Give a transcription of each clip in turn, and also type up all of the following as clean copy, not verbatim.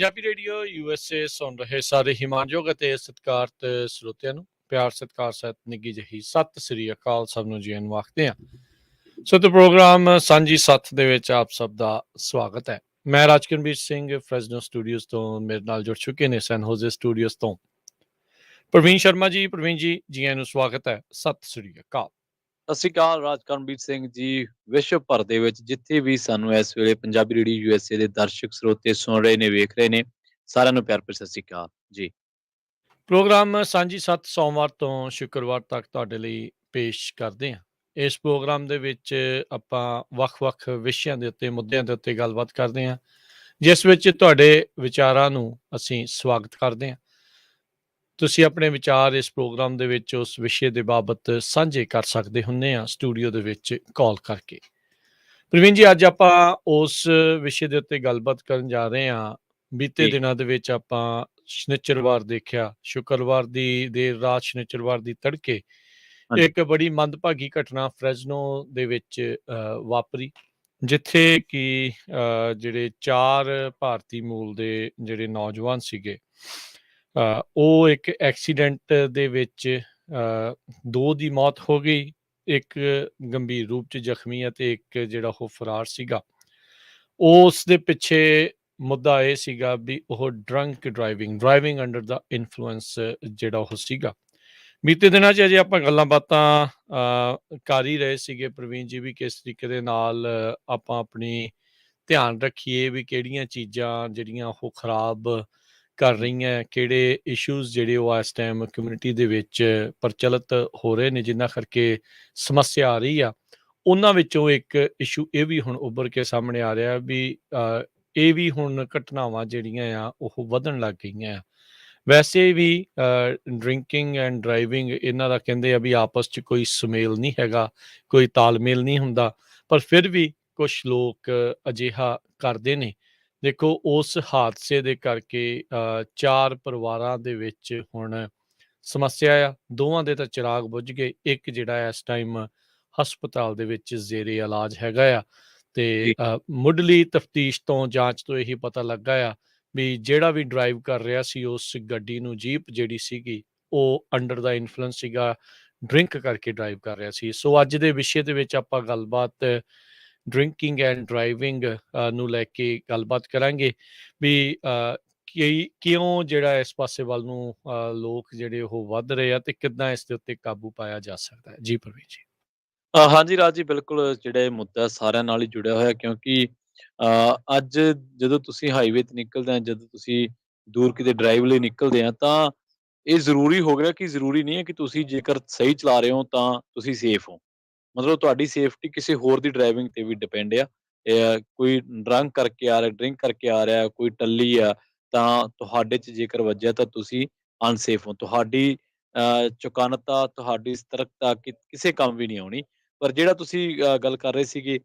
Punjabi radio USA ਸੁਣ ਰਹੇ ਸਾਰੇ ਹਿਮਾਨਯੋਗ ਅਤੇ ਸਤਿਕਾਰਤ ਸਰੋਤਿਆਂ ਨੂੰ ਪਿਆਰ ਸਤਿਕਾਰ ਸਹਿਤ ਨਿੱਘੀ ਜਿਹੀ ਸਤਿ ਸ੍ਰੀ ਅਕਾਲ ਸਭ ਨੂੰ ਜੀ ਨੂੰ ਆਖਦੇ ਹਾਂ। ਸੋ ਤੇ ਪ੍ਰੋਗਰਾਮ ਸਾਂਝੀ ਸੱਥ ਦੇ ਵਿੱਚ ਆਪ ਸਭ ਦਾ ਸਵਾਗਤ ਹੈ। ਮੈਂ ਰਾਜਕਰਨਵੀਰ ਸਿੰਘ ਫ੍ਰੈਜ਼ਨੋ ਸਟੂਡੀਓਜ਼ ਤੋਂ ਮੇਰੇ ਨਾਲ ਜੁੜ ਚੁੱਕੇ ਨੇ ਸੈਨ ਹੋਜ਼ੇ ਸਟੂਡੀਓਜ਼ ਤੋਂ ਪ੍ਰਵੀਨ ਸ਼ਰਮਾ ਜੀ। ਪ੍ਰਵੀਨ ਜੀ ਆਇਆਂ ਨੂੰ ਸਵਾਗਤ ਹੈ। ਸਤਿ ਸ੍ਰੀ ਅਕਾਲ। ਸਤਿ ਸ਼੍ਰੀ ਅਕਾਲ ਰਾਜਕਰਨਵੀਰ ਸਿੰਘ ਜੀ। ਵਿਸ਼ਵ ਭਰ ਦੇ ਵਿੱਚ ਜਿੱਥੇ ਵੀ ਸਾਨੂੰ ਇਸ ਵੇਲੇ ਪੰਜਾਬੀ ਰੇਡੀਓ USA ਦੇ ਦਰਸ਼ਕ ਸਰੋਤੇ ਸੁਣ ਰਹੇ ਨੇ, ਵੇਖ ਰਹੇ ਨੇ, ਸਾਰਿਆਂ ਨੂੰ ਪਿਆਰ ਭਰੀ ਸਤਿ ਸ਼੍ਰੀ ਅਕਾਲ ਜੀ। ਪ੍ਰੋਗਰਾਮ ਸਾਂਝੀ ਸੱਥ ਸੋਮਵਾਰ ਤੋਂ ਸ਼ੁੱਕਰਵਾਰ ਤੱਕ ਤੁਹਾਡੇ ਲਈ ਪੇਸ਼ ਕਰਦੇ ਹਾਂ। ਇਸ ਪ੍ਰੋਗਰਾਮ ਦੇ ਵਿੱਚ ਆਪਾਂ ਵੱਖ-ਵੱਖ ਵਿਸ਼ਿਆਂ ਦੇ ਉੱਤੇ, ਮੁੱਦਿਆਂ ਦੇ ਉੱਤੇ ਗੱਲਬਾਤ ਕਰਦੇ ਹਾਂ, ਜਿਸ ਵਿੱਚ ਤੁਹਾਡੇ ਵਿਚਾਰਾਂ ਨੂੰ ਅਸੀਂ ਸਵਾਗਤ ਕਰਦੇ ਹਾਂ। ਤੁਸੀਂ ਆਪਣੇ ਵਿਚਾਰ ਇਸ ਪ੍ਰੋਗਰਾਮ ਦੇ ਵਿੱਚ ਉਸ ਵਿਸ਼ੇ ਦੇ ਬਾਬਤ ਸਾਂਝੇ ਕਰ ਸਕਦੇ ਹੁੰਦੇ ਆ ਸਟੂਡੀਓ ਦੇ ਵਿੱਚ ਕਾਲ ਕਰਕੇ। ਪ੍ਰਵੀਨ ਜੀ, ਅੱਜ ਆਪਾਂ ਉਸ ਵਿਸ਼ੇ ਦੇ ਉੱਤੇ ਗੱਲਬਾਤ ਕਰਨ ਜਾ ਰਹੇ ਹਾਂ। ਬੀਤੇ ਦਿਨਾਂ ਦੇ ਵਿੱਚ ਆਪਾਂ ਸ਼ਨਿਚਰਵਾਰ ਦੇਖਿਆ, ਸ਼ੁੱਕਰਵਾਰ ਦੀ ਦੇਰ ਰਾਤ, ਸ਼ਨਿਚਰਵਾਰ ਦੀ ਤੜਕੇ ਇੱਕ ਬੜੀ ਮੰਦਭਾਗੀ ਘਟਨਾ ਫ੍ਰੈਜ਼ਨੋ ਦੇ ਵਿੱਚ ਵਾਪਰੀ, ਜਿੱਥੇ ਕਿ ਜਿਹੜੇ 4 ਭਾਰਤੀ ਮੂਲ ਦੇ ਜਿਹੜੇ ਨੌਜਵਾਨ ਸੀਗੇ, ਉਹ ਇੱਕ ਐਕਸੀਡੈਂਟ ਦੇ ਵਿੱਚ 2 ਦੀ ਮੌਤ ਹੋ ਗਈ, ਇੱਕ ਗੰਭੀਰ ਰੂਪ 'ਚ ਜ਼ਖਮੀ ਹੈ ਤੇ ਇੱਕ ਜਿਹੜਾ ਉਹ ਫਰਾਰ ਸੀਗਾ। ਉਸ ਦੇ ਪਿੱਛੇ ਮੁੱਦਾ ਇਹ ਸੀਗਾ ਵੀ ਉਹ ਡਰੰਕ ਡਰਾਈਵਿੰਗ ਅੰਡਰ ਦਾ ਇਨਫਲੂਐਂਸ ਜਿਹੜਾ ਉਹ ਸੀਗਾ। ਬੀਤੇ ਦਿਨਾਂ 'ਚ ਅਜੇ ਆਪਾਂ ਗੱਲਾਂ ਬਾਤਾਂ ਕਰ ਹੀ ਰਹੇ ਸੀਗੇ ਪ੍ਰਵੀਨ ਜੀ, ਵੀ ਕਿਸ ਤਰੀਕੇ ਦੇ ਨਾਲ ਆਪਾਂ ਆਪਣੀ ਧਿਆਨ ਰੱਖੀਏ ਵੀ ਕਿਹੜੀਆਂ ਚੀਜ਼ਾਂ ਜਿਹੜੀਆਂ ਉਹ ਖਰਾਬ ਕਰ ਰਹੀਆਂ, ਕਿਹੜੇ ਇਸ਼ੂਜ਼ ਜਿਹੜੇ ਉਹ ਇਸ ਟਾਈਮ ਕਮਿਊਨਿਟੀ ਦੇ ਵਿੱਚ ਪ੍ਰਚਲਿਤ ਹੋ ਰਹੇ ਨੇ, ਜਿਨ੍ਹਾਂ ਕਰਕੇ ਸਮੱਸਿਆ ਆ ਰਹੀ ਆ। ਉਹਨਾਂ ਵਿੱਚੋਂ ਇੱਕ ਇਸ਼ੂ ਇਹ ਵੀ ਹੁਣ ਉੱਭਰ ਕੇ ਸਾਹਮਣੇ ਆ ਰਿਹਾ ਵੀ ਇਹ ਵੀ ਹੁਣ ਘਟਨਾਵਾਂ ਜਿਹੜੀਆਂ ਆ ਉਹ ਵਧਣ ਲੱਗ ਗਈਆਂ ਆ। ਵੈਸੇ ਵੀ ਡਰਿੰਕਿੰਗ ਐਂਡ ਡਰਾਈਵਿੰਗ, ਇਹਨਾਂ ਦਾ ਕਹਿੰਦੇ ਆ ਵੀ ਆਪਸ 'ਚ ਕੋਈ ਸੁਮੇਲ ਨਹੀਂ ਹੈਗਾ, ਕੋਈ ਤਾਲਮੇਲ ਨਹੀਂ ਹੁੰਦਾ, ਪਰ ਫਿਰ ਵੀ ਕੁਛ ਲੋਕ ਅਜਿਹਾ ਕਰਦੇ ਨੇ। ਦੇਖੋ, ਉਸ ਹਾਦਸੇ ਦੇ ਕਰਕੇ 4 ਪਰਿਵਾਰਾਂ ਦੇ ਵਿੱਚ ਹੁਣ ਸਮੱਸਿਆ ਆ। 2 ਦੇ ਤਾਂ ਚਿਰਾਗ ਬੁੱਝ ਗਏ, ਇੱਕ ਜਿਹੜਾ ਇਸ ਟਾਈਮ ਹਸਪਤਾਲ ਦੇ ਵਿੱਚ ਜ਼ੇਰੇ ਇਲਾਜ ਹੈਗਾ ਆ। ਤੇ ਮੁੱਢਲੀ ਤਫਤੀਸ਼ ਤੋਂ, ਜਾਂਚ ਤੋਂ ਇਹੀ ਪਤਾ ਲੱਗਾ ਆ ਵੀ ਜਿਹੜਾ ਵੀ ਡਰਾਈਵ ਕਰ ਰਿਹਾ ਸੀ ਉਸ ਗੱਡੀ ਨੂੰ, ਜੀਪ ਜਿਹੜੀ ਸੀਗੀ, ਉਹ ਅੰਡਰ ਦਾ ਇਨਫਲੂਐਂਸ ਸੀਗਾ, ਡਰਿੰਕ ਕਰਕੇ ਡਰਾਈਵ ਕਰ ਰਿਹਾ ਸੀ। ਸੋ ਅੱਜ ਦੇ ਵਿਸ਼ੇ ਦੇ ਵਿੱਚ ਆਪਾਂ ਗੱਲਬਾਤ ਡਰਿੰਕਿੰਗ ਐਂਡ ਡਰਾਈਵਿੰਗ ਨੂੰ ਲੈ ਕੇ ਗੱਲਬਾਤ ਕਰਾਂਗੇ ਵੀ ਕਿਉਂ ਜਿਹੜਾ ਇਸ ਪਾਸੇ ਵੱਲ ਨੂੰ ਲੋਕ ਜਿਹੜੇ ਉਹ ਵੱਧ ਰਹੇ ਆ ਤੇ ਕਿੱਦਾਂ ਇਸ ਦੇ ਉੱਤੇ ਕਾਬੂ ਪਾਇਆ ਜਾ ਸਕਦਾ ਹੈ। ਜੀ ਪ੍ਰਵੀਨ ਜੀ। ਹਾਂਜੀ ਰਾਜ ਜੀ, ਬਿਲਕੁਲ ਜਿਹੜਾ ਇਹ ਮੁੱਦਾ ਸਾਰਿਆਂ ਨਾਲ ਹੀ ਜੁੜਿਆ ਹੋਇਆ, ਕਿਉਂਕਿ ਅੱਜ ਜਦੋਂ ਤੁਸੀਂ ਹਾਈਵੇ ਤੇ ਨਿਕਲਦੇ ਆ, ਜਦੋਂ ਤੁਸੀਂ ਦੂਰ ਕਿਤੇ ਡਰਾਈਵ ਲਈ ਨਿਕਲਦੇ ਆ, ਤਾਂ ਇਹ ਜ਼ਰੂਰੀ ਹੋ ਗਿਆ ਕਿ ਜ਼ਰੂਰੀ ਨਹੀਂ ਹੈ ਕਿ ਤੁਸੀਂ ਜੇਕਰ ਸਹੀ ਚਲਾ ਰਹੇ ਹੋ ਤਾਂ ਤੁਸੀਂ ਸੇਫ ਹੋ। ਮਤਲਬ ਤੁਹਾਡੀ ਸੇਫਟੀ ਕਿਸੇ ਹੋਰ ਦੀ ਡਰਾਈਵਿੰਗ ਤੇ ਵੀ ਡਿਪੈਂਡ ਆ। ਕੋਈ ਡਰੰਕ ਕਰਕੇ ਆ ਰਿਹਾ, ਡਰਿੰਕ ਕਰਕੇ ਆ ਰਿਹਾ, ਕੋਈ ਟੱਲੀ ਆ, ਤਾਂ ਤੁਹਾਡੇ 'ਚ ਜੇਕਰ ਵੱਜਿਆ ਤਾਂ ਤੁਸੀਂ ਅਨਸੇਫ ਹੋ। ਤੁਹਾਡੀ ਚੁਕੰਨਤਾ, ਤੁਹਾਡੀ ਸਤਰਕਤਾ ਕਿਸੇ ਕੰਮ ਵੀ ਨਹੀਂ ਆਉਣੀ। ਪਰ ਜਿਹੜਾ ਤੁਸੀਂ ਗੱਲ ਕਰ ਰਹੇ ਸੀਗੇ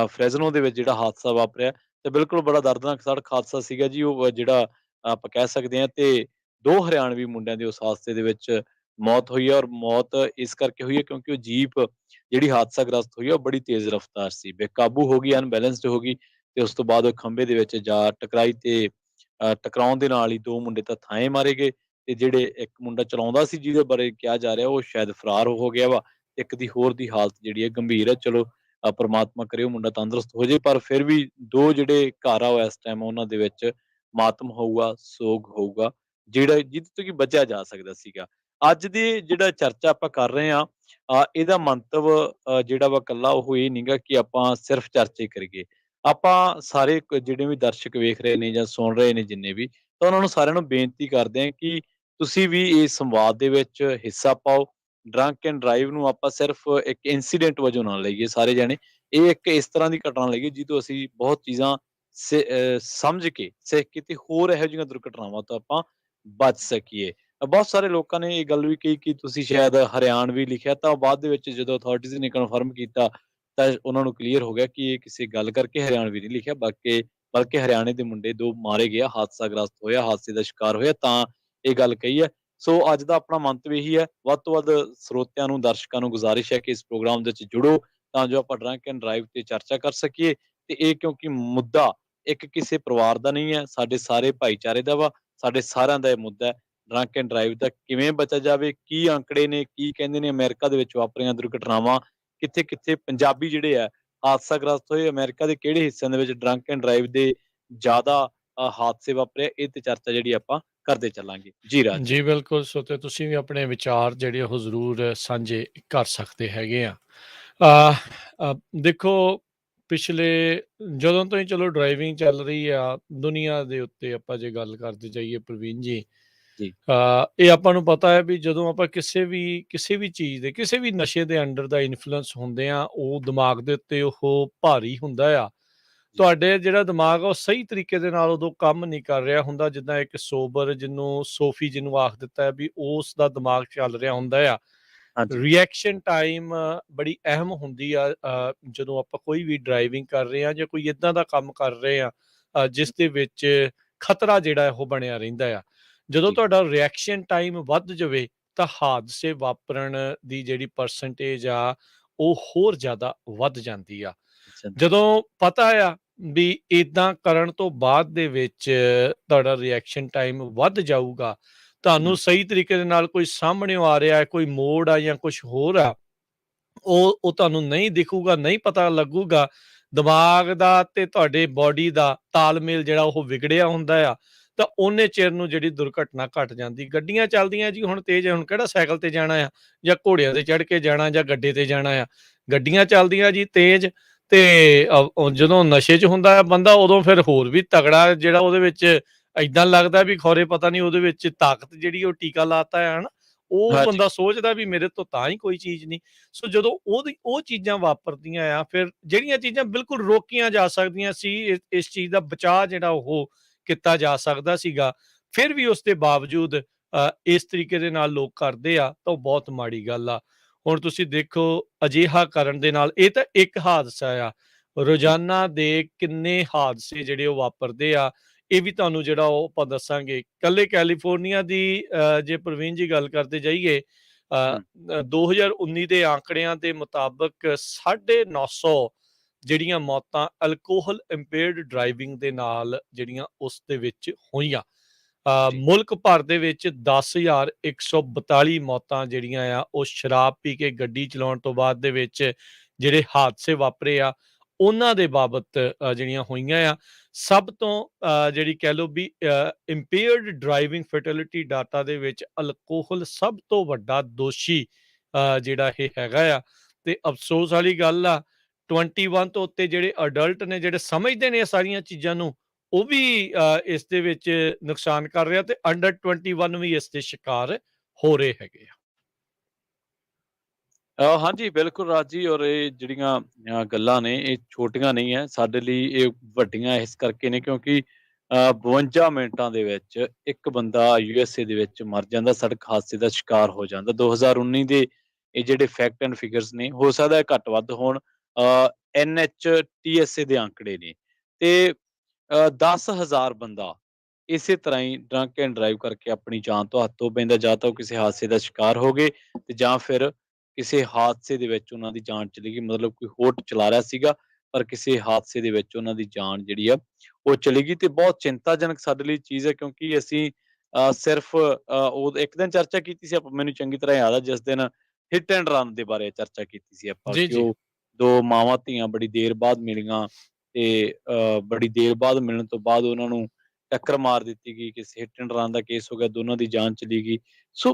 ਫ੍ਰੈਜ਼ਨੋ ਦੇ ਵਿੱਚ ਜਿਹੜਾ ਹਾਦਸਾ ਵਾਪਰਿਆ, ਤੇ ਬਿਲਕੁਲ ਬੜਾ ਦਰਦਨਾਕ ਸੜਕ ਹਾਦਸਾ ਸੀਗਾ ਜੀ ਉਹ, ਜਿਹੜਾ ਆਪਾਂ ਕਹਿ ਸਕਦੇ ਹਾਂ। ਤੇ 2 ਹਰਿਆਣਵੀ ਮੁੰਡਿਆਂ ਦੀ ਉਸ ਹਾਦਸੇ ਦੇ ਵਿੱਚ ਮੌਤ ਹੋਈ ਹੈ, ਔਰ ਮੌਤ ਇਸ ਕਰਕੇ ਹੋਈ ਹੈ ਕਿਉਂਕਿ ਉਹ ਜੀਪ ਜਿਹੜੀ ਹਾਦਸਾਗ੍ਰਸਤ ਹੋਈ ਹੈ ਉਹ ਬੜੀ ਤੇਜ਼ ਰਫ਼ਤਾਰ ਸੀ, ਬੇਕਾਬੂ ਹੋ ਗਈ, ਅਨਬੈਲੈਂਸਡ ਹੋ ਗਈ, ਤੇ ਉਸ ਤੋਂ ਬਾਅਦ ਉਹ ਖੰਭੇ ਦੇ ਵਿੱਚ ਜਾ ਟਕਰਾਈ ਤੇ ਟਕਰਾਉਣ ਦੇ ਨਾਲ ਹੀ 2 ਮੁੰਡੇ ਤਾਂ ਥਾਂਏ ਮਾਰੇ ਗਏ, ਤੇ ਜਿਹੜੇ ਇੱਕ ਮੁੰਡਾ ਚਲਾਉਂਦਾ ਸੀ, ਜਿਹਦੇ ਬਾਰੇ ਕਿਹਾ ਜਾ ਰਿਹਾ ਉਹ ਸ਼ਾਇਦ ਫਰਾਰ ਹੋ ਗਿਆ ਵਾ। ਇੱਕ ਦੀ ਹੋਰ ਦੀ ਹਾਲਤ ਜਿਹੜੀ ਹੈ ਗੰਭੀਰ ਹੈ। ਚਲੋ ਪ੍ਰਮਾਤਮਾ ਕਰੇ ਉਹ ਮੁੰਡਾ ਤੰਦਰੁਸਤ ਹੋ ਜਾਏ, ਪਰ ਫਿਰ ਵੀ 2 ਜਿਹੜੇ ਘਰ ਆ ਉਹ ਇਸ ਟਾਈਮ ਉਹਨਾਂ ਦੇ ਵਿੱਚ ਮਾਤਮ ਹੋਊਗਾ, ਸੋਗ ਹੋਊਗਾ, ਜਿਹੜਾ ਜਿਹਦੇ ਤੋਂ ਕਿ ਬਚਿਆ ਜਾ ਸਕਦਾ ਸੀਗਾ। ਅੱਜ ਦੀ ਜਿਹੜਾ ਚਰਚਾ ਆਪਾਂ ਕਰ ਰਹੇ ਹਾਂ, ਇਹਦਾ ਮੰਤਵ ਜਿਹੜਾ ਵਾ ਇਕੱਲਾ ਉਹ ਇਹ ਨੀਗਾ ਕਿ ਆਪਾਂ ਸਿਰਫ ਚਰਚਾ ਹੀ ਕਰੀਏ। ਆਪਾਂ ਸਾਰੇ ਜਿਹੜੇ ਵੀ ਦਰਸ਼ਕ ਵੇਖ ਰਹੇ ਨੇ ਜਾਂ ਸੁਣ ਰਹੇ ਨੇ ਜਿੰਨੇ ਵੀ, ਤਾਂ ਉਹਨਾਂ ਨੂੰ ਸਾਰਿਆਂ ਨੂੰ ਬੇਨਤੀ ਕਰਦੇ ਹਾਂ ਕਿ ਤੁਸੀਂ ਵੀ ਇਸ ਸੰਵਾਦ ਦੇ ਵਿੱਚ ਹਿੱਸਾ ਪਾਓ। ਡਰੰਕ ਐਂਡ ਡਰਾਈਵ ਨੂੰ ਆਪਾਂ ਸਿਰਫ ਇੱਕ ਇੰਸੀਡੈਂਟ ਵਜੋਂ ਨਾ ਲਈਏ ਸਾਰੇ ਜਾਣੇ। ਇਹ ਇੱਕ ਇਸ ਤਰ੍ਹਾਂ ਦੀ ਘਟਨਾ ਲਈਏ ਜਿਹਤੋਂ ਅਸੀਂ ਬਹੁਤ ਚੀਜ਼ਾਂ ਸਮਝ ਕੇ, ਸਿੱਖ ਕੇ, ਤੇ ਹੋਰ ਇਹੋ ਜਿਹੀਆਂ ਦੁਰਘਟਨਾਵਾਂ ਤੋਂ ਆਪਾਂ ਬਚ ਸਕੀਏ। ਬਹੁਤ ਸਾਰੇ ਲੋਕਾਂ ਨੇ ਇਹ ਗੱਲ ਵੀ ਕਹੀ ਕਿ ਤੁਸੀਂ ਸ਼ਾਇਦ ਹਰਿਆਣਵੀ ਲਿਖਿਆ, ਤਾਂ ਬਾਅਦ ਦੇ ਵਿੱਚ ਜਦੋਂ ਅਥਾਰਟੀਜ਼ ਨੇ ਕਨਫਰਮ ਕੀਤਾ ਤਾਂ ਉਹਨਾਂ ਨੂੰ ਕਲੀਅਰ ਹੋ ਗਿਆ ਕਿ ਇਹ ਕਿਸੇ ਗੱਲ ਕਰਕੇ ਹਰਿਆਣਵੀ ਨਹੀਂ ਲਿਖਿਆ, ਬਲਕਿ ਹਰਿਆਣੇ ਦੇ ਮੁੰਡੇ 2 ਮਾਰੇ ਗਏ, ਹਾਦਸਾਗ੍ਰਸਤ ਹੋਇਆ, ਹਾਦਸੇ ਦਾ ਸ਼ਿਕਾਰ ਹੋਇਆ, ਤਾਂ ਇਹ ਗੱਲ ਕਹੀ ਹੈ। ਸੋ ਅੱਜ ਦਾ ਆਪਣਾ ਮੰਤਵ ਇਹੀ ਹੈ, ਵੱਧ ਤੋਂ ਵੱਧ ਸਰੋਤਿਆਂ ਨੂੰ, ਦਰਸ਼ਕਾਂ ਨੂੰ ਗੁਜ਼ਾਰਿਸ਼ ਹੈ ਕਿ ਇਸ ਪ੍ਰੋਗਰਾਮ ਦੇ ਵਿੱਚ ਜੁੜੋ, ਤਾਂ ਜੋ ਆਪਾਂ ਡਰੰਕ ਐਂਡ ਡਰਾਈਵ ਤੇ ਚਰਚਾ ਕਰ ਸਕੀਏ। ਤੇ ਇਹ ਕਿਉਂਕਿ ਮੁੱਦਾ ਇੱਕ ਕਿਸੇ ਪਰਿਵਾਰ ਦਾ ਨਹੀਂ ਹੈ, ਸਾਡੇ ਸਾਰੇ ਭਾਈਚਾਰੇ ਦਾ ਵਾ, ਸਾਡੇ ਸਾਰਿਆਂ ਦਾ ਇਹ ਮੁੱਦਾ ਹੈ। ਡਰੰਕ ਐਂਡ ਡਰਾਈਵ ਦਾ ਕਿਵੇਂ ਬਚਿਆ ਜਾਵੇ, ਕੀ ਅੰਕੜੇ ਨੇ, ਕੀ ਕਹਿੰਦੇ ਨੇ ਅਮਰੀਕਾ ਦੇ ਵਿੱਚ ਵਾਪਰੀਆਂ ਦੁਰਘਟਨਾਵਾਂ, ਕਿੱਥੇ-ਕਿੱਥੇ ਪੰਜਾਬੀ ਜਿਹੜੇ ਆ ਹਾਦਸਾਗ੍ਰਸਤ ਹੋਏ, ਅਮਰੀਕਾ ਦੇ ਕਿਹੜੇ ਹਿੱਸਿਆਂ ਦੇ ਵਿੱਚ ਡਰੰਕ ਐਂਡ ਡਰਾਈਵ ਦੇ ਜ਼ਿਆਦਾ ਹਾਦਸੇ ਵਾਪਰੇ, ਇਹ ਤੇ ਚਰਚਾ ਜਿਹੜੀ ਆਪਾਂ ਕਰਦੇ ਚੱਲਾਂਗੇ। ਜੀ ਰਾਜ ਜੀ। ਜੀ, ਬਿਲਕੁਲ। ਸੋ ਤੇ ਤੁਸੀਂ ਵੀ ਆਪਣੇ ਵਿਚਾਰ ਜਿਹੜੇ ਉਹ ਜ਼ਰੂਰ ਸਾਂਝੇ ਕਰ ਸਕਦੇ ਹੈਗੇ ਆ। ਅ, ਦੇਖੋ, ਪਿਛਲੇ ਜਦੋਂ ਤੋਂ ਹੀ ਚਲੋ ਡਰਾਈਵਿੰਗ ਚੱਲ ਰਹੀ ਆ ਦੁਨੀਆ ਦੇ ਉੱਤੇ, ਆਪਾਂ ਜੇ ਗੱਲ ਕਰਦੇ ਜਾਈਏ ਪ੍ਰਵੀਨ ਜੀ, ਜੀ, ਇਹ ਆਪਾਂ ਨੂੰ ਪਤਾ ਹੈ ਵੀ ਜਦੋਂ ਆਪਾਂ ਕਿਸੇ ਵੀ ਚੀਜ਼ ਦੇ, ਕਿਸੇ ਵੀ ਨਸ਼ੇ ਦੇ ਅੰਡਰ ਦਾ ਇਨਫਲੂਐਂਸ ਹੁੰਦੇ ਆ, ਉਹ ਦਿਮਾਗ ਦੇ ਉੱਤੇ ਉਹ ਭਾਰੀ ਹੁੰਦਾ ਆ। ਜੀ, ਤੁਹਾਡੇ ਜਿਹੜਾ ਦਿਮਾਗ ਆ ਉਹ ਸਹੀ ਤਰੀਕੇ ਦੇ ਨਾਲ ਉਦੋਂ ਕੰਮ ਨਹੀਂ ਕਰ ਰਿਹਾ ਹੁੰਦਾ, ਜਿੱਦਾਂ ਇੱਕ ਸੋਬਰ ਜਿਹਨੂੰ ਸੋਫੀ ਜਿਹਨੂੰ ਆਖ ਦਿੱਤਾ ਹੈ ਵੀ ਉਸ ਦਾ ਦਿਮਾਗ ਚੱਲ ਰਿਹਾ ਹੁੰਦਾ ਆ। ਹਾਂਜੀ, ਰਿਐਕਸ਼ਨ ਟਾਈਮ ਬੜੀ ਅਹਿਮ ਹੁੰਦੀ ਆ, ਜਦੋਂ ਆਪਾਂ ਕੋਈ ਵੀ ਡਰਾਈਵਿੰਗ ਕਰ ਰਹੇ ਹਾਂ ਜਾਂ ਕੋਈ ਇਦਾਂ ਦਾ ਕੰਮ ਕਰ ਰਹੇ ਆ, ਜਿਸ ਦੇ ਵਿੱਚ ਖਤਰਾ ਜਿਹੜਾ ਹੈ ਉਹ ਬਣਿਆ ਰਹਿੰਦਾ ਆ। ਜਦੋਂ ਜੀ, ਤੁਹਾਡਾ ਰਿਐਕਸ਼ਨ ਟਾਈਮ ਵੱਧ ਜਾਵੇ ਤਾਂ ਹਾਦਸੇ ਵਾਪਰਨ ਦੀ ਜਿਹੜੀ ਪਰਸੈਂਟੇਜ ਆ ਉਹ ਹੋਰ ਜ਼ਿਆਦਾ ਵੱਧ ਜਾਂਦੀ ਆ। ਅੱਛਾ, ਜਦੋਂ ਪਤਾ ਆ ਵੀ ਇਦਾਂ ਕਰਨ ਤੋਂ ਬਾਅਦ ਦੇ ਵਿੱਚ ਤੁਹਾਡਾ ਰਿਐਕਸ਼ਨ ਟਾਈਮ ਵੱਧ ਜਾਊਗਾ, ਤੁਹਾਨੂੰ ਹੂੰ, ਸਹੀ ਤਰੀਕੇ ਦੇ ਨਾਲ ਕੋਈ ਸਾਹਮਣਿਓਂ ਆ ਰਿਹਾ ਹੈ, ਕੋਈ ਮੋੜ ਆ ਜਾਂ ਕੁਛ ਹੋਰ ਆ, ਉਹ ਤੁਹਾਨੂੰ ਨਹੀਂ ਦਿਖੂਗਾ, ਨਹੀਂ ਪਤਾ ਲੱਗੂਗਾ। ਦਿਮਾਗ ਦਾ ਤੇ ਤੁਹਾਡੇ ਬੋਡੀ ਦਾ ਤਾਲਮੇਲ ਜਿਹੜਾ ਉਹ ਵਿਗੜਿਆ ਹੁੰਦਾ ਆ, ਤਾਂ ਓਨੇ ਚਿਰ ਨੂੰ ਜਿਹੜੀ ਦੁਰਘਟਨਾ ਘਟ ਜਾਂਦੀ। ਗੱਡੀਆਂ ਚੱਲਦੀਆਂ ਜੀ ਹੁਣ ਤੇਜ਼, ਹੁਣ ਕਿਹੜਾ ਸਾਈਕਲ ਤੇ ਜਾਣਾ ਆ ਜਾਂ ਘੋੜਿਆਂ ਤੇ ਚੜ੍ਹ ਕੇ ਜਾਣਾ ਜਾਂ ਗੱਡੇ ਤੇ ਜਾਣਾ ਆ। ਗੱਡੀਆਂ ਚੱਲਦੀਆਂ ਜੀ ਤੇਜ਼, ਤੇ ਉਹ ਜਦੋਂ ਨਸ਼ੇ 'ਚ ਹੁੰਦਾ ਆ ਬੰਦਾ, ਉਦੋਂ ਫਿਰ ਹੋਰ ਵੀ ਤਗੜਾ ਜਿਹੜਾ ਉਹਦੇ ਵਿੱਚ ਏਦਾਂ ਲੱਗਦਾ ਵੀ ਖੌਰੇ ਪਤਾ ਨਹੀਂ ਉਹਦੇ ਵਿੱਚ ਤਾਕਤ ਜਿਹੜੀ ਉਹ ਟੀਕਾ ਲਾਤਾ ਹੈ ਹਨਾ। ਉਹ ਹਾਂਜੀ, ਬੰਦਾ ਸੋਚਦਾ ਵੀ ਮੇਰੇ ਤੋਂ ਤਾਂ ਹੀ ਕੋਈ ਚੀਜ਼ ਨਹੀਂ। ਸੋ ਜਦੋਂ ਉਹ ਚੀਜ਼ਾਂ ਵਾਪਰਦੀਆਂ ਆ, ਫਿਰ ਜਿਹੜੀਆਂ ਚੀਜ਼ਾਂ ਬਿਲਕੁਲ ਰੋਕੀਆਂ ਜਾ ਸਕਦੀਆਂ ਸੀ, ਇਸ ਚੀਜ਼ ਦਾ ਬਚਾਅ ਜਿਹੜਾ ਉਹ ਕੀਤਾ ਜਾ ਸਕਦਾ ਸੀਗਾ, ਫਿਰ ਵੀ ਉਸ ਦੇ ਬਾਵਜੂਦ ਇਸ ਤਰੀਕੇ ਦੇ ਨਾਲ ਲੋਕ ਕਰਦੇ ਆ, ਤਾਂ ਉਹ ਬਹੁਤ ਮਾੜੀ ਗੱਲ ਆ। ਹੁਣ ਤੁਸੀਂ ਦੇਖੋ, ਅਜਿਹਾ ਕਰਨ ਦੇ ਨਾਲ ਇਹ ਤਾਂ ਇੱਕ ਹਾਦਸਾ ਆ, ਜੀ, ਰੋਜ਼ਾਨਾ ਦੇ ਕਿੰਨੇ ਹਾਦਸੇ ਜਿਹੜੇ ਉਹ ਵਾਪਰਦੇ ਆ, ਇਹ ਵੀ ਤੁਹਾਨੂੰ ਜਿਹੜਾ ਉਹ ਆਪਾਂ ਦੱਸਾਂਗੇ। ਇਕੱਲੇ ਕੈਲੀਫੋਰਨੀਆ ਦੀ ਜੇ ਪ੍ਰਵੀਨ ਜੀ ਗੱਲ ਕਰਦੇ ਜਾਈਏ, 2019 ਦੇ ਆંકੜਿਆਂ ਦੇ ਮੁਤਾਬਕ 950 ਜਿਹੜੀਆਂ ਮੌਤਾਂ ਅਲਕੋਹਲ ਇੰਪੇਅਰਡ ਡਰਾਈਵਿੰਗ ਦੇ ਨਾਲ ਜਿਹੜੀਆਂ ਉਸ ਦੇ ਵਿੱਚ ਹੋਈਆਂ। ਜੀ, ਮੁਲਕ ਭਰ ਦੇ ਵਿੱਚ 10,142 ਮੌਤਾਂ ਜਿਹੜੀਆਂ ਆ ਉਹ ਸ਼ਰਾਬ ਪੀ ਕੇ ਗੱਡੀ ਚਲਾਉਣ ਤੋਂ ਬਾਅਦ ਦੇ ਵਿੱਚ ਜਿਹੜੇ ਹਾਦਸੇ ਵਾਪਰੇ ਆ, ਉਹਨਾਂ ਦੇ ਬਾਬਤ ਜਿਹੜੀਆਂ ਹੋਈਆਂ ਆ। ਸਭ ਤੋਂ ਜਿਹੜੀ ਕਹਿ ਲਓ ਵੀ ਇੰਪੇਅਰਡ ਡਰਾਈਵਿੰਗ ਫੈਟੈਲਿਟੀ ਡਾਟਾ ਦੇ ਵਿੱਚ ਅਲਕੋਹਲ ਸਭ ਤੋਂ ਵੱਡਾ ਦੋਸ਼ੀ ਜਿਹੜਾ ਇਹ ਹੈਗਾ ਆ। ਤੇ ਅਫਸੋਸ ਵਾਲੀ ਗੱਲ ਆ, 21 ਤੋਂ ਉੱਤੇ ਜਿਹੜੇ ਅਡਲਟ ਨੇ, ਜਿਹੜੇ ਸਮਝਦੇ ਨੇ ਇਹ ਸਾਰੀਆਂ ਚੀਜ਼ਾਂ ਨੂੰ, ਉਹ ਵੀ ਇਸ ਦੇ ਵਿੱਚ ਨੁਕਸਾਨ ਕਰ ਰਿਹਾ, ਤੇ ਅੰਡਰ 21 ਵੀ ਇਸ ਦੇ ਸ਼ਿਕਾਰ ਹੋ ਰਹੇ ਹੈਗੇ ਆ। ਹਾਂਜੀ, ਬਿਲਕੁਲ ਰਾਜ ਜੀ, ਔਰ ਇਹ ਜਿਹੜੀਆਂ ਗੱਲਾਂ ਨੇ ਇਹ ਛੋਟੀਆਂ ਨਹੀਂ ਹੈ, ਸਾਡੇ ਲਈ ਇਹ ਵੱਡੀਆਂ ਇਸ ਕਰਕੇ ਨੇ ਕਿਉਂਕਿ 52 ਮਿੰਟਾਂ ਦੇ ਵਿੱਚ ਇੱਕ ਬੰਦਾ USA ਦੇ ਵਿੱਚ ਮਰ ਜਾਂਦਾ, ਸੜਕ ਹਾਦਸੇ ਦਾ ਸ਼ਿਕਾਰ ਹੋ ਜਾਂਦਾ। 2019 ਦੇ ਇਹ ਜਿਹੜੇ ਫੈਕਟ ਐਂਡ ਫਿਗਰਸ ਨੇ, ਹੋ ਸਕਦਾ ਹੈ ਘੱਟ ਵੱਧ ਹੋਣ, NHTSA ਦੇ ਅੰਕੜੇ ਨੇ, ਤੇ 10,000 ਬੰਦਾ ਇਸੇ ਤਰ੍ਹਾਂ ਹੀ ਡਰੰਕ ਐਂਡ ਡਰਾਈਵ ਕਰਕੇ ਆਪਣੀ ਜਾਨ ਤੋਂ ਹੱਥ ਧੋ ਬੈਂਦਾ, ਜਾਂ ਤਾਂ ਉਹ ਕਿਸੇ ਹਾਦਸੇ ਦਾ ਸ਼ਿਕਾਰ ਹੋ ਗਏ, ਤੇ ਜਾਂ ਫਿਰ ਕਿਸੇ ਹਾਦਸੇ ਦੇ ਵਿੱਚ ਉਹਨਾਂ ਦੀ ਜਾਨ ਚਲੀ ਗਈ। ਮਤਲਬ ਕੋਈ ਹੋਟ ਚਲਾ ਰਿਹਾ ਸੀਗਾ, ਪਰ ਕਿਸੇ ਹਾਦਸੇ ਦੇ ਵਿੱਚ ਉਹਨਾਂ ਦੀ ਜਾਨ ਜਿਹੜੀ ਆ ਉਹ ਚਲੀ ਗਈ, ਤੇ ਬਹੁਤ ਚਿੰਤਾਜਨਕ ਸਾਡੇ ਲਈ ਚੀਜ਼ ਹੈ ਕਿਉਂਕਿ ਅਸੀਂ ਸਿਰਫ ਉਹ ਇੱਕ ਦਿਨ ਚਰਚਾ ਕੀਤੀ ਸੀ ਆਪਾਂ, ਮੈਨੂੰ ਚੰਗੀ ਤਰ੍ਹਾਂ ਯਾਦ ਆ, ਜਿਸ ਦਿਨ ਹਿੱਟ ਐਂਡ ਰਨ ਦੇ ਬਾਰੇ ਚਰਚਾ ਕੀਤੀ ਸੀ ਆਪਾਂ, ਜੀ, ਕਿ ਜੀ। ਉਹ 2 ਮਾਵਾਂ ਧੀਆਂ ਬੜੀ ਦੇਰ ਬਾਅਦ ਮਿਲੀਆਂ, ਤੇ ਬੜੀ ਦੇਰ ਬਾਅਦ ਮਿਲਣ ਤੋਂ ਬਾਅਦ ਉਹਨਾਂ ਨੂੰ ਟੱਕਰ ਮਾਰ ਦਿੱਤੀ ਗਈ, ਕਿਸੇ hit and run the case ਹੋ ਗਿਆ, ਦੋਨਾਂ ਦੀ ਜਾਨ ਚਲੀ ਗਈ। ਸੋ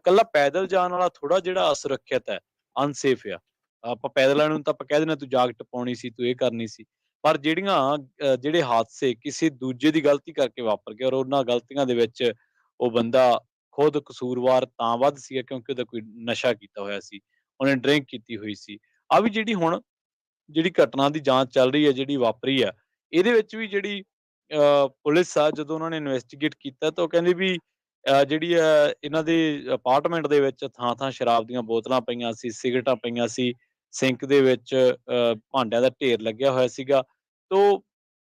ਕੱਲਾ ਪੈਦਲ ਜਾਣ ਵਾਲਾ ਥੋੜਾ ਜਿਹੜਾ ਅਸੁਰੱਖਿਅਤ ਹੈ, ਅਨਸੇਫ ਆ। ਆਪਾਂ ਪੈਦਲ ਵਾਲੇ ਨੂੰ ਤਾਂ ਆਪਾਂ ਕਹਿ ਦਿੰਦੇ ਹਾਂ, ਤੂੰ ਜਾਕਟ ਪਾਉਣੀ ਸੀ, ਤੂੰ ਇਹ ਕਰਨੀ ਸੀ। ਪਰ ਜਿਹੜੀਆਂ ਜਿਹੜੇ ਹਾਦਸੇ ਕਿਸੇ ਦੂਜੇ ਦੀ ਗਲਤੀ ਕਰਕੇ ਵਾਪਰ ਗਏ, ਔਰ ਉਹਨਾਂ ਗਲਤੀਆਂ ਦੇ ਵਿੱਚ ਉਹ ਬੰਦਾ ਖੁਦ ਕਸੂਰਵਾਰ ਤਾਂ ਵੱਧ ਸੀਗਾ ਕਿਉਂਕਿ ਉਹਦਾ ਕੋਈ ਨਸ਼ਾ ਕੀਤਾ ਹੋਇਆ ਸੀ, ਉਹਨੇ ਡਰਿੰਕ ਕੀਤੀ ਹੋਈ ਸੀ। ਆ ਵੀ ਜਿਹੜੀ ਹੁਣ ਜਿਹੜੀ ਘਟਨਾ ਦੀ ਜਾਂਚ ਚੱਲ ਰਹੀ ਹੈ, ਜਿਹੜੀ ਵਾਪਰੀ ਆ, ਇਹਦੇ ਵਿੱਚ ਵੀ ਜਿਹੜੀ ਪੁਲਿਸ ਆ, ਜਦੋਂ ਉਹਨਾਂ ਨੇ ਇਨਵੈਸਟੀਗੇਟ ਕੀਤਾ ਤਾਂ ਉਹ ਕਹਿੰਦੇ ਵੀ ਜਿਹੜੀ ਇਹਨਾਂ ਦੇ ਅਪਾਰਟਮੈਂਟ ਦੇ ਵਿੱਚ ਥਾਂ-ਥਾਂ ਸ਼ਰਾਬ ਦੀਆਂ ਬੋਤਲਾਂ ਪਈਆਂ ਸੀ, ਸਿਗਰਟਾਂ ਪਈਆਂ ਸੀ, ਸਿੰਕ ਦੇ ਵਿੱਚ ਭਾਂਡਿਆਂ ਦਾ ਢੇਰ ਲੱਗਿਆ ਹੋਇਆ ਸੀਗਾ। ਤੋ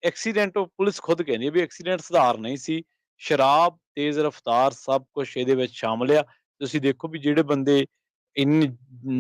ਐਕਸੀਡੈਂਟ, ਉਹ ਪੁਲਿਸ ਖੁਦ ਕਹਿੰਦੀ ਹੈ ਵੀ ਐਕਸੀਡੈਂਟ ਸਧਾਰਨ ਨਹੀਂ ਸੀ, ਸ਼ਰਾਬ, ਤੇਜ਼ ਰਫ਼ਤਾਰ ਸਭ ਕੁਛ ਇਹਦੇ ਵਿੱਚ ਸ਼ਾਮਲ ਆ। ਤੁਸੀਂ ਦੇਖੋ ਵੀ ਜਿਹੜੇ ਬੰਦੇ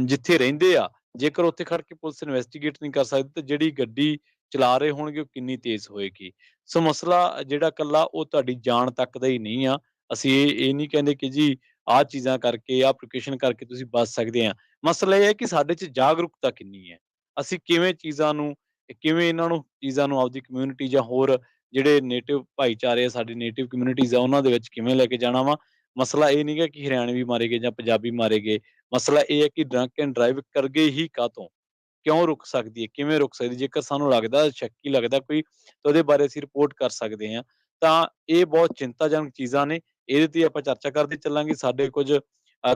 ਜਿੱਥੇ ਰਹਿੰਦੇ ਆ, ਜੇਕਰ ਉੱਥੇ ਖੜ ਕੇ ਪੁਲਿਸ ਇਨਵੈਸਟੀਗੇਟ ਨਹੀਂ ਕਰ ਸਕਦੀ, ਤੇ ਜਿਹੜੀ ਗੱਡੀ ਚਲਾ ਰਹੇ ਹੋਣਗੇ ਉਹ ਕਿੰਨੀ ਤੇਜ਼ ਹੋਏਗੀ। ਸੋ ਮਸਲਾ ਜਿਹੜਾ ਇਕੱਲਾ ਉਹ ਤੁਹਾਡੀ ਜਾਨ ਤੱਕ ਦਾ ਹੀ ਨਹੀਂ ਆ। ਅਸੀਂ ਇਹ ਨਹੀਂ ਕਹਿੰਦੇ ਕਿ ਜੀ ਆਹ ਚੀਜ਼ਾਂ ਕਰਕੇ, ਆਹ ਪ੍ਰੀਕਾਸ਼ਨ ਕਰਕੇ ਤੁਸੀਂ ਬਚ ਸਕਦੇ ਆ। ਮਸਲਾ ਇਹ ਹੈ ਕਿ ਸਾਡੇ 'ਚ ਜਾਗਰੂਕਤਾ ਕਿੰਨੀ ਹੈ। ਅਸੀਂ ਕਿਵੇਂ ਚੀਜ਼ਾਂ ਨੂੰ ਕਿਵੇਂ ਇਹਨਾਂ ਨੂੰ ਚੀਜ਼ਾਂ ਨੂੰ ਆਪਦੀ ਕਮਿਊਨਿਟੀ ਜਾਂ ਹੋਰ ਜਿਹੜੇ ਨੇਟਿਵ ਭਾਈਚਾਰੇ ਆ, ਸਾਡੀ ਨੇਟਿਵ ਕਮਿਊਨਿਟੀਜ਼ ਆ, ਉਹਨਾਂ ਦੇ ਵਿੱਚ ਕਿਵੇਂ ਲੈ ਕੇ ਜਾਣਾ ਵਾ। ਮਸਲਾ ਇਹ ਨਹੀਂ ਗਾ ਕਿ ਹਰਿਆਣਵੀ ਮਾਰੇ ਗਏ ਜਾਂ ਪੰਜਾਬੀ ਮਾਰੇ ਗਏ। ਮਸਲਾ ਇਹ ਹੈ ਕਿ ਡਰੰਕ ਐਂਡ ਡਰਾਈਵ ਕਰ ਗਏ ਹੀ ਕਾਹਤੋਂ? ਕਿਉਂ ਰੁਕ ਸਕਦੀ ਹੈ? ਕਿਵੇਂ ਰੁਕ ਸਕਦੀ? ਜੇਕਰ ਸਾਨੂੰ ਲੱਗਦਾ ਸ਼ੱਕੀ ਲੱਗਦਾ ਕੋਈ ਤਾਂ ਉਹਦੇ ਬਾਰੇ ਅਸੀਂ ਰਿਪੋਰਟ ਕਰ ਸਕਦੇ ਹਾਂ। ਤਾਂ ਇਹ ਬਹੁਤ ਚਿੰਤਾਜਨਕ ਚੀਜ਼ਾਂ ਨੇ। ਇਹਦੇ ਤੇ ਆਪਾਂ ਚਰਚਾ ਕਰਦੇ ਚੱਲਾਂਗੇ। ਸਾਡੇ ਕੁਝ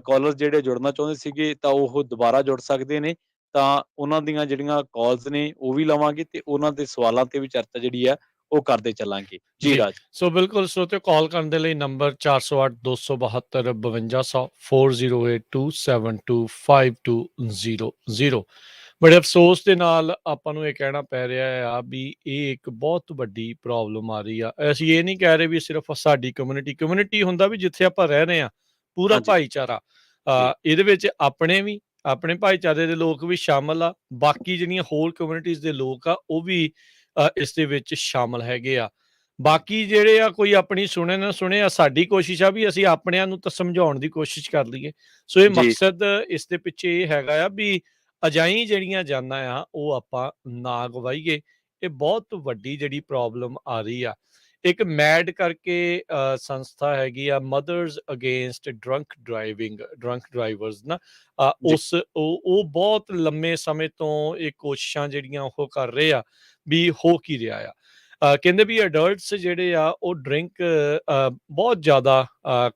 ਕਾਲਰ ਜਿਹੜੇ ਜੁੜਨਾ ਚਾਹੁੰਦੇ ਸੀਗੇ ਤਾਂ ਉਹ ਦੁਬਾਰਾ ਜੁੜ ਸਕਦੇ ਨੇ। ਤਾਂ ਉਹਨਾਂ ਦੀਆਂ ਜਿਹੜੀਆਂ ਕਾਲਸ ਨੇ ਉਹ ਵੀ ਲਵਾਂਗੇ ਤੇ ਉਹਨਾਂ ਦੇ ਸਵਾਲਾਂ ਤੇ ਵੀ ਚਰਚਾ ਜਿਹੜੀ ਆ ਉਹ ਕਰਦੇ ਚੱਲਾਂਗੇ। ਜੀ ਜੀ, ਰਾਜ। ਸੋ ਬਿਲਕੁਲ ਸਰੋਤਿਓ, ਕਾਲ ਕਰਨ ਦੇ ਲਈ ਨੰਬਰ 408-272-5200 4082725200। ਬੜੇ ਅਫਸੋਸ ਦੇ ਨਾਲ ਆਪਾਂ ਨੂੰ ਇਹ ਕਹਿਣਾ ਪੈ ਰਿਹਾ ਆ ਵੀ ਇਹ ਇੱਕ ਬਹੁਤ ਵੱਡੀ ਪ੍ਰੋਬਲਮ ਆ ਰਹੀ ਆ। ਅਸੀਂ ਇਹ ਨਹੀਂ ਕਹਿ ਰਹੇ ਵੀ ਸਿਰਫ ਸਾਡੀ ਕਮਿਊਨਿਟੀ ਹੁੰਦਾ ਵੀ ਜਿੱਥੇ ਆਪਾਂ ਰਹਿ ਰਹੇ ਆ, ਪੂਰਾ ਹਾਂਜੀ। ਭਾਈਚਾਰਾ। ਜੀ। ਇਹਦੇ ਵਿੱਚ ਆਪਣੇ ਭਾਈਚਾਰੇ ਦੇ ਲੋਕ ਵੀ ਸ਼ਾਮਲ ਆ, ਬਾਕੀ ਜਿਹੜੀਆਂ ਹੋਰ ਕਮਿਊਨਿਟੀਜ਼ ਦੇ ਲੋਕ ਆ ਉਹ ਵੀ ਇਸ ਦੇ ਵਿੱਚ ਸ਼ਾਮਲ ਹੈਗੇ ਆ। ਬਾਕੀ ਜਿਹੜੇ ਆ ਕੋਈ ਆਪਣੀ ਸੁਣੇ ਨਾ ਸੁਣੇ ਆ, ਸਾਡੀ ਕੋਸ਼ਿਸ਼ ਆ ਵੀ ਅਸੀਂ ਆਪਣਿਆਂ ਨੂੰ ਤਾਂ ਸਮਝਾਉਣ ਦੀ ਕੋਸ਼ਿਸ਼ ਕਰ ਲਈਏ। ਸੋ ਇਹ ਜੀ। ਮਕਸਦ ਇਸ ਦੇ ਪਿੱਛੇ ਇਹ ਹੈਗਾ ਆ ਵੀ ਅਜਾਈਂ ਜਿਹੜੀਆਂ ਜਾਨਾਂ ਆ ਉਹ ਆਪਾਂ ਨਾ ਗਵਾਈਏ। ਇਹ ਬਹੁਤ ਵੱਡੀ ਜਿਹੜੀ ਪ੍ਰੋਬਲਮ ਆ ਰਹੀ ਆ। ਇੱਕ ਮੈਡ ਕਰਕੇ ਸੰਸਥਾ ਹੈਗੀ ਆ, ਮਦਰਸ ਅਗੇਂਸਟ ਡਰੰਕ ਡਰਾਈਵਰਸ ਨਾ। ਜੀ। ਉਹ ਬਹੁਤ ਲੰਮੇ ਸਮੇਂ ਤੋਂ ਇਹ ਕੋਸ਼ਿਸ਼ਾਂ ਜਿਹੜੀਆਂ ਉਹ ਕਰ ਰਹੇ ਆ ਵੀ ਹੋ ਕੀ ਰਿਹਾ ਆ। ਕਹਿੰਦੇ ਵੀ ਅਡਲਟਸ ਜਿਹੜੇ ਆ ਉਹ ਡਰਿੰਕ ਬਹੁਤ ਜ਼ਿਆਦਾ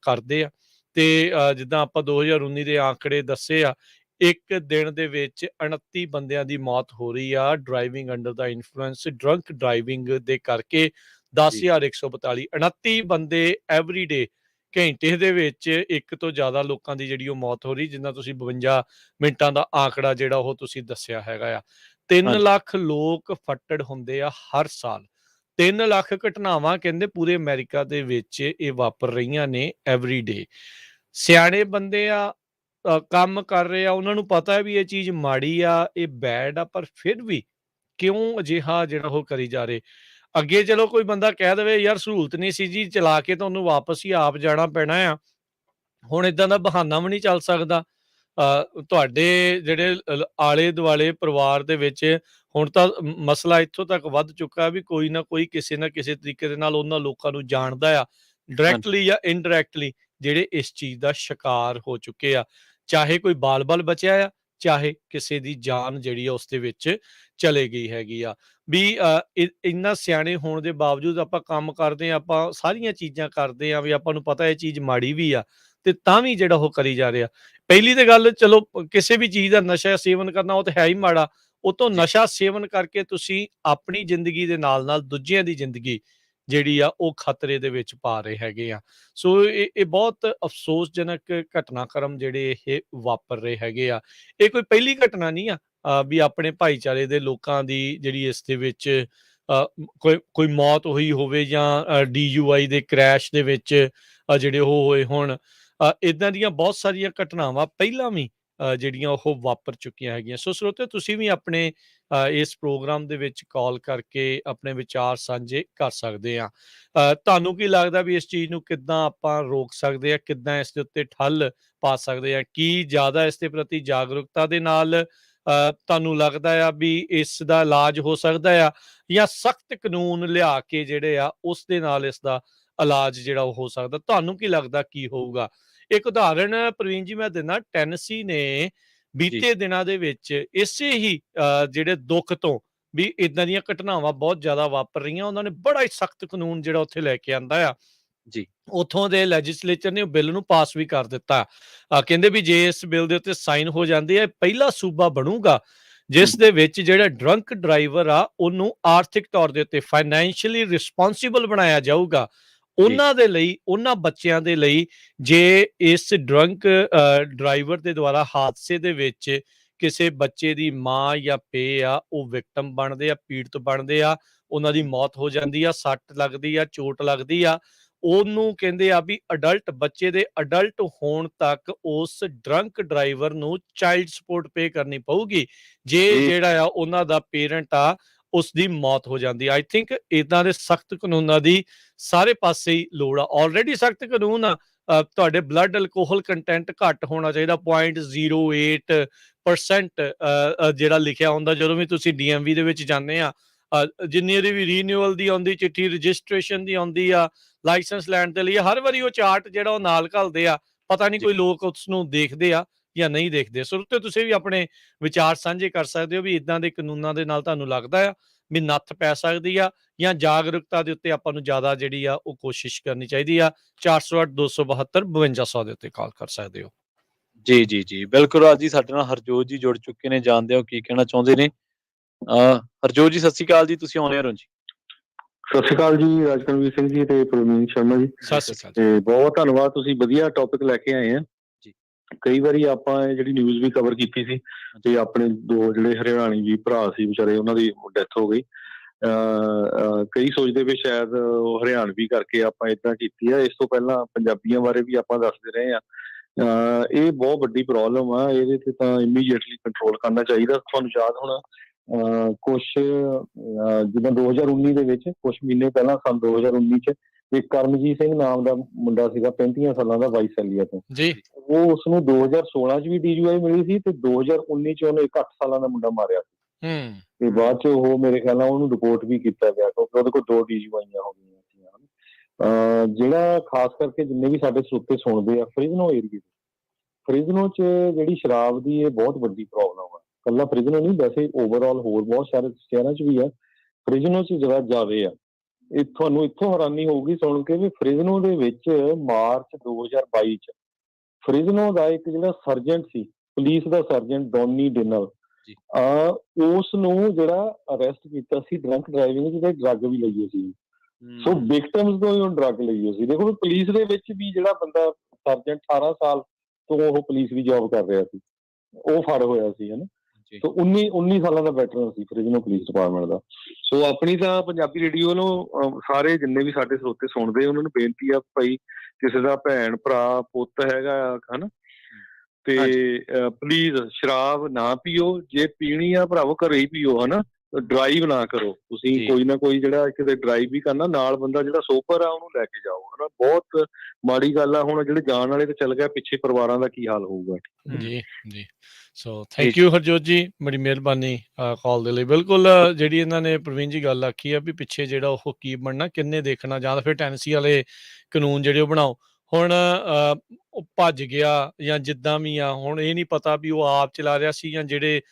ਕਰਦੇ ਆ ਤੇ ਜਿੱਦਾਂ ਆਪਾਂ 2019 ਦੇ ਆંકੜੇ ਦੱਸੇ ਆ, ਇੱਕ ਦਿਨ ਦੇ ਵਿੱਚ 29 ਬੰਦਿਆਂ ਦੀ ਮੌਤ ਹੋ ਰਹੀ ਆ ਡਰਾਈਵਿੰਗ ਅੰਡਰ ਦਾ ਇਨਫਲੂਐਂਸ, ਡਰੰਕ ਡਰਾਈਵਿੰਗ ਦੇ ਕਰਕੇ। ਜੀ। 10,142 29 ਬੰਦੇ ਐਵਰੀ ਡੇ, ਘੰਟੇ ਦੇ ਵਿੱਚ ਇੱਕ ਤੋਂ ਜ਼ਿਆਦਾ ਲੋਕਾਂ ਦੀ ਜਿਹੜੀ ਉਹ ਮੌਤ ਹੋ ਰਹੀ, ਜਿੰਨਾ ਤੁਸੀਂ 52 ਮਿੰਟਾਂ ਦਾ ਆંકੜਾ ਜਿਹੜਾ ਉਹ ਤੁਸੀਂ ਦੱਸਿਆ ਹੈਗਾ ਆ। 3 ਹਾਂਜੀ। ਲੱਖ ਲੋਕ ਫੱਟੜ ਹੁੰਦੇ ਆ ਹਰ ਸਾਲ। 3 ਲੱਖ ਘਟਨਾਵਾਂ ਕਹਿੰਦੇ ਪੂਰੇ ਅਮਰੀਕਾ ਦੇ ਵਿੱਚ ਇਹ ਵਾਪਰ ਰਹੀਆਂ ਨੇ ਐਵਰੀ ਡੇ। ਸਿਆਣੇ ਬੰਦੇ ਆ, ਕੰਮ ਕਰ ਰਹੇ ਆ, ਉਹਨਾਂ ਨੂੰ ਪਤਾ ਹੈ ਵੀ ਇਹ ਚੀਜ਼ ਮਾੜੀ ਆ, ਇਹ ਬੈਡ ਆ, ਪਰ ਫਿਰ ਵੀ ਕਿਉਂ ਅਜਿਹਾ ਜਿਹੜਾ ਉਹ ਕਰੀ ਜਾ ਰਹੇ। ਅੱਗੇ ਚਲੋ ਕੋਈ ਬੰਦਾ ਕਹਿ ਦੇਵੇ ਯਾਰ ਸਹੂਲਤ ਨਹੀਂ ਸੀ ਜੀ, ਚਲਾ ਕੇ ਤੁਹਾਨੂੰ ਵਾਪਸ ਹੀ ਆਪ ਜਾਣਾ ਪੈਣਾ ਆ। ਹੁਣ ਏਦਾਂ ਦਾ ਬਹਾਨਾ ਵੀ ਨਹੀਂ ਚੱਲ ਸਕਦਾ। ਤੁਹਾਡੇ ਜਿਹੜੇ ਆਲੇ ਦੁਆਲੇ ਪਰਿਵਾਰ ਦੇ ਵਿੱਚ ਹੁਣ ਤਾਂ ਮਸਲਾ ਇੱਥੋਂ ਤੱਕ ਵੱਧ ਚੁੱਕਾ ਵੀ ਕੋਈ ਨਾ ਕੋਈ ਕਿਸੇ ਨਾ ਕਿਸੇ ਤਰੀਕੇ ਦੇ ਨਾਲ ਉਹਨਾਂ ਲੋਕਾਂ ਨੂੰ ਜਾਣਦਾ ਆ, ਹਾਂਜੀ। ਡਾਇਰੈਕਟਲੀ ਜਾਂ ਇਨਡਾਇਰੈਕਟਲੀ, ਜਿਹੜੇ ਇਸ ਚੀਜ਼ ਦਾ ਸ਼ਿਕਾਰ ਹੋ ਚੁੱਕੇ ਆ। ਚਾਹੇ ਕੋਈ ਬਾਲ-ਬਾਲ ਬਚਿਆ ਆ, ਚਾਹੇ ਕਿਸੇ ਦੀ ਜਾਨ ਜਿਹੜੀ ਆ ਉਸ ਦੇ ਵਿੱਚ ਚਲੇ ਗਈ ਹੈਗੀ ਆ। ਵੀ ਇੰਨਾ ਸਿਆਣੇ ਹੋਣ ਦੇ ਬਾਵਜੂਦ ਆਪਾਂ ਕੰਮ ਕਰਦੇ ਆ, ਆਪਾਂ ਸਾਰੀਆਂ ਚੀਜ਼ਾਂ ਕਰਦੇ ਆ ਵੀ ਆਪਾਂ ਨੂੰ ਪਤਾ ਇਹ ਚੀਜ਼ ਮਾੜੀ ਵੀ ਆ ਤੇ ਤਾਂ ਵੀ ਜਿਹੜਾ ਉਹ ਕਰੀ ਜਾ ਰਿਹਾ। ਪਹਿਲੀ ਤੇ ਗੱਲ, ਚਲੋ ਕਿਸੇ ਵੀ ਚੀਜ਼ ਦਾ ਨਸ਼ਾ ਸੇਵਨ ਕਰਨਾ ਉਹ ਤਾਂ ਹੈ ਹੀ ਮਾੜਾ। ਉਹ ਤੋਂ ਜੀ। ਨਸ਼ਾ ਸੇਵਨ ਕਰਕੇ ਤੁਸੀਂ ਆਪਣੀ ਜ਼ਿੰਦਗੀ ਦੇ ਨਾਲ-ਨਾਲ ਦੂਜਿਆਂ ਦੀ ਜ਼ਿੰਦਗੀ ਜਿਹੜੀ ਆ ਉਹ ਖਤਰੇ ਦੇ ਵਿੱਚ ਪਾ ਰਹੇ ਹੈਗੇ ਆ। ਸੋ ਇਹ ਬਹੁਤ ਅਫਸੋਸਜਨਕ ਘਟਨਾਕ੍ਰਮ ਜਿਹੜੇ ਇਹ ਵਾਪਰ ਰਹੇ ਹੈਗੇ ਆ। ਇਹ ਕੋਈ ਪਹਿਲੀ ਘਟਨਾ ਨਹੀਂ ਆ ਵੀ ਆਪਣੇ ਭਾਈਚਾਰੇ ਦੇ ਲੋਕਾਂ ਦੀ ਜਿਹੜੀ ਇਸ ਦੇ ਵਿੱਚ ਕੋਈ ਕੋਈ ਮੌਤ ਹੋਈ ਹੋਵੇ ਜਾਂ DUI ਦੇ ਕ੍ਰੈਸ਼ ਦੇ ਵਿੱਚ ਜਿਹੜੇ ਉਹ ਹੋਏ ਹੋਣ। ਇੱਦਾਂ ਦੀਆਂ ਬਹੁਤ ਸਾਰੀਆਂ ਘਟਨਾਵਾਂ ਪਹਿਲਾਂ ਵੀ ਜਿਹੜੀਆਂ ਉਹ ਵਾਪਰ ਚੁੱਕੀਆਂ ਹੈਗੀਆਂ। ਸੋ ਸਰੋਤਿਓ, ਤੁਸੀਂ ਵੀ ਆਪਣੇ ਇਸ ਪ੍ਰੋਗਰਾਮ ਦੇ ਵਿੱਚ ਕਾਲ ਕਰਕੇ ਆਪਣੇ ਵਿਚਾਰ ਸਾਂਝੇ ਕਰ ਸਕਦੇ ਆ। ਤੁਹਾਨੂੰ ਕੀ ਲੱਗਦਾ ਵੀ ਇਸ ਚੀਜ਼ ਨੂੰ ਕਿੱਦਾਂ ਆਪਾਂ ਰੋਕ ਸਕਦੇ ਆ? ਕਿੱਦਾਂ ਇਸ ਦੇ ਉੱਤੇ ਠੱਲ ਪਾ ਸਕਦੇ ਆ? ਕੀ ਜ਼ਿਆਦਾ ਇਸ ਦੇ ਪ੍ਰਤੀ ਜਾਗਰੂਕਤਾ ਦੇ ਨਾਲ ਤੁਹਾਨੂੰ ਲੱਗਦਾ ਆ ਵੀ ਇਸ ਦਾ ਇਲਾਜ ਹੋ ਸਕਦਾ ਆ, ਜਾਂ ਸਖਤ ਕਾਨੂੰਨ ਲਿਆ ਕੇ ਜਿਹੜੇ ਆ ਉਸ ਦੇ ਨਾਲ ਇਸ ਦਾ ਇਲਾਜ ਜਿਹੜਾ ਉਹ ਹੋ ਸਕਦਾ? ਤੁਹਾਨੂੰ ਕੀ ਲੱਗਦਾ ਕੀ ਹੋਊਗਾ? ਇੱਕ ਉਦਾਹਰਣ ਪ੍ਰਵੀਨ ਜੀ ਮੈਂ ਦਿੰਦਾ, ਟੈਨਸੀ ਨੇ ਜੀ। ਬੀਤੇ ਦਿਨਾਂ ਦੇ ਵਿੱਚ ਇਸੇ ਹੀ ਜਿਹੜੇ ਦੁੱਖ ਤੋਂ ਵੀ ਇਦਾਂ ਦੀਆਂ ਘਟਨਾਵਾਂ ਬਹੁਤ ਜ਼ਿਆਦਾ ਵਾਪਰ ਰਹੀਆਂ, ਉਹਨਾਂ ਨੇ ਬੜਾ ਹੀ ਸਖਤ ਕਾਨੂੰਨ ਜਿਹੜਾ ਉੱਥੇ ਲੈ ਕੇ ਆਂਦਾ ਆ। ਜੀ। ਉੱਥੋਂ ਦੇ ਲੈਜਿਸਲੇਚਰ ਨੇ ਉਹ ਬਿੱਲ ਨੂੰ ਪਾਸ ਵੀ ਕਰ ਦਿੱਤਾ। ਕਹਿੰਦੇ ਵੀ ਜੇ ਇਸ ਬਿੱਲ ਦੇ ਉੱਤੇ ਸਾਈਨ ਹੋ ਜਾਂਦੇ ਆ, ਪਹਿਲਾ ਸੂਬਾ ਬਣੂਗਾ ਹੂੰ। ਜਿਸ ਦੇ ਵਿੱਚ ਜਿਹੜਾ ਡਰੰਕ ਡਰਾਈਵਰ ਆ ਉਹਨੂੰ ਆਰਥਿਕ ਤੌਰ ਦੇ ਉੱਤੇ ਫਾਈਨੈਂਸ਼ੀਅਲੀ ਰਿਸਪੌਂਸਿਬਲ ਬਣਾਇਆ ਜਾਊਗਾ। ਜੀ। ਉਹਨਾਂ ਦੇ ਲਈ, ਉਹਨਾਂ ਬੱਚਿਆਂ ਦੇ ਲਈ, ਜੇ ਇਸ ਡਰੰਕ ਡਰਾਈਵਰ ਦੇ ਦੁਆਰਾ ਹਾਦਸੇ ਦੇ ਵਿੱਚ ਕਿਸੇ ਬੱਚੇ ਦੀ ਮਾਂ ਜਾਂ ਪੇ ਆ ਉਹ ਵਿਕਟਮ ਬਣਦੇ ਆ, ਪੀੜਤ ਬਣਦੇ ਆ, ਉਹਨਾਂ ਦੀ ਮੌਤ ਹੋ ਜਾਂਦੀ ਆ, ਸੱਟ ਲੱਗਦੀ ਆ, ਚੋਟ ਲੱਗਦੀ ਆ, ਉਹਨੂੰ ਕਹਿੰਦੇ ਆ ਵੀ ਅਡਲਟ ਬੱਚੇ ਦੇ ਅਡਲਟ ਹੋਣ ਤੱਕ ਉਸ ਡਰੰਕ ਡਰਾਈਵਰ ਨੂੰ ਚਾਈਲਡ ਸਪੋਰਟ ਪੇ ਕਰਨੀ ਪਊਗੀ। ਜੇ ਇਹ ਜਿਹੜਾ ਆ ਉਹਨਾਂ ਦਾ ਪੇਰੈਂਟ ਆ ਉਸ ਦੀ ਮੌਤ ਹੋ ਜਾਂਦੀ। ਆਈ ਥਿੰਕ ਇੱਦਾਂ ਦੇ ਸਖਤ ਕਾਨੂੰਨਾਂ ਦੀ ਸਾਰੇ ਪਾਸੇ ਹੀ ਲੋੜ ਆ। ਆਲਰੇਡੀ ਸਖਤ ਕਾਨੂੰਨ ਆ, ਤੁਹਾਡੇ ਬਲੱਡ ਅਲਕੋਹਲ ਕੰਟੈਂਟ ਘੱਟ ਹੋਣਾ ਚਾਹੀਦਾ, 0.08% ਜਿਹੜਾ ਲਿਖਿਆ ਹੁੰਦਾ ਜਦੋਂ ਵੀ ਤੁਸੀਂ DMV ਦੇ ਵਿੱਚ ਜਾਂਦੇ ਆ। ਜਿੰਨੀ ਉਹਦੀ ਵੀ ਰੀਨਿਊਅਲ ਦੀ ਆਉਂਦੀ ਚਿੱਠੀ, ਰਜਿਸਟ੍ਰੇਸ਼ਨ ਦੀ ਆਉਂਦੀ ਆ, ਲਾਇਸੈਂਸ ਲੈਣ ਦੇ ਲਈ, ਹਰ ਵਾਰੀ ਉਹ ਚਾਰਟ ਜਿਹੜਾ ਉਹ ਨਾਲ ਘੱਲਦੇ ਆ। ਪਤਾ ਨਹੀਂ ਜੀ ਕੋਈ ਲੋਕ ਉਸ ਨੂੰ ਦੇਖਦੇ ਆ ਜਾਂ ਨਹੀਂ ਦੇਖਦੇ। ਸੋ ਉੱਤੇ ਤੁਸੀਂ ਵੀ ਆਪਣੇ ਵਿਚਾਰ ਸਾਂਝੇ ਕਰ ਸਕਦੇ ਹੋ ਵੀ ਇਦਾਂ ਦੇ ਕਾਨੂੰਨਾਂ ਦੇ ਨਾਲ ਤੁਹਾਨੂੰ ਲੱਗਦਾ ਆ ਵੀ ਨੱਥ ਪੈ ਸਕਦੀ ਆ, ਜਾਂ ਜਾਗਰੂਕਤਾ ਦੇ ਉੱਤੇ ਆਪਾਂ ਨੂੰ ਜ਼ਿਆਦਾ ਜਿਹੜੀ ਆ ਉਹ ਕੋਸ਼ਿਸ਼ ਕਰਨੀ ਚਾਹੀਦੀ ਆ। 408 272 5200 ਦੇ ਉੱਤੇ ਕਾਲ ਕਰ ਸਕਦੇ ਹੋ। ਜੀ ਜੀ ਜੀ ਬਿਲਕੁਲ ਰਾਜ ਜੀ, ਸਾਡੇ ਨਾਲ ਹਰਜੋਤ ਜੀ ਜੁੜ ਚੁੱਕੇ ਨੇ, ਜਾਣਦੇ ਹੋ ਕੀ ਕਹਿਣਾ ਚਾਹੁੰਦੇ ਨੇ। ਹਰਜੋਤ ਜੀ ਸਤਿ ਸ਼੍ਰੀ ਅਕਾਲ ਜੀ, ਤੁਸੀਂ ਆਉਣੇ ਹੋ ਜੀ। ਸਤਿ ਸ਼੍ਰੀ ਅਕਾਲ ਜੀ ਰਾਜਕਨਵੀਰ ਸਿੰਘ ਜੀ ਤੇ ਪ੍ਰਵੀਨ ਸ਼ਰਮਾ ਜੀ। ਸਤਿ ਸ਼੍ਰੀ ਅਕਾਲ। ਤੇ ਬਹੁਤ ਧੰਨਵਾਦ, ਤੁਸੀਂ ਵਧੀਆ ਟੌਪਿਕ ਲੈ ਕੇ ਆਏ ਆ ਜੀ। ਕਈ ਵਾਰੀ ਆਪਾਂ ਇਹ ਜਿਹੜੀ ਨਿਊਜ਼ ਵੀ ਕਵਰ ਕੀਤੀ ਸੀ ਤੇ ਆਪਣੇ ਦੋ ਜਿਹੜੇ ਹਰਿਆਣੀ ਜੀ ਭਰਾ ਸੀ ਵਿਚਾਰੇ, ਉਹਨਾਂ ਦੀ ਡੈਥ ਹੋ ਗਈ। ਕਈ ਸੋਚਦੇ ਵੀ ਸ਼ਾਇਦ ਉਹ ਹਰਿਆਣਵੀ ਕਰਕੇ ਆਪਾਂ ਏਦਾਂ ਕੀਤੀ ਆ। ਇਸ ਤੋਂ ਪਹਿਲਾਂ ਪੰਜਾਬੀਆਂ ਬਾਰੇ ਵੀ ਆਪਾਂ ਦੱਸਦੇ ਰਹੇ ਆ। ਇਹ ਬਹੁਤ ਵੱਡੀ ਪ੍ਰੋਬਲਮ ਆ, ਇਹਦੇ ਤੇ ਤਾਂ ਇਮੀਡੀਏਟਲੀ ਕੰਟਰੋਲ ਕਰਨਾ ਚਾਹੀਦਾ। ਤੁਹਾਨੂੰ ਯਾਦ ਹੋਣਾ ਕੁਛ ਜਿੱਦਾਂ 2019 ਦੇ ਵਿੱਚ ਕੁਛ ਮਹੀਨੇ ਪਹਿਲਾਂ ਸੰਨ 2019 ਚ ਇੱਕ ਕਰਮਜੀਤ ਸਿੰਘ ਨਾਮ ਦਾ ਮੁੰਡਾ ਸੀਗਾ, 35 ਸਾਲਾਂ ਦਾ, ਵਾਈਸੈਲੀਆ ਤੋਂ ਜੀ। ਉਹ ਉਸਨੂੰ 2016 ਚ ਵੀ DUI ਮਿਲੀ ਸੀ ਤੇ 2019 ਚ ਉਹਨੇ ਇੱਕ 8 ਸਾਲਾਂ ਦਾ ਮੁੰਡਾ ਮਾਰਿਆ ਸੀ। ਤੇ ਬਾਅਦ ਚ ਉਹ ਮੇਰੇ ਖਿਆਲ ਨਾਲ ਉਹਨੂੰ ਰਿਪੋਰਟ ਵੀ ਕੀਤਾ ਗਿਆ ਕਿਉਂਕਿ ਉਹਦੇ ਕੋਲ 2 DUIਆਂ ਹੋ ਗਈਆਂ ਸੀ। ਜਿਹੜਾ ਖਾਸ ਕਰਕੇ ਜਿੰਨੇ ਵੀ ਸਾਡੇ ਸਰੋਤੇ ਸੁਣਦੇ ਆ, ਫ੍ਰਿਜ਼ਨੋ ਏਰੀਏ ਫ੍ਰਿਜ਼ਨੋ ਚ ਜਿਹੜੀ ਸ਼ਰਾਬ ਦੀ ਇਹ ਬਹੁਤ ਵੱਡੀ ਪ੍ਰੋਬਲਮ ਆ। ਕੱਲਾ ਫ੍ਰਿਜ਼ਨੋ ਨਹੀਂ, ਵੈਸੇ ਓਵਰਆਲ ਹੋਰ ਬਹੁਤ ਸਾਰੇ ਸ਼ਹਿਰਾਂ ਚ ਵੀ ਆ, ਫ੍ਰਿਜ਼ਨੋ ਚ ਜਿਹੜਾ ਜ਼ਿਆਦੇ ਆ। ਇਹ ਤੁਹਾਨੂੰ ਇੱਥੋਂ ਹੈਰਾਨੀ ਹੋਊਗੀ ਸੁਣ ਕੇ ਵੀ ਫ੍ਰਿਜ਼ਨੋ ਦੇ ਵਿੱਚ ਮਾਰਚ 2022 ਚ ਫ੍ਰਿਜ਼ਨੋ ਦਾ ਇੱਕ ਜਿਹੜਾ ਸਰਜੈਂਟ ਸੀ, ਪੁਲਿਸ ਦਾ ਸਰਜੈਂਟ ਡੌਨੀ ਡਿਨਲ, ਉਸ ਨੂੰ ਜਿਹੜਾ ਅਰੈਸਟ ਕੀਤਾ ਸੀ ਡਰੰਕ ਡਰਾਈਵਿੰਗ ਤੇ ਡਰੱਗ ਵੀ ਲਈ ਸੀ। ਸੋ ਵਿਕਟਮਸ ਤੋਂ ਹੀ ਉਹ ਡਰੱਗ ਲਈ ਸੀ। ਦੇਖੋ ਪੁਲਿਸ ਦੇ ਵਿੱਚ ਵੀ ਜਿਹੜਾ ਬੰਦਾ ਸਰਜੈਂਟ 18 ਸਾਲ ਤੋਂ ਉਹ ਪੁਲਿਸ ਦੀ ਜੌਬ ਕਰ ਰਿਹਾ ਸੀ, ਉਹ ਫੜ ਹੋਇਆ ਸੀ, ਹਨਾ। ਸੋ 19 ਸਾਲਾਂ ਦਾ ਵੈਟਰਨ ਸੀ ਫ੍ਰਿਜ਼ਨੋ ਪੁਲਿਸ ਡਿਪਾਰਟਮੈਂਟ ਦਾ। ਸੋ ਆਪਣੀ ਤਾਂ ਪੰਜਾਬੀ ਰੇਡੀਓ ਨੂੰ ਸਾਰੇ ਜਿੰਨੇ ਵੀ ਸਾਡੇ ਸਰੋਤੇ ਸੁਣਦੇ ਉਹਨਾਂ ਨੂੰ ਬੇਨਤੀ ਆ, ਭਾਈ ਕਿਸੇ ਦਾ ਭੈਣ ਭਰਾ ਪੁੱਤ ਹੈਗਾ ਹਨਾ, ਤੇ ਪਲੀਜ਼ ਸ਼ਰਾਬ ਨਾ ਪੀਓ। ਜੇ ਪੀਣੀ ਆ ਭਰਾਵੋ ਘਰੇ ਹੀ ਪੀਓ, ਹਨਾ। ਡਰਾਈਵ ਨਾ ਕਰੋ ਤੁਸੀਂ, ਕੋਈ ਨਾ ਕੋਈ ਜਿਹੜਾ ਕਿਤੇ ਡਰਾਈਵ ਵੀ ਕਰਨਾ, ਨਾਲ ਬੰਦਾ ਜਿਹੜਾ ਸੋਬਰ ਆ ਉਹਨੂੰ ਲੈ ਕੇ ਜਾਓ, ਹਨਾ। ਬਹੁਤ ਮਾੜੀ ਗੱਲ ਆ। ਹੁਣ ਜਿਹੜੇ ਜਾਣ ਵਾਲੇ ਤੇ ਚੱਲ ਗਿਆ, ਪਿੱਛੇ ਪਰਿਵਾਰਾਂ ਦਾ ਕੀ ਹਾਲ ਹੋਊਗਾ। ਜੀ ਜੀ। ਸੋ ਥੈਂਕ ਯੂ ਹਰਜੋਤ ਜੀ, ਬੜੀ ਮਿਹਰਬਾਨੀ ਕਾਲ ਦੇ ਲਈ। ਬਿਲਕੁਲ ਜਿਹੜੀ ਇਹਨਾਂ ਨੇ ਪ੍ਰਵੀਨ ਜੀ ਗੱਲ ਆਖੀ ਆ ਵੀ ਪਿੱਛੇ ਜਿਹੜਾ ਉਹ ਕੀ ਬਣਨਾ, ਕਿੰਨੇ ਦੇਖਣਾ, ਜਾਂ ਫਿਰ ਟੈਨਸੀ ਵਾਲੇ ਕਾਨੂੰਨ ਜਿਹੜੇ ਉਹ ਬਣਾਓ। ਹੁਣ ਉਹ ਭੱਜ ਗਿਆ ਜਾਂ ਜਿੱਦਾਂ ਵੀ ਆ, ਹੁਣ ਇਹ ਨਹੀਂ ਪਤਾ ਵੀ ਉਹ ਆਪ ਚਲਾ ਰਿਹਾ ਸੀ ਜਾਂ ਜਿਹੜੇ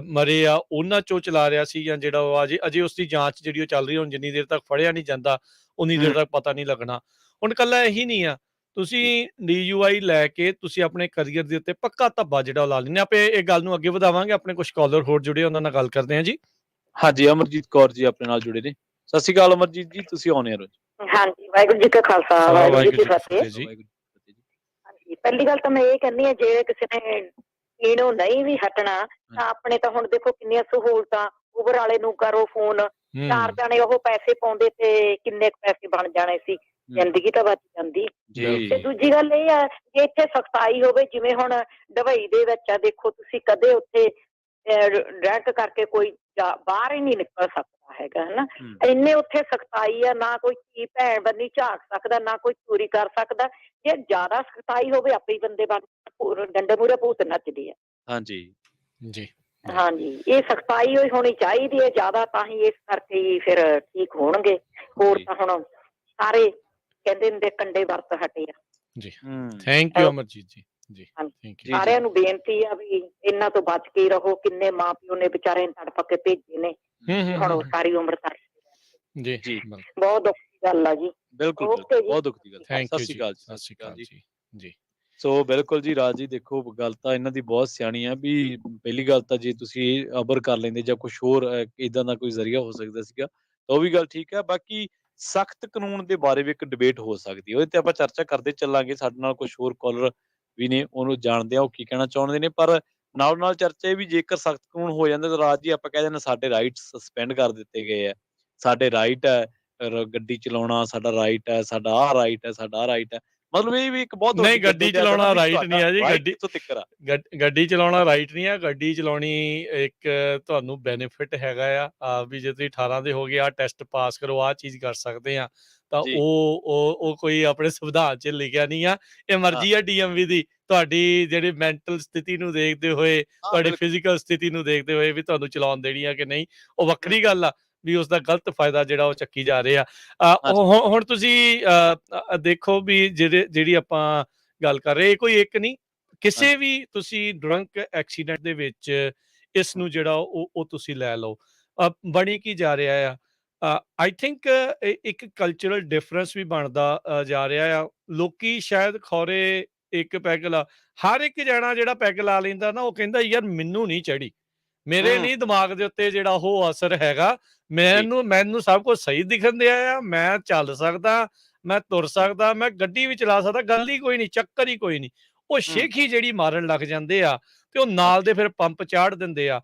ਮਰੇ ਆ ਉਹਨਾਂ ਚੋਂ ਚਲਾ ਰਿਹਾ ਸੀ, ਜਾਂ ਜਿਹੜਾ ਉਹ ਅਜੇ ਉਸ ਦੀ ਜਾਂਚ ਜਿਹੜੀ ਉਹ ਚੱਲ ਰਹੀ। ਹੁਣ ਜਿੰਨੀ ਦੇਰ ਤੱਕ ਫੜਿਆ ਨਹੀਂ ਜਾਂਦਾ ਉਨੀ ਦੇਰ ਤੱਕ ਪਤਾ ਨਹੀਂ ਲੱਗਣਾ। ਹੁਣ ਇਕੱਲਾ ਇਹੀ ਨਹੀਂ ਆ, ਤੁਸੀਂ DUI ਲੈ ਕੇ ਤੁਸੀਂ ਆਪਣੇ ਕਰੀਅਰ ਦੇ ਉੱਤੇ ਪੱਕਾ ਧੱਬਾ ਜਿਹੜਾ ਉਹ ਲਾ ਲੈਂਦੇ। ਆਪਾਂ ਇਹ ਗੱਲ ਨੂੰ ਅੱਗੇ ਵਧਾਵਾਂਗੇ। ਆਪਣੇ ਕੁਝ ਕਾਲਰ ਹੋਰ ਜੁੜੇ, ਉਹਨਾਂ ਨਾਲ ਗੱਲ ਕਰਦੇ ਹਾਂ ਜੀ। ਹਾਂਜੀ, ਅਮਰਜੀਤ ਕੌਰ ਜੀ ਆਪਣੇ ਨਾਲ ਜੁੜੇ ਨੇ। ਸਤਿ ਸ਼੍ਰੀ ਅਕਾਲ ਅਮਰਜੀਤ ਜੀ, ਤੁਸੀਂ ਆਉਣੇ ਹੋ ਜੀ। ਹਾਂਜੀ, ਵਾਹਿਗੁਰੂ ਜੀ ਕਾ ਖਾਲਸਾ, ਵਾਹਿਗੁਰੂ ਜੀ ਕੀ ਫਤਿਹ ਜੀ। ਹਾਂਜੀ, ਪਹਿਲੀ ਗੱਲ ਤਾਂ ਮੈਂ ਇਹ ਕਹਿੰਦੀ ਹਾਂ, ਜੇ ਕਿਸੇ ਨੇ ਇਹਨੂੰ ਨਹੀਂ ਵੀ ਹਟਣਾ ਤਾਂ ਆਪਣੇ ਤਾਂ ਹੁਣ ਦੇਖੋ ਕਿੰਨੀਆਂ ਸਹੂਲਤਾਂ। ਉਬਰ ਵਾਲੇ ਨੂੰ ਕਰੋ ਫੋਨ, 4 ਜਾਣੇ ਉਹ ਪੈਸੇ ਪਾਉਂਦੇ ਤੇ ਕਿੰਨੇ ਪੈਸੇ ਬਣ ਜਾਣੇ ਸੀ, ਜ਼ਿੰਦਗੀ ਤਾਂ ਬਚ ਜਾਂਦੀ। ਤੇ ਦੂਜੀ ਗੱਲ ਇਹ ਆ, ਜੇ ਇੱਥੇ ਸਖਤਾਈ ਹੋਵੇ, ਜਿਵੇਂ ਹੁਣ ਦੁਬਈ ਦੇ ਵਿੱਚ ਆ, ਦੇਖੋ ਤੁਸੀਂ ਕਦੇ ਉੱਥੇ ਡਰੈਕ ਕਰਕੇ ਕੋਈ ਬਾਹਰ ਹੀ ਨਹੀਂ ਨਿਕਲ ਸਕਦਾ ਹੈਗਾ, ਹਨਾ। ਇੰਨੇ ਉੱਥੇ ਸਖਤਾਈ ਆ, ਨਾ ਕੋਈ ਧੀ ਭੈਣ ਬੰਨੀ ਝਾਕ ਸਕਦਾ, ਨਾ ਕੋਈ ਚੋਰੀ ਕਰ ਸਕਦਾ। ਜੇ ਜ਼ਿਆਦਾ ਸਖਤਾਈ ਹੋਵੇ, ਆਪੇ ਹੀ ਬੰਦੇ ਡੰਡੇ ਮੂਹਰੇ ਭੂਤ ਨੱਚਦੇ ਆ। ਹਾਂਜੀ ਜੀ। ਹਾਂਜੀ, ਇਹ ਸਖਤਾਈ ਹੋਣੀ ਚਾਹੀਦੀ ਹੈ ਜ਼ਿਆਦਾ, ਤਾਂ ਹੀ ਇਸ ਕਰਕੇ ਹੀ ਫਿਰ ਠੀਕ ਹੋਣਗੇ। ਹੋਰ ਤਾਂ ਹੁਣ ਸਾਰੇ ਕਹਿੰਦੇ ਹੁੰਦੇ ਕੰਡੇ ਵਰਤ ਹਟੇ ਆ। ਜੀ, ਥੈਂਕ ਯੂ ਅਮਰਜੀਤ ਜੀ। ਜੀ, ਥੈਂਕ ਯੂ। ਸਾਰਿਆਂ ਨੂੰ ਬੇਨਤੀ ਆ ਵੀ ਇਹਨਾਂ ਤੋਂ ਬਚ ਕੇ ਰਹੋ। ਕਿੰਨੇ ਮਾਂ ਪਿਓ ਨੇ ਵਿਚਾਰੇ ਤੜਪ ਕੇ ਭੇਜੇ ਨੇ, ਹੁਣ ਉਹ ਸਾਰੀ ਉਮਰ ਤੱਕ। ਜੀ ਜੀ, ਬਹੁਤ ਦੁੱਖ ਦੀ ਗੱਲ ਆ ਜੀ। ਬਿਲਕੁਲ ਬਹੁਤ ਦੁੱਖ ਦੀ ਗੱਲ। ਸਤਿ ਸ਼੍ਰੀ ਅਕਾਲ ਜੀ। ਸਤਿ ਸ਼੍ਰੀ ਅਕਾਲ ਜੀ। ਜੀ। ਸੋ ਬਿਲਕੁਲ ਜੀ ਰਾਜ ਜੀ, ਦੇਖੋ ਗੱਲ ਤਾਂ ਇਹਨਾਂ ਦੀ ਬਹੁਤ ਸਿਆਣੀ ਆ ਵੀ ਪਹਿਲੀ ਗੱਲ ਤਾਂ ਜੇ ਤੁਸੀਂ ਅਬਰ ਕਰ ਲੈਂਦੇ ਜਾਂ ਕੁਛ ਹੋਰ ਇਦਾਂ ਦਾ ਕੋਈ ਜ਼ਰੀਆ ਹੋ ਸਕਦਾ ਸੀਗਾ ਤਾਂ ਉਹ ਵੀ ਗੱਲ ਠੀਕ ਹੈ। ਬਾਕੀ ਸਖਤ ਕਾਨੂੰਨ ਦੇ ਬਾਰੇ ਵੀ ਇੱਕ ਡਿਬੇਟ ਹੋ ਸਕਦੀ ਹੈ, ਉਹਦੇ ਤੇ ਆਪਾਂ ਚਰਚਾ ਕਰਦੇ ਚੱਲਾਂਗੇ। ਸਾਡੇ ਨਾਲ ਕੁਛ ਹੋਰ ਕਾਲਰ ਵੀ ਨੇ, ਉਹਨੂੰ ਜਾਣਦੇ ਆ ਉਹ ਕੀ ਕਹਿਣਾ ਚਾਹੁੰਦੇ ਨੇ। ਪਰ ਨਾਲ ਨਾਲ ਚਰਚਾ ਇਹ ਵੀ, ਜੇਕਰ ਸਖਤ ਕਾਨੂੰਨ ਹੋ ਜਾਂਦੇ ਤਾਂ ਰਾਜ ਜੀ ਆਪਾਂ ਕਹਿ ਦਿੰਦੇ ਸਾਡੇ ਰਾਈਟ ਸਸਪੈਂਡ ਕਰ ਦਿੱਤੇ ਗਏ ਆ, ਸਾਡੇ ਰਾਈਟ ਹੈ ਗੱਡੀ ਚਲਾਉਣਾ, ਸਾਡਾ ਰਾਈਟ ਹੈ, ਸਾਡਾ ਆਹ ਰਾਈਟ ਹੈ, ਸਾਡਾ ਆਹ ਰਾਈਟ ਹੈ। ਮਤਲਬ ਇਹ ਵੀ ਇੱਕ ਬਹੁਤ ਨਹੀਂ, ਵੱਡੀ ਗੱਡੀ ਜੱਦੋਜਹਿਦ ਆ ਚਲਾਉਣਾ ਨਾ ਵੀ ਰਾਈਟ ਨਹੀਂ ਆ ਜੀ, ਤੁਹਾਡਾ right ਗੱਡੀ ਕਿੱਥੋਂ ਤੀਕਰ ਆ। ਗੱਡੀ ਚਲਾਉਣਾ ਰਾਈਟ ਨਹੀਂ ਆ, ਗੱਡੀ ਚਲਾਉਣੀ ਇੱਕ ਤੁਹਾਨੂੰ ਬੈਨੀਫਿਟ ਹੈਗਾ ਆ ਵੀ ਜੇ ਤੁਸੀਂ 18 ਦੇ ਹੋ ਗਏ, ਆਹ ਟੈਸਟ ਪਾਸ ਕਰੋ, ਆਹ ਚੀਜ਼ ਕਰ ਸਕਦੇ ਆ, ਤਾਂ ਜੀ। ਉਹ ਕੋਈ ਆਪਣੇ ਸੰਵਿਧਾਨ 'ਚ ਲਿਖਿਆ ਨਹੀਂ ਆ। ਇਹ ਮਰਜ਼ੀ ਆ DMV ਦੀ, ਤੁਹਾਡੀ ਜਿਹੜੀ ਮੈਂਟਲ ਸਥਿਤੀ ਨੂੰ ਦੇਖਦੇ ਹੋਏ, ਤੁਹਾਡੇ ਬਿਲਕੁਲ। ਫਿਜ਼ੀਕਲ ਸਥਿਤੀ ਨੂੰ ਦੇਖਦੇ ਹੋਏ ਵੀ ਤੁਹਾਨੂੰ ਚਲਾਉਣ ਦੇਣੀ ਆ ਕਿ ਨਹੀਂ, ਉਹ ਵੱਖਰੀ ਗੱਲ ਆ ਵੀ ਉਸਦਾ ਗਲਤ ਫਾਇਦਾ ਜਿਹੜਾ ਉਹ ਚੱਕੀ ਜਾ ਰਹੇ ਆ। ਹੁਣ ਤੁਸੀਂ ਦੇਖੋ ਵੀ ਜਿਹੜੀ ਆਪਾਂ ਗੱਲ ਕਰ ਰਹੇ, ਕੋਈ ਇੱਕ ਨਹੀਂ, ਕਿਸੇ ਵੀ ਤੁਸੀਂ ਡਰੰਕ ਐਕਸੀਡੈਂਟ ਦੇ ਵਿੱਚ ਇਸ ਨੂੰ ਜਿਹੜਾ ਉਹ ਤੁਸੀਂ ਲੈ ਲਓ। ਬਣੀ ਕੀ ਜਾ ਰਿਹਾ ਆ, ਆਈ ਥਿੰਕ ਇੱਕ ਕਲਚਰਲ ਡਿਫਰੈਂਸ ਵੀ ਬਣਦਾ ਜਾ ਰਿਹਾ ਆ। ਲੋਕੀ ਸ਼ਾਇਦ ਖੌਰੇ ਇੱਕ ਪੈਗ ਲਾ, ਹਰ ਇੱਕ ਜਣਾ ਜਿਹੜਾ ਪੈਗ ਲਾ ਲੈਂਦਾ ਨਾ, ਉਹ ਕਹਿੰਦਾ ਯਾਰ ਮੈਨੂੰ ਨਹੀਂ ਚੜੀ, ਮੇਰੇ ਨਹੀਂ ਦਿਮਾਗ ਦੇ ਉੱਤੇ ਜਿਹੜਾ ਉਹ ਅਸਰ ਹੈਗਾ, ਮੈਨੂੰ ਸਭ ਕੁਝ ਸਹੀ ਦਿਖਣ ਦਿਆ ਆ, ਮੈਂ ਚੱਲ ਸਕਦਾ, ਮੈਂ ਤੁਰ ਸਕਦਾ, ਮੈਂ ਗੱਡੀ ਵੀ ਚਲਾ ਸਕਦਾ, ਗੱਲ ਹੀ ਕੋਈ ਨਹੀਂ, ਚੱਕਰ ਹੀ ਕੋਈ ਨਹੀਂ। ਉਹ ਸ਼ੇਖੀ ਜਿਹੜੀ ਮਾਰਨ ਲੱਗ ਜਾਂਦੇ ਆ ਤੇ ਉਹ ਨਾਲ ਦੇ ਫਿਰ ਪੰਪ ਚਾੜ ਦਿੰਦੇ ਆ।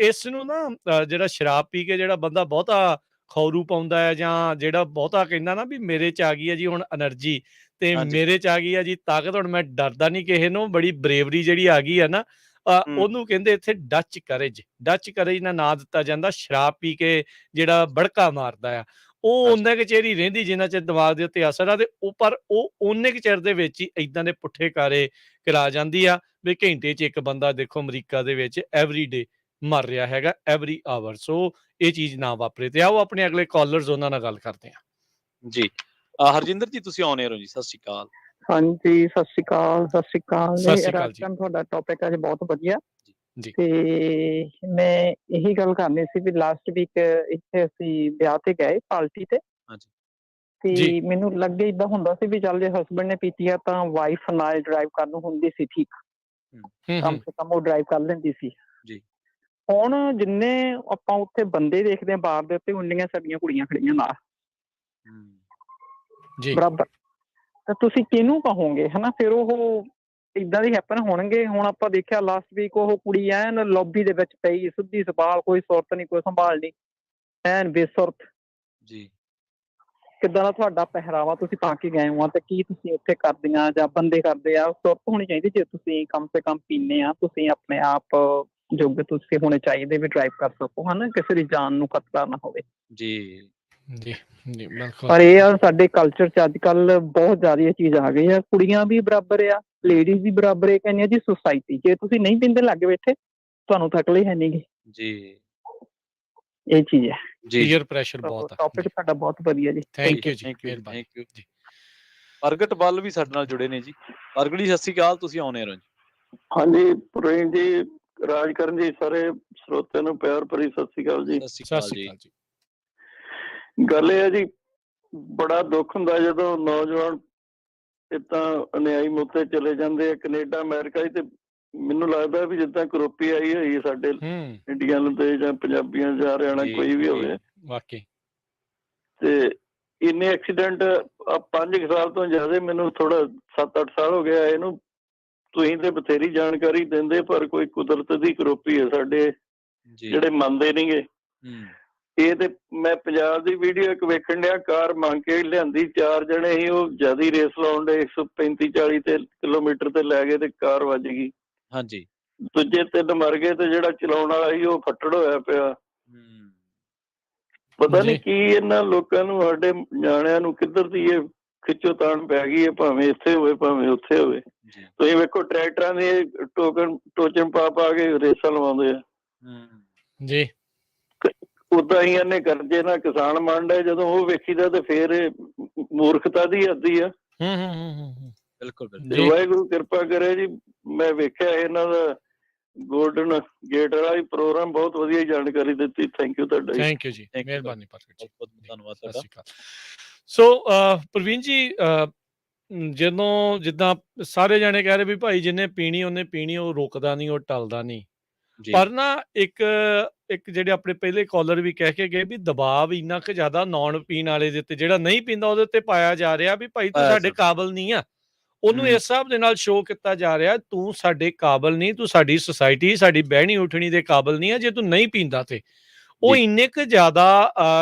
ਇਸ ਨੂੰ ਨਾ ਜਿਹੜਾ ਸ਼ਰਾਬ ਪੀ ਕੇ ਜਿਹੜਾ ਬੰਦਾ ਬਹੁਤਾ ਖੌਰੂ ਪਾਉਂਦਾ ਹੈ, ਜਾਂ ਜਿਹੜਾ ਬਹੁਤਾ ਕਹਿੰਦਾ ਨਾ ਵੀ ਮੇਰੇ 'ਚ ਆ ਗਈ ਹੈ ਜੀ ਹੁਣ એનર્ਜੀ, ਤੇ ਮੇਰੇ 'ਚ ਆ ਗਈ ਹੈ ਜੀ ਤਾਕਤ, ਹੁਣ ਮੈਂ ਡਰਦਾ ਨਹੀਂ ਕਿਸੇ ਨੂੰ, ਬੜੀ ਬਰੇਵਰੀ ਜਿਹੜੀ ਆ ਗਈ ਹੈ ਨਾ, ਉਹਨੂੰ ਕਹਿੰਦੇ ਇੱਥੇ ਡੱਚ ਕਰੇਜ ਨਾਲ ਨਾਂ ਦਿੱਤਾ ਜਾਂਦਾ। ਸ਼ਰਾਬ ਪੀ ਕੇ ਜਿਹੜਾ ਬੜਕਾ ਮਾਰਦਾ ਆ, ਉਹ ਉਹਨਾਂ ਕੁ ਚਿਰ ਹੀ ਰਹਿੰਦੀ ਜਿੰਨਾ ਚਿਰ ਦਿਮਾਗ ਦੇ ਉੱਤੇ ਅਸਰ ਆ, ਤੇ ਪਰ ਉਹ ਉਹਨੇ ਕੁ ਚਿਰ ਦੇ ਵਿੱਚ ਹੀ ਏਦਾਂ ਦੇ ਪੁੱਠੇ ਕਾਰੇ ਕਰਾ ਜਾਂਦੀ ਆ ਵੀ ਘੰਟੇ 'ਚ ਇੱਕ ਬੰਦਾ ਦੇਖੋ ਅਮਰੀਕਾ ਦੇ ਵਿੱਚ ਐਵਰੀਡੇ ਮਰ ਰਿਹਾ ਹੈਗਾ, ਐਵਰੀ ਆਵਰ। ਸੋ ਇਹ ਚੀਜ਼ ਨਾ ਵਾਪਰੇ। ਤੇ ਆਓ ਆਪਣੇ ਅਗਲੇ ਕਾਲਰਸ ਉਹਨਾਂ ਨਾਲ ਗੱਲ ਕਰਦੇ ਹਾਂ ਜੀ। ਹਰਜਿੰਦਰ ਜੀ, ਤੁਸੀਂ ਆਨ ਏਅਰ ਹੋ ਜੀ, ਸਤਿ ਸ਼੍ਰੀ ਅਕਾਲ। ਹਾਂਜੀ, ਸਤਿ ਸ਼੍ਰੀ ਅਕਾਲ। ਸਤਿ ਸ਼੍ਰੀ ਅਕਾਲ ਜੀ। ਤੁਹਾਡਾ ਟੌਪਿਕ ਅੱਜ ਬਹੁਤ ਵਧੀਆ ਜੀ। ਤੇ ਮੈਂ ਇਹੀ ਗੱਲ ਕਰਨੀ ਸੀ ਵੀ ਲਾਸਟ ਵੀਕ ਇੱਥੇ ਅਸੀਂ ਵਿਆਹ ਤੇ ਗਏ, ਪਾਰਟੀ ਤੇ, ਤੇ ਮੈਨੂੰ ਲੱਗੇ ਏਦਾਂ ਹੁੰਦਾ ਸੀ ਵੀ ਚੱਲ ਜੇ ਹਸਬੈਂਡ ਨੇ ਪੀਤੀ ਆ ਤਾਂ ਵਾਈਫ ਨਾਲ ਡਰਾਈਵ ਕਰਨ ਨੂੰ ਹੁੰਦੀ ਸੀ, ਠੀਕ, ਕਮ ਸੇ ਕਮ ਉਹ ਡਰਾਈਵ ਕਰ ਲੈਂਦੀ ਸੀ। ਹੁਣ ਜਿੰਨੇ ਆਪਾਂ ਉੱਥੇ ਬੰਦੇ ਦੇਖਦੇ ਆ ਬਾਰ ਦੇ ਉੱਤੇ, ਉਨੀਆਂ ਸਾਡੀਆਂ ਕੁੜੀਆਂ ਖੜੀਆਂ ਨਾਲ ਬਰਾਬਰ, ਤਾਂ ਤੁਸੀਂ ਕਿਹਨੂੰ ਕਹੋਗੇ ਹਨਾ? ਫਿਰ ਉਹ ਏਦਾਂ ਦੇ ਹੈਪਨ ਹੋਣਗੇ। ਹੁਣ ਆਪਾਂ ਦੇਖਿਆ ਲਾਸਟ ਵੀਕ ਉਹ ਕੁੜੀ ਐਨ ਲੌਬੀ ਦੇ ਵਿੱਚ ਪਈ, ਸਿੱਧੀ ਸਵਾਲ, ਕੋਈ ਸੁਰਤ ਨਹੀਂ, ਕੋਈ ਸੰਭਾਲ ਨਹੀਂ, ਐਨ ਬੇਸੁਰਤ ਜੀ। ਕਿੱਦਾਂ ਦਾ ਤੁਹਾਡਾ ਪਹਿਰਾਵਾ ਤੁਸੀਂ ਪਾ ਕੇ ਗਏ ਹੋ, ਤੇ ਕੀ ਤੁਸੀਂ ਉੱਥੇ ਕਰਦੀਆਂ ਜਾਂ ਬੰਦੇ ਕਰਦੇ ਆ? ਸੁਰਤ ਹੋਣੀ ਚਾਹੀਦੀ, ਜੇ ਤੁਸੀਂ ਕਮ ਸੇ ਕਮ ਪੀਂਦੇ ਆ, ਤੁਸੀਂ ਆਪਣੇ ਆਪ ਯੋਗ ਤੁਸੀਂ ਹੋਣੇ ਚਾਹੀਦੇ ਵੀ ਡਰਾਈਵ ਕਰ ਸਕੋ, ਹਨਾ, ਕਿਸੇ ਦੀ ਜਾਨ ਨੂੰ ਖਤਰਾ ਨਾ ਹੋਵੇ ਜੀ। ਪਰ ਇਹ ਆ ਸਾਡੇ ਕਲਚਰ 'ਚ ਅੱਜ ਕੱਲ ਬਹੁਤ ਜ਼ਿਆਦਾ ਇਹ ਚੀਜ਼ ਆ ਗਈ ਆ, ਕੁੜੀਆਂ ਵੀ ਬਰਾਬਰ ਆ, ਲੇਡੀਜ਼ ਵੀ ਬਰਾਬਰ। ਇਹ ਕਹਿੰਦੀ ਆ ਜੀ ਸੁਸਾਇਟੀ, ਜੇ ਤੁਸੀਂ ਨਹੀਂ ਪੀਂਦੇ ਲੱਗ ਬੈਠੇ, ਤੁਹਾਨੂੰ ਤਾਂ ਅਕਲ ਹੀ ਹੈ ਨੀ ਗੀ ਜੀ। ਇਹ ਚੀਜ਼ ਹੈ ਜੀ। ਪੀਅਰ ਪ੍ਰੈਸ਼ਰ ਬਹੁਤ ਆ। ਟੌਪਿਕ ਤੁਹਾਡਾ ਬਹੁਤ ਵਧੀਆ ਜੀ। ਥੈਂਕ ਯੂ ਜੀ, ਮਿਹਰਬਾਨੀ ਜੀ। ਪ੍ਰਗਟ ਬੱਲ ਵੀ ਸਾਡੇ ਨਾਲ ਜੁੜੇ ਨੇ ਜੀ। ਪ੍ਰਗਟ ਜੀ, ਸਤਿ ਸ਼੍ਰੀ ਅਕਾਲ, ਤੁਸੀਂ ਆਨ ਏਅਰ ਹੋ ਜੀ। ਹਾਂਜੀ ਪ੍ਰਵੀਨ ਜੀ, ਰਾਜਕਰਨ ਜੀ, ਸਾਰੇ ਸਰੋਤਿਆਂ ਨੂੰ ਪਿਆਰ ਭਰੀ ਸਤਿ ਸ਼੍ਰੀ ਅਕਾਲ ਜੀ। ਸਤਿ ਸ਼੍ਰੀ ਅਕਾਲ ਜੀ। ਗੱਲ ਇਹ ਹੈ ਜੀ, ਬੜਾ ਦੁੱਖ ਹੁੰਦਾ ਜਦੋਂ ਨੌਜਵਾਨ ਏਦਾਂ ਅਨਿਆਈ ਮੁੱਤੇ ਚਲੇ ਜਾਂਦੇ ਆ ਕੈਨੇਡਾ, ਅਮਰੀਕਾ ਹੀ। ਤੇ ਮੈਨੂੰ ਲੱਗਦਾ ਵੀ ਜਿੱਦਾਂ ਕਰੋਪੀ ਆਈ ਹੋਈ ਹੈ ਸਾਡੇ ਇੰਡੀਆ ਨੂੰ, ਤੇ ਜਾਂ ਪੰਜਾਬੀਆਂ ਜਾਂ ਹਰਿਆਣਾ ਕੋਈ ਵੀ ਹੋਵੇ, ਵਾਕਈ। ਤੇ ਇੰਨੇ ਐਕਸੀਡੈਂਟ 5 ਸਾਲ ਤੋਂ ਜ਼ਿਆਦਾ, ਮੈਨੂੰ ਥੋੜਾ 7-8 ਸਾਲ ਹੋ ਗਿਆ ਇਹਨੂੰ। ਤੁਸੀਂ ਤੇ ਬਥੇਰੀ ਜਾਣਕਾਰੀ ਦਿੰਦੇ, ਪਰ ਕੋਈ ਕੁਦਰਤ ਦੀ ਕਰੋਪੀ ਹੈ ਸਾਡੇ ਜਿਹੜੇ ਮੰਨਦੇ ਨਹੀਂਗੇ। ਇਹ ਤੇ ਮੈਂ ਪੰਜਾਬ ਦੀ ਵੀਡੀਓ ਇੱਕ ਵੇਖਣ ਡਿਆ, ਕਾਰ ਮੰਗ ਕੇ ਲਿਆਂਦੀ, 4 ਜਣੇ ਸੀ, ਉਹ ਜਿਆਦਾ ਰੇਸ ਲਾਉਣ ਡੇ, 135-40 ਕਿਲੋਮੀਟਰ ਤੇ ਲੈ ਗਏ ਤੇ ਕਾਰ ਵੱਜ ਗਈ। ਹਾਂਜੀ। ਦੂਜੇ 3 ਮਰ ਗਏ, ਤੇ ਜਿਹੜਾ ਚਲਾਉਣ ਵਾਲਾ ਸੀ ਉਹ ਫੱਟੜ ਹੋਇਆ ਪਿਆ। ਪਤਾ ਨੀ ਕੀ ਇਹਨਾਂ ਲੋਕਾਂ ਨੂੰ, ਸਾਡੇ ਨਿਆਣਿਆਂ ਨੂੰ ਕਿੱਧਰ ਦੀ ਇਹ ਖਿੱਚੋ ਤਾਣ ਪੈ ਗਈ ਹੈ, ਭਾਵੇਂ ਇੱਥੇ ਹੋਵੇ ਭਾਵੇਂ ਉੱਥੇ ਹੋਵੇ। ਤੁਸੀਂ ਵੇਖੋ ਟਰੈਕਟਰਾਂ ਦੇ ਟੋਚਨ ਪਾ ਕੇ ਰੇਸਾਂ ਲਵਾਉਂਦੇ ਆ ਜੀ। ਉਦਾਂ ਹੀ ਇਹਨੇ ਕਰਜ਼ੇ ਨਾਲ ਕਿਸਾਨ ਮੰਨਦਾ, ਜਦੋਂ ਉਹ ਵੇਖੀਦਾ ਤੇ ਫੇਰ ਮੂਰਖਤਾ ਦੀ ਹੱਦੀ ਆ। ਬਿਲਕੁਲ। ਵਾਹਿਗੁਰੂ ਕਿਰਪਾ ਕਰੇ ਜੀ। ਮੈਂ ਵੇਖਿਆ ਇਹਨਾਂ ਦਾ ਗੋਲਡਨ ਗੇਟ ਵਾਲਾ ਵੀ ਪ੍ਰੋਗਰਾਮ, ਬਹੁਤ ਵਧੀਆ ਜਾਣਕਾਰੀ ਦਿੱਤੀ। ਥੈਂਕ ਯੂ ਤੁਹਾਡਾ। ਥੈਂਕ ਯੂ ਜੀ, ਮਿਹਰਬਾਨੀ ਪ੍ਰਗਟ ਜੀ, ਬਹੁਤ ਧੰਨਵਾਦ ਸਤਿ ਤੁਹਾਡਾ। ਸ਼੍ਰੀ ਅਕਾਲ। ਸੋ ਪ੍ਰਵੀਨ ਜੀ, ਜਦੋਂ ਜਿੱਦਾਂ ਸਾਰੇ ਜਾਣੇ ਕਹਿ ਰਹੇ ਵੀ ਭਾਈ ਜਿੰਨੇ ਪੀਣੀ ਉਹਨੇ ਪੀਣੀ, ਉਹ ਰੁਕਦਾ ਨਹੀਂ, ਉਹ ਟਲਦਾ ਨਹੀਂ, ਪਰ ਨਾ ਇੱਕ ਜਿਹੜੇ ਆਪਣੇ ਪਹਿਲੇ ਕਾਲਰ ਵੀ ਕਹਿ ਕੇ ਗਏ ਵੀ ਦਬਾਅ ਇੰਨਾ ਕੁ ਜ਼ਿਆਦਾ ਨੌਨ ਪੀਣ ਵਾਲੇ ਦੇ ਉੱਤੇ, ਜਿਹੜਾ ਨਹੀਂ ਪੀਂਦਾ ਉਹਦੇ ਉੱਤੇ ਪਾਇਆ ਜਾ ਰਿਹਾ ਵੀ ਭਾਈ ਤੂੰ ਸਾਡੇ ਕਾਬਲ ਨਹੀਂ ਆ। ਉਹਨੂੰ ਇਸ ਹਿਸਾਬ ਦੇ ਨਾਲ ਸ਼ੋਅ ਕੀਤਾ ਜਾ ਰਿਹਾ, ਤੂੰ ਸਾਡੇ ਕਾਬਲ ਨਹੀਂ, ਤੂੰ ਸਾਡੀ ਸੁਸਾਇਟੀ, ਸਾਡੀ ਬਹਿਣੀ ਉੱਠਣੀ ਦੇ ਕਾਬਲ ਨਹੀਂ ਆ ਜੇ ਤੂੰ ਨਹੀਂ ਪੀਂਦਾ। ਤੇ ਉਹ ਇੰਨੇ ਕੁ ਜ਼ਿਆਦਾ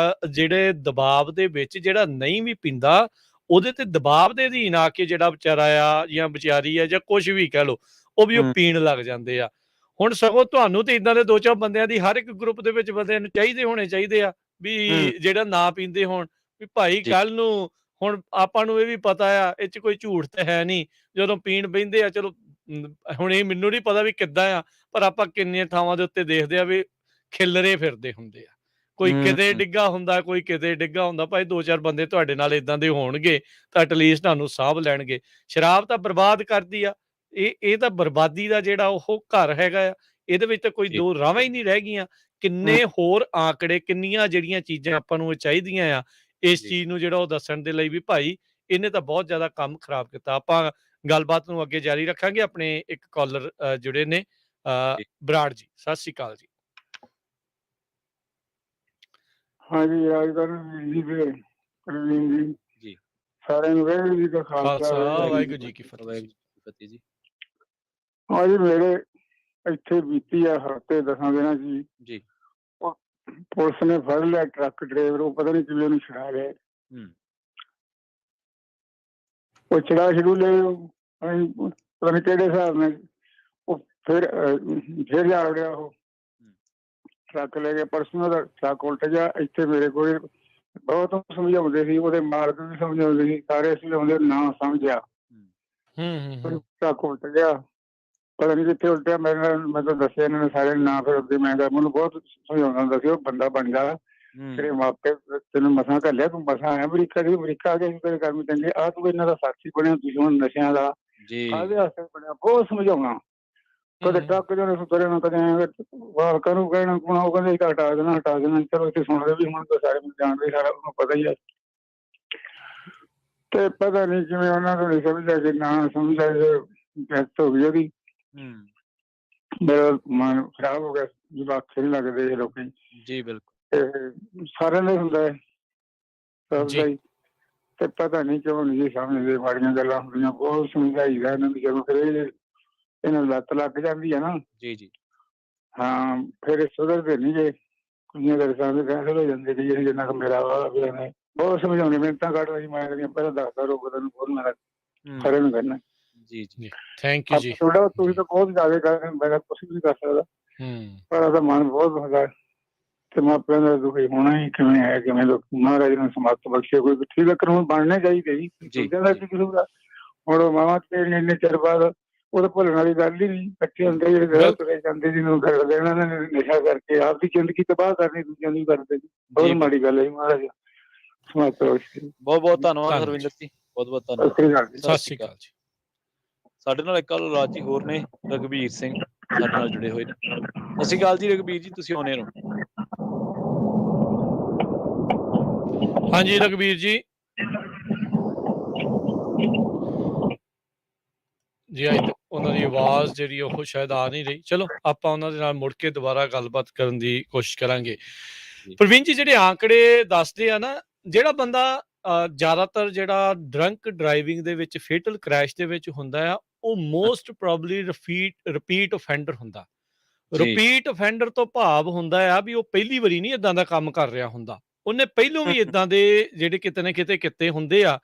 ਜਿਹੜੇ ਦਬਾਅ ਦੇ ਵਿੱਚ ਜਿਹੜਾ ਨਹੀਂ ਵੀ ਪੀਂਦਾ, ਉਹਦੇ ਤੇ ਦਬਾਅ ਦੇ ਅਧੀਨ ਆ ਕੇ ਜਿਹੜਾ ਵਿਚਾਰਾ ਆ ਜਾਂ ਵਿਚਾਰੀ ਆ ਜਾਂ ਕੁਝ ਵੀ ਕਹਿ ਲਓ, ਉਹ ਵੀ ਉਹ ਪੀਣ ਲੱਗ ਜਾਂਦੇ ਆ। ਹੁਣ ਸਗੋਂ ਤੁਹਾਨੂੰ ਤੇ ਇਦਾਂ ਦੇ 2-4 ਬੰਦਿਆਂ ਦੀ ਹਰ ਇੱਕ ਗਰੁੱਪ ਦੇ ਵਿੱਚ ਬੰਦੇ ਨੂੰ ਚਾਹੀਦੇ ਹੋਣੇ ਚਾਹੀਦੇ ਆ ਵੀ ਜਿਹੜਾ ਨਾ ਪੀਂਦੇ ਹੋਣ, ਵੀ ਭਾਈ ਕੱਲ ਨੂੰ ਹੁਣ ਆਪਾਂ ਨੂੰ ਇਹ ਵੀ ਪਤਾ ਆ ਇਹ 'ਚ ਕੋਈ ਝੂਠ ਤਾਂ ਹੈ ਨਹੀਂ, ਜਦੋਂ ਪੀਣ ਬਹਿੰਦੇ ਆ ਚਲੋ ਹੁਣ ਇਹ ਮੈਨੂੰ ਨਹੀਂ ਪਤਾ ਵੀ ਕਿੱਦਾਂ ਆ, ਪਰ ਆਪਾਂ ਕਿੰਨੀਆਂ ਥਾਵਾਂ ਦੇ ਉੱਤੇ ਦੇਖਦੇ ਆ ਵੀ ਖਿੱਲਰੇ ਫਿਰਦੇ ਹੁੰਦੇ ਆ, ਕੋਈ ਕਿਤੇ ਡਿੱਗਾ ਹੁੰਦਾ, ਕੋਈ ਕਿਤੇ ਡਿੱਗਾ ਹੁੰਦਾ। ਭਾਈ 2-4 ਬੰਦੇ ਤੁਹਾਡੇ ਨਾਲ ਇਦਾਂ ਦੇ ਹੋਣਗੇ ਤਾਂ ਐਟਲੀਸਟ ਤੁਹਾਨੂੰ ਸਾਂਭ ਲੈਣਗੇ। ਸ਼ਰਾਬ ਤਾਂ ਬਰਬਾਦ ਕਰਦੀ ਆ, ਇਹ ਤਾਂ ਬਰਬਾਦੀ ਦਾ ਜਿਹੜਾ ਉਹ ਘਰ ਹੈਗਾ ਆ, ਇਹਦੇ ਵਿੱਚ ਤਾਂ ਕੋਈ ਦੋ ਰਾਵਾਂ ਹੀ ਨਹੀਂ ਰਹਿ ਗਈਆਂ। ਕਿੰਨੇ ਹੋਰ ਆંકੜੇ, ਕਿੰਨੀਆਂ ਜਿਹੜੀਆਂ ਚੀਜ਼ਾਂ ਆਪਾਂ ਨੂੰ ਚਾਹੀਦੀਆਂ ਆ ਇਸ ਚੀਜ਼ ਨੂੰ ਜਿਹੜਾ ਉਹ ਦੱਸਣ ਦੇ ਲਈ ਵੀ ਭਾਈ ਇਹਨੇ ਤਾਂ ਬਹੁਤ ਜ਼ਿਆਦਾ ਕੰਮ ਖਰਾਬ ਕੀਤਾ। ਆਪਾਂ ਗੱਲਬਾਤ ਨੂੰ ਅੱਗੇ ਜਾਰੀ ਰੱਖਾਂਗੇ। ਆਪਣੇ ਇੱਕ ਕਾਲਰ ਜੁੜੇ ਨੇ, ਬਰਾੜ ਜੀ, ਸਤਿ ਸ਼੍ਰੀ ਅਕਾਲ ਜੀ। ਹਾਂਜੀ, ਰਾਜਵਰਨ ਜੀ ਤੇ ਪ੍ਰਵੀਨ ਜੀ, ਸਾਰਿਆਂ ਨੂੰ ਵਾਹਿਗੁਰੂ ਜੀ ਦਾ ਖਾਲਸਾ, ਵਾਹਿਗੁਰੂ ਜੀ ਕੀ ਫਤਿਹ ਜੀ। ਹਾਂਜੀ, ਮੇਰੇ ਇੱਥੇ ਬੀਤੀ ਆ ਹਫ਼ਤੇ 10 ਦਿਨਾਂ ਜੀ, ਪੁਲਿਸ ਨੇ ਫੜ ਲਿਆ ਟਰੱਕ ਡਰਾਈਵਰ, ਉਹ ਪਤਾ ਨਹੀਂ ਕਿਵੇਂ ਉਹਨੂੰ ਛੁਡਾ ਲਿਆ। ਉਹ ਚੜਾ ਛਡੂ ਲੈ ਪਤਾ ਨਹੀਂ ਕਿਹੜੇ ਹਿਸਾਬ ਨਾਲ ਉਹ ਫਿਰ ਜਾ ਵੜਿਆ। ਉਹ ਟਰੱਕ ਲੈ ਕੇ ਪਰਸੋਂ ਦਾ ਟਰੱਕ ਉਲਟ ਗਿਆ। ਇੱਥੇ ਮੇਰੇ ਕੋਲ ਬਹੁਤ ਸਮਝਾਉਂਦੇ ਸੀ, ਉਹਦੇ ਮਾਲਕ ਵੀ ਸਮਝਾਉਂਦੇ ਸੀ, ਸਾਰੇ ਸਮਝਾਉਂਦੇ, ਨਾ ਸਮਝਿਆ। ਟਰੱਕ ਉਲਟ ਗਿਆ, ਪਤਾ ਨਹੀਂ ਕਿੱਥੇ ਉਲਟਿਆ। ਮੈਂ ਤਾਂ ਦੱਸਿਆ ਇਹਨਾਂ ਨੇ ਸਾਰਿਆਂ ਨੇ, ਨਾ ਫਿਰ ਅੱਗੇ ਮੈਂ ਮੈਨੂੰ ਬਹੁਤ ਸਮਝਾਉਂਦਾ ਹੁੰਦਾ ਸੀ, ਉਹ ਬੰਦਾ ਬਣ ਜਾ, ਤੇਰੇ ਮਾਪੇ ਤੈਨੂੰ ਮਸਾਂ ਘੱਲਿਆ, ਤੂੰ ਮਸਾਂ ਆਇਆ ਅਮਰੀਕਾ ਦੀ, ਅਮਰੀਕਾ ਆ ਕੇ ਤੇਰੇ ਕਰਮ ਚੰਗੇ, ਆਹ ਤੂੰ ਇਹਨਾਂ ਦਾ ਸਾਥੀ ਬਣਿਆ, ਦੁਸ਼ਮਣ ਨਸ਼ਿਆਂ ਦਾ ਕਾਹਦੇ ਵਾਸਤੇ ਬਣਿਆ। ਬਹੁਤ ਸਮਝਾਉਣਾ, ਕਦੇ ਟਰੱਕ ਜਾਣੇ ਸੁਤਰੇ ਨਾ, ਕਦੇ ਵਾਲਕਾਂ ਨੂੰ ਕਹਿਣਾ ਕੋਣਾ, ਉਹ ਕਹਿੰਦੇ ਹਟਾ ਦੇਣਾ ਹਟਾ ਦੇਣਾ। ਚਲੋ ਇੱਥੇ ਸੁਣਦੇ ਵੀ ਹੁਣ ਤਾਂ ਸਾਰੇ ਜਾਣਦੇ, ਸਾਰਾ ਉਹਨੂੰ ਪਤਾ ਹੀ ਹੈ। ਤੇ ਪਤਾ ਨਹੀਂ ਕਿਵੇਂ ਉਹਨਾਂ ਤੋਂ ਨਹੀਂ ਸਮਝਿਆ ਕਿ ਨਾ ਸਮਝਿਆ, ਡੈਥ ਹੋ ਗਈ ਉਹਦੀ। ਮੇਰਾ ਮਨ ਖਰਾਬ ਹੋ ਗਿਆ, ਜਦੋਂ ਅੱਖੇ ਨਹੀਂ ਲੱਗਦੇ ਇਹ ਲੋਕੀ। ਜੀ ਬਿਲਕੁਲ, ਸਾਰਿਆਂ ਦਾ ਹੁੰਦਾ ਹੈ, ਸਭ ਦਾ ਹੀ। ਤੇ ਪਤਾ ਨਹੀਂ ਕਿਉਂ ਨਹੀਂ ਸਮਝਦੇ, ਮਾੜੀਆਂ ਗੱਲਾਂ ਹੁੰਦੀਆਂ। ਬਹੁਤ ਸਮਝਾਈਦਾ ਇਹਨਾਂ ਨੂੰ, ਜਦੋਂ ਫਿਰ ਇਹਨਾਂ ਨੂੰ ਲੱਤ ਲੱਗ ਜਾਂਦੀ ਹੈ ਨਾ, ਹਾਂ, ਫਿਰ ਸੁਧਰਦੇ ਨਹੀਂ ਜੇ। ਕੁੜੀਆਂ ਦੇ ਰਸਾਂ ਦੇ ਫੈਸਲੇ ਹੋ ਜਾਂਦੇ ਨੇ, ਜਿੰਨਾ ਕੁ ਮੇਰਾ ਵਾ ਬਹੁਤ ਸਮਝਾਉਂਦੇ, ਮਿਹਨਤਾਂ ਕੱਢ ਰਹੀ ਮੈਂ ਕਹਿੰਦੀ ਪਹਿਲਾਂ ਦੱਸਦਾ ਰੋਕ ਤੈਨੂੰ ਬਹੁਤ ਮੇਰਾ ਸਾਰਿਆਂ ਨੂੰ ਕਰਨਾ। ਜੀ ਜੀ, ਥੈਂਕ ਯੂ ਜੀ। ਥੋੜਾ ਤੁਸੀਂ ਤਾਂ ਬਹੁਤ ਜ਼ਿਆਦਾ ਕਰਦੇ, ਮੈਂ ਕੁਛ ਵੀ ਨਹੀਂ ਕਰ ਸਕਦਾ, ਪਰ ਉਹਦਾ ਮਨ ਬਹੁਤ ਹੁੰਦਾ ਤੇ ਮਾਪਿਆਂ ਦਾ ਦੁਖੀ ਹੋਣਾ ਹੀ ਕਿਵੇਂ ਹੈ, ਕਿਵੇਂ ਮਹਾਰਾਜ ਨੂੰ ਸਮਰਥ ਬਖਸ਼ੇ। ਕੋਈ ਠੀਕ ਹੈ, ਕਾਨੂੰਨ ਬਣਨੇ ਚਾਹੀਦੇ ਜੀ, ਦੂਜਿਆਂ ਦਾ ਕੀ ਕਸੂਰ। ਹੁਣ ਮਾਵਾਂ ਤੇ ਇੰਨੇ ਚਿਰ ਬਾਅਦ ਉਹ ਤਾਂ ਭੁੱਲਣ ਵਾਲੀ ਗੱਲ ਹੀ ਨਹੀਂ। ਇਕੱਠੇ ਹੁੰਦੇ ਜਿਹੜੇ ਗਲਤ ਤੁਰੇ ਜਾਂਦੇ, ਜਿਹਨੂੰ ਕਰ ਦੇਣਾ ਨੇ ਨਸ਼ਾ ਕਰਕੇ ਆਪਦੀ ਜ਼ਿੰਦਗੀ ਤਬਾਹ ਕਰਨੀ, ਦੂਜਿਆਂ ਦੀ ਕਰਦੇ ਜੀ। ਬਹੁਤ ਮਾੜੀ ਗੱਲ ਹੈ ਮਹਾਰਾਜ ਸਮਰਥ ਬਖਸ਼ੇ। ਬਹੁਤ ਬਹੁਤ ਧੰਨਵਾਦ ਹਰਵਿੰਦਰ ਜੀ, ਬਹੁਤ ਬਹੁਤ ਧੰਨਵਾਦ। ਸਤਿ ਸ਼੍ਰੀ ਅਕਾਲ ਜੀ। ਸਾਡੇ ਨਾਲ ਇੱਕ ਰਾਜੀ ਹੋਰ ਨੇ, ਰਘਬੀਰ ਸਿੰਘ ਸਾਡੇ ਨਾਲ ਜੁੜੇ ਹੋਏ ਨੇ। ਸਤਿ ਸ਼੍ਰੀ ਅਕਾਲ ਜੀ ਰਘਬੀਰ ਜੀ, ਤੁਸੀਂ ਆਉਣੇ ਹੋ। ਹਾਂਜੀ ਰਘਬੀਰ ਜੀ, ਜੀ ਅੱਜ ਉਹਨਾਂ ਦੀ ਆਵਾਜ਼ ਜਿਹੜੀ ਉਹ ਸ਼ਾਇਦ ਆ ਨਹੀਂ ਰਹੀ। ਚਲੋ ਆਪਾਂ ਉਹਨਾਂ ਦੇ ਨਾਲ ਮੁੜ ਕੇ ਦੁਬਾਰਾ ਗੱਲਬਾਤ ਕਰਨ ਦੀ ਕੋਸ਼ਿਸ਼ ਕਰਾਂਗੇ। ਪ੍ਰਵੀਨ ਜੀ, ਜਿਹੜੇ ਆંકੜੇ ਦੱਸਦੇ ਆ ਨਾ, ਜਿਹੜਾ ਬੰਦਾ ਜ਼ਿਆਦਾਤਰ ਜਿਹੜਾ ਡਰੰਕ ਡਰਾਈਵਿੰਗ ਦੇ ਵਿੱਚ ਫੇਟਲ ਕ੍ਰੈਸ਼ ਦੇ ਵਿੱਚ ਹੁੰਦਾ ਆ, ਉਹ ਮੋਸਟ ਪ੍ਰੋਬਬਲੀ ਰਿਪੀਟ ਅਫੈਂਡਰ ਹੁੰਦਾ। ਰਿਪੀਟ ਅਫੈਂਡਰ ਤੋਂ ਭਾਵ ਹੁੰਦਾ ਆ ਵੀ ਉਹ ਪਹਿਲੀ ਵਾਰੀ ਨਹੀਂ ਇਦਾਂ ਦਾ ਕੰਮ ਕਰ ਰਿਹਾ ਹੁੰਦਾ, ਉਹਨੇ ਪਹਿਲੋਂ ਵੀ ਇਦਾਂ ਦੇ ਜਿਹੜੇ ਕਿਤੇ ਨਾ ਕਿਤੇ ਕੀਤੇ ਹੁੰਦੇ ਆ।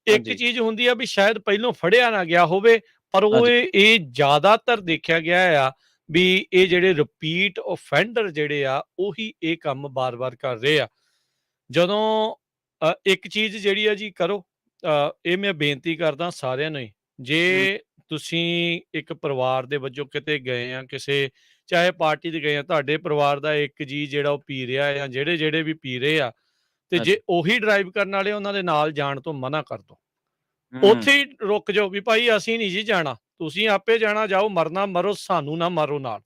ਇੱਕ ਚੀਜ਼ ਹੁੰਦੀ ਆ ਵੀ ਸ਼ਾਇਦ ਪਹਿਲੋਂ ਫੜਿਆ ਨਾ ਗਿਆ ਹੋਵੇ, ਪਰ ਉਹ ਇਹ ਜ਼ਿਆਦਾਤਰ ਦੇਖਿਆ ਗਿਆ ਆ ਵੀ ਇਹ ਜਿਹੜੇ ਰਿਪੀਟ ਅਫੈਂਡਰ ਜਿਹੜੇ ਆ ਉਹੀ ਇਹ ਕੰਮ ਬਾਰ-ਬਾਰ ਕਰ ਰਹੇ ਆ। ਜਦੋਂ ਇੱਕ ਚੀਜ਼ ਜਿਹੜੀ ਆ ਜੀ ਕਰੋ, ਇਹ ਮੈਂ ਬੇਨਤੀ ਕਰਦਾ ਸਾਰਿਆਂ ਨੂੰ ਹੀ, ਜੇ ਤੁਸੀਂ ਇੱਕ ਪਰਿਵਾਰ ਦੇ ਵਜੋਂ ਕਿਤੇ ਗਏ ਆ, ਕਿਸੇ ਚਾਹੇ ਪਾਰਟੀ ਤੇ ਗਏ ਆ, ਤੁਹਾਡੇ ਪਰਿਵਾਰ ਦਾ ਇੱਕ ਜੀ ਜਿਹੜਾ ਉਹ ਪੀ ਰਿਹਾ ਆ, ਜਿਹੜੇ ਵੀ ਪੀ ਰਹੇ ਆ, ਤੇ ਜੇ ਉਹੀ ਡਰਾਈਵ ਕਰਨ ਵਾਲੇ, ਉਹਨਾਂ ਦੇ ਨਾਲ ਜਾਣ ਤੋਂ ਮਨਾ ਕਰ ਦੋ। ਉੱਥੇ ਹੀ ਰੁਕ ਜਾਓ ਵੀ ਭਾਈ ਅਸੀਂ ਨਹੀਂ ਜੀ ਜਾਣਾ, ਤੁਸੀਂ ਆਪੇ ਜਾਣਾ, ਜਾਓ, ਮਰਨਾ ਮਰੋ, ਸਾਨੂੰ ਨਾ ਮਾਰੋ ਨਾਲ।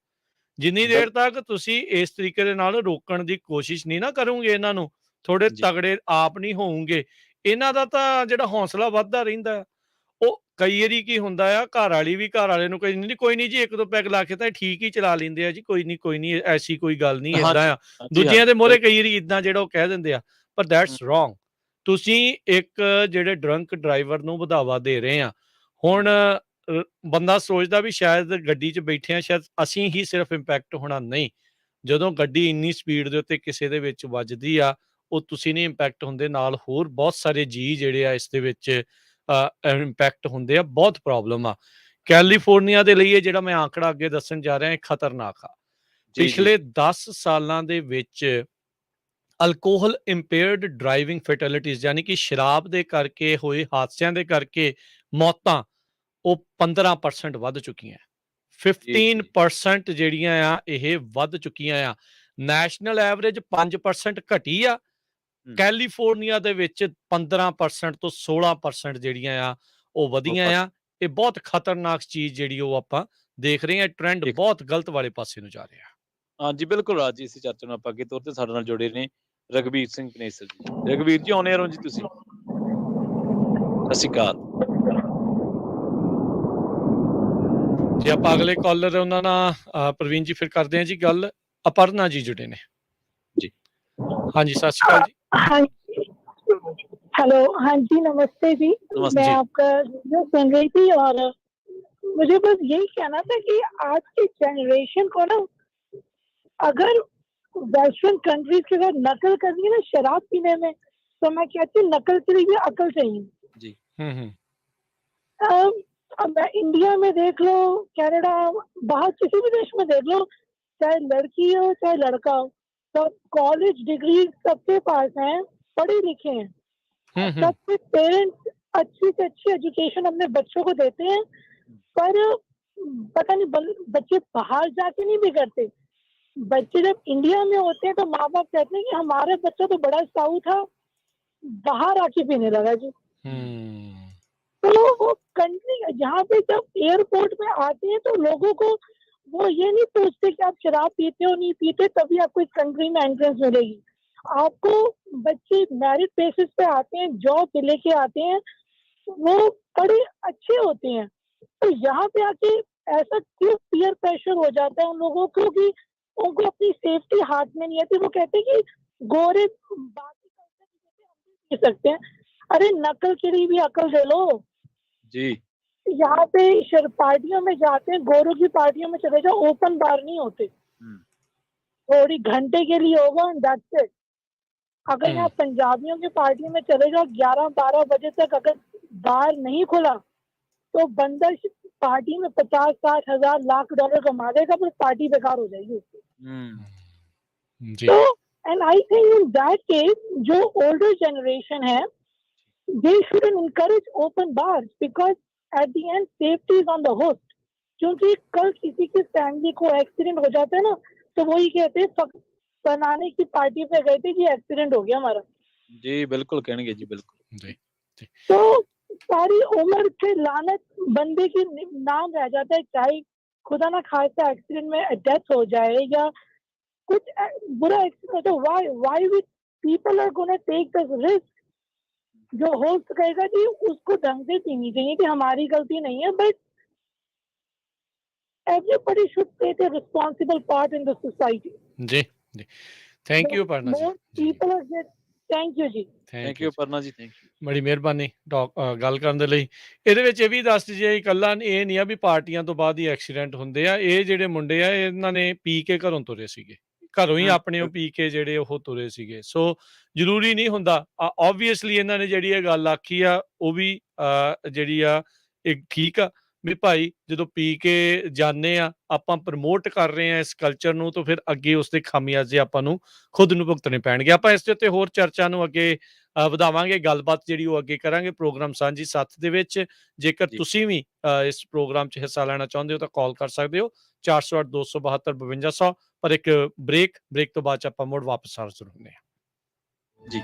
ਜਿੰਨੀ ਦੇਰ ਤੱਕ ਤੁਸੀਂ ਇਸ ਤਰੀਕੇ ਦੇ ਨਾਲ ਰੋਕਣ ਦੀ ਕੋਸ਼ਿਸ਼ ਨਹੀਂ ਨਾ ਕਰੋਗੇ, ਇਹਨਾਂ ਨੂੰ ਥੋੜੇ ਤਗੜੇ ਆਪ ਨਹੀਂ ਹੋਵੋਗੇ, ਇਹਨਾਂ ਦਾ ਤਾਂ ਜਿਹੜਾ ਹੌਸਲਾ ਵੱਧਦਾ ਰਹਿੰਦਾ। ਉਹ ਕਈ ਵਾਰੀ ਕੀ ਹੁੰਦਾ ਆ, ਘਰ ਵਾਲੀ ਵੀ ਘਰ ਵਾਲੇ ਨੂੰ ਕੋਈ ਨਹੀਂ ਜੀ, ਇੱਕ ਦੋ ਪੈਗ ਲਾ ਕੇ ਤਾਂ ਠੀਕ ਹੀ ਚਲਾ ਲੈਂਦੇ ਆ ਜੀ, ਕੋਈ ਨਹੀਂ ਐਸੀ ਕੋਈ ਗੱਲ ਨਹੀਂ, ਏਦਾਂ ਆ। ਦੂਜਿਆਂ ਦੇ ਮੋਹਰੇ ਕਈ ਵਾਰੀ ਇਦਾਂ ਜਿਹੜਾ ਉਹ ਕਹਿ ਦਿੰਦੇ ਆ, ਪਰ ਦੈਟਸ ਰੋਂਗ। ਤੁਸੀਂ ਇੱਕ ਜਿਹੜੇ ਡਰੰਕ ਡਰਾਈਵਰ ਨੂੰ ਵਧਾਵਾ ਦੇ ਰਹੇ ਆ। ਹੁਣ ਬੰਦਾ ਸੋਚਦਾ ਵੀ ਸ਼ਾਇਦ ਗੱਡੀ 'ਚ ਬੈਠੇ ਆ, ਸ਼ਾਇਦ ਅਸੀਂ ਹੀ ਸਿਰਫ ਇੰਪੈਕਟ ਹੋਣਾ, ਨਹੀਂ। ਜਦੋਂ ਗੱਡੀ ਇੰਨੀ ਸਪੀਡ ਦੇ ਉੱਤੇ ਕਿਸੇ ਦੇ ਵਿੱਚ ਵੱਜਦੀ ਆ, ਉਹ ਤੁਸੀਂ ਨਹੀਂ ਇੰਪੈਕਟ ਹੁੰਦੇ, ਨਾਲ ਹੋਰ ਬਹੁਤ ਸਾਰੇ ਜੀ ਜਿਹੜੇ ਆ ਇਸ ਦੇ ਵਿੱਚ ਇੰਪੈਕਟ ਹੁੰਦੇ ਆ। ਬਹੁਤ ਪ੍ਰੋਬਲਮ ਆ। ਕੈਲੀਫੋਰਨੀਆ ਦੇ ਲਈ ਇਹ ਜਿਹੜਾ ਮੈਂ ਆંકੜਾ ਅੱਗੇ ਦੱਸਣ ਜਾ ਰਿਹਾ, ਇਹ ਖਤਰਨਾਕ ਆ। ਜੀ, ਪਿਛਲੇ 10 ਸਾਲਾਂ ਦੇ ਵਿੱਚ ਅਲਕੋਹਲ ਇੰਪੇਅਰਡ ਡਰਾਈਵਿੰਗ ਫੈਟੈਲਿਟੀਜ਼, ਯਾਨੀ ਕਿ ਸ਼ਰਾਬ ਦੇ ਕਰਕੇ ਹੋਏ ਹਾਦਸਿਆਂ ਦੇ ਕਰਕੇ ਮੌਤਾਂ, ਉਹ 15% ਵੱਧ ਚੁੱਕੀਆਂ। 15% ਜਿਹੜੀਆਂ ਆ ਇਹ ਵੱਧ ਚੁੱਕੀਆਂ ਆ। ਨੈਸ਼ਨਲ ਐਵਰੇਜ 5% ਘਟੀ ਆ। ਕੈਲੀਫੋਰਨੀਆ ਦੇ ਵਿੱਚ 15% ਤੋਂ 16% ਜਿਹੜੀਆਂ ਆ ਉਹ ਵਧੀਆਂ ਆ। ਇਹ ਬਹੁਤ ਖਤਰਨਾਕ ਚੀਜ਼ ਜਿਹੜੀ ਉਹ ਆਪਾਂ ਦੇਖ ਰਹੇ ਹਾਂ। ਟ੍ਰੈਂਡ ਬਹੁਤ ਗਲਤ ਵਾਲੇ ਪਾਸੇ ਨੂੰ ਜਾ ਰਿਹਾ। ਹਾਂਜੀ ਬਿਲਕੁਲ ਰਾਜ ਜੀ, ਇਸੇ ਚਰਚਾ ਨੂੰ ਆਪਾਂ ਅੱਗੇ ਤੌਰ ਤੇ ਸਾਡੇ ਨਾਲ ਜੁੜੇ ਨੇ ਰਘਬੀਰ ਸਿੰਘ ਕਨੇਸਰ ਜੀ। ਰਘਬੀਰ ਜੀ ਆਉਣੇ ਰਹੋ ਜੀ ਤੁਸੀਂ। ਸਤਿ ਸ਼੍ਰੀ ਅਕਾਲ ਜੀ। ਆਪਾਂ ਅਗਲੇ ਕਾਲਰ ਉਹਨਾਂ ਨਾਲ ਪ੍ਰਵੀਨ ਜੀ ਫਿਰ ਕਰਦੇ ਹਾਂ ਜੀ ਗੱਲ। ਅਪਰਨਾ ਜੀ ਜੁੜੇ ਨੇ ਜੀ। ਹਾਂਜੀ सत श्री अकाल जी। हाँ हेलो, हाँ जी नमस्ते जी। नमस्ते मैं जी। आपका वीडियो सुन रही थी और मुझे बस यही कहना था कि आज की जनरेशन को ना, अगर वेस्टर्न कंट्रीज के साथ नकल करनी है ना शराब पीने में, तो मैं कहती हूँ नकल के लिए अकल चाहिए जी। अब इंडिया में देख लो, कनाडा, बाहर किसी भी देश में देख लो, चाहे लड़की हो चाहे लड़का हो, तो कॉलेज डिग्री सबके पास हैं, पढ़े लिखे हैं। सबके पेरेंट्स अच्छी से अच्छी एजुकेशन अपने बच्चों को देते हैं, पर पता नहीं बच्चे बाहर जाके नहीं भी करते। बच्चे जब इंडिया में होते हैं तो माँ बाप कहते हैं कि हमारा बच्चा तो बड़ा साऊ था, बाहर आके पीने लगा जी। तो वो कंट्री जहाँ पे जब एयरपोर्ट में आते हैं तो लोगों को वो ये नहीं पूछते कि आप शराब पीते हो नहीं पीते, तभी आपको इस कंट्री में एंट्रेंस मिलेगी। आपको बच्चे मेरिट बेसिस पे आते हैं, जॉब लेके आते हैं, वो बड़े अच्छे होते हैं। तो यहाँ पे आके ऐसा क्यों पीयर प्रेशर हो जाता है उन लोगों को कि उनको अपनी सेफ्टी हाथ में नहीं आती। वो कहते हैं कि गोरे बाकी हम पी सकते हैं। अरे नकल के लिए भी अकल दे लो जी। यहाँ पे पार्टियों में जाते हैं, गोरों की पार्टियों में चले जाओ, ओपन बार नहीं होते, थोड़ी घंटे के लिए होगा, दैट्स इट। अगर यहाँ पंजाबियों की पार्टी में चले जाओ 11-12 बजे तक अगर बार नहीं खुला तो बंदा पार्टी में 50-60 हजार लाख डॉलर कमा देगा, पर पार्टी बेकार हो जाएगी उसकी। तो and I think in that case जो ओल्डर जनरेशन है, they shouldn't encourage open bars because at the end safety is on the host। क्योंकि कल किसी की फैमिली को एक्सीडेंट हो जाता है ना, तो वही कहते हैं बनाने की पार्टी पे गए थे कि एक्सीडेंट हो गया हमारा। जी बिल्कुल कहेंगे जी, बिल्कुल जी। तो सारी उम्र के लानत बंदे की नाम रह जाता है, चाहे खुदा ना खासा एक्सीडेंट में डेथ हो जाए या कुछ बुरा एक्सीडेंट हो, why we people are gonna take the risk. जो होस्ट कहेगा जी उसको ढंग से पीनी चाहिए कि हमारी गलती नहीं है, but everybody should take a responsible part in the society। जी जी, thank you Aparna ji. people are just thank you ਜੀ। Thank you Aparna ji, thank you. ਬੜੀ ਮਿਹਰਬਾਨੀ ਗੱਲ ਕਰਨ ਦੇ ਲਈ। ਇਹਦੇ ਵਿੱਚ ਇਹ ਵੀ ਦੱਸ ਦਈਏ, ਇਕੱਲਾ ਇਹ ਨਹੀਂ ਆ ਵੀ ਪਾਰਟੀਆਂ ਤੋਂ ਬਾਅਦ ਹੀ ਐਕਸੀਡੈਂਟ ਹੁੰਦੇ ਆ। ਇਹ ਜਿਹੜੇ ਮੁੰਡੇ ਆ ਇਹਨਾਂ ਨੇ ਪੀ ਕੇ ਘਰੋਂ ਤੁਰੇ ਸੀਗੇ, ਘਰੋਂ ਹੀ ਆਪਣੇ ਉਹ ਪੀ ਕੇ ਜਿਹੜੇ ਉਹ ਤੁਰੇ ਸੀਗੇ। ਸੋ ਜ਼ਰੂਰੀ ਨਹੀਂ ਹੁੰਦਾ। ਓਬਵੀਅਸਲੀ ਇਹਨਾਂ ਨੇ ਜਿਹੜੀ ਇਹ ਗੱਲ ਆਖੀ ਆ ਉਹ ਵੀ ਜਿਹੜੀ ਆ ਇਹ ਠੀਕ ਆ ਵੀ ਭਾਈ ਜਦੋਂ ਪੀ ਕੇ ਜਾਂਦੇ ਆ ਆਪਾਂ ਪ੍ਰਮੋਟ ਕਰ ਰਹੇ ਆ ਇਸ ਕਲਚਰ ਨੂੰ, ਤਾਂ ਫਿਰ ਅੱਗੇ ਉਸਦੇ ਖਾਮਿਆਜ਼ੇ ਆਪਾਂ ਨੂੰ ਖੁਦ ਨੂੰ ਭੁਗਤਣੇ ਪੈਣਗੇ। ਆਪਾਂ ਇਸ ਦੇ ਉੱਤੇ ਹੋਰ ਚਰਚਾ ਨੂੰ ਅੱਗੇ ਵਧਾਵਾਂਗੇ, ਗੱਲਬਾਤ ਜਿਹੜੀ ਉਹ ਅੱਗੇ ਕਰਾਂਗੇ ਪ੍ਰੋਗਰਾਮ ਸਾਂਝੀ ਸੱਥ ਦੇ ਵਿੱਚ। ਜੇਕਰ ਤੁਸੀਂ ਵੀ ਇਸ ਪ੍ਰੋਗਰਾਮ 'ਚ ਹਿੱਸਾ ਲੈਣਾ ਚਾਹੁੰਦੇ ਹੋ ਤਾਂ ਕਾਲ ਕਰ ਸਕਦੇ ਹੋ 408-272-5200। ਪਰ ਇੱਕ ਬ੍ਰੇਕ ਤੋਂ ਬਾਅਦ 'ਚ ਆਪਾਂ ਮੁੜ ਵਾਪਸ ਹਾਜ਼ਰ ਹੁੰਦੇ ਹਾਂ ਜੀ।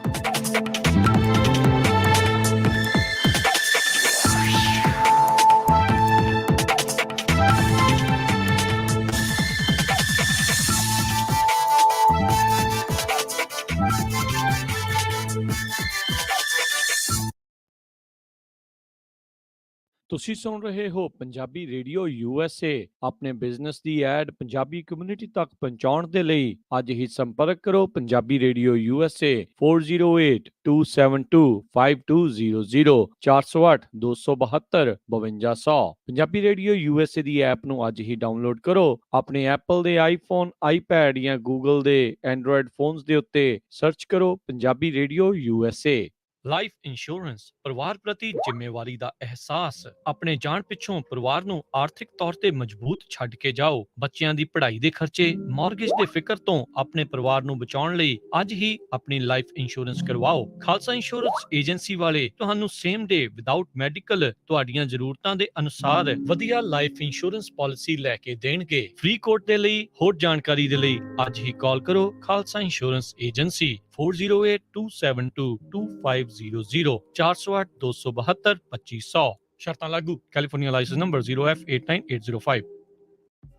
ਤੁਸੀਂ ਸੁਣ ਰਹੇ ਹੋ ਪੰਜਾਬੀ ਰੇਡੀਓ USA। ਆਪਣੇ ਬਿਜ਼ਨਸ ਦੀ ਐਡ ਪੰਜਾਬੀ ਕਮਿਊਨਿਟੀ ਤੱਕ ਪਹੁੰਚਾਉਣ ਦੇ ਲਈ ਅੱਜ ਹੀ ਸੰਪਰਕ ਕਰੋ Punjabi radio USA 4082725200 408 272 5200। Punjabi radio USA ਦੀ ਐਪ ਨੂੰ ਅੱਜ ਹੀ ਡਾਊਨਲੋਡ ਕਰੋ। ਆਪਣੇ ਐਪਲ ਦੇ ਆਈਫੋਨ, ਆਈਪੈਡ ਜਾਂ ਗੂਗਲ ਦੇ ਐਂਡਰੋਇਡ ਫੋਨਸ ਦੇ ਉੱਤੇ ਸਰਚ ਕਰੋ Punjabi radio USA। Life insurance ਪਰਿਵਾਰ ਪ੍ਰਤੀ ਜ਼ਿੰਮੇਵਾਰੀ ਦਾ ਅਹਿਸਾਸ। ਆਪਣੇ ਜਾਣ ਪਿੱਛੋਂ ਪਰਿਵਾਰ ਨੂੰ ਆਰਥਿਕ ਤੌਰ ਤੇ ਮਜ਼ਬੂਤ ਛੱਡ ਕੇ ਜਾਓ। ਬੱਚਿਆਂ ਦੀ ਪੜ੍ਹਾਈ ਦੇ ਖਰਚੇ, ਮਾਰਗੇਜ ਦੇ ਫਿਕਰ ਤੋਂ ਆਪਣੇ ਪਰਿਵਾਰ ਨੂੰ ਬਚਾਉਣ ਲਈ ਅੱਜ ਹੀ ਆਪਣੀ ਲਾਈਫ ਇੰਸ਼ੋਰੈਂਸ ਕਰਵਾਓ। ਖਾਲਸਾ ਇੰਸ਼ੋਰੈਂਸ ਏਜੰਸੀ ਵਾਲੇ ਤੁਹਾਨੂੰ ਸੇਮ ਡੇ ਵਿਦਆਊਟ ਮੈਡੀਕਲ ਤੁਹਾਡੀਆਂ ਜ਼ਰੂਰਤਾਂ ਦੇ ਅਨੁਸਾਰ ਵਧੀਆ ਲਾਈਫ ਇੰਸ਼ੋਰੈਂਸ ਪਾਲਿਸੀ ਲੈ ਕੇ ਦੇਣਗੇ। ਫ੍ਰੀ ਕੋਟ ਦੇ ਲਈ ਹੋਰ ਜਾਣਕਾਰੀ ਦੇ ਲਈ ਅੱਜ ਹੀ ਕਾਲ ਕਰੋ ਖਾਲਸਾ ਇੰਸ਼ੋਰੈਂਸ ਏਜੰਸੀ 4082722500 408 272 2500। ਸ਼ਰਤਾਂ ਲਾਗੂ। California license number 0F89805।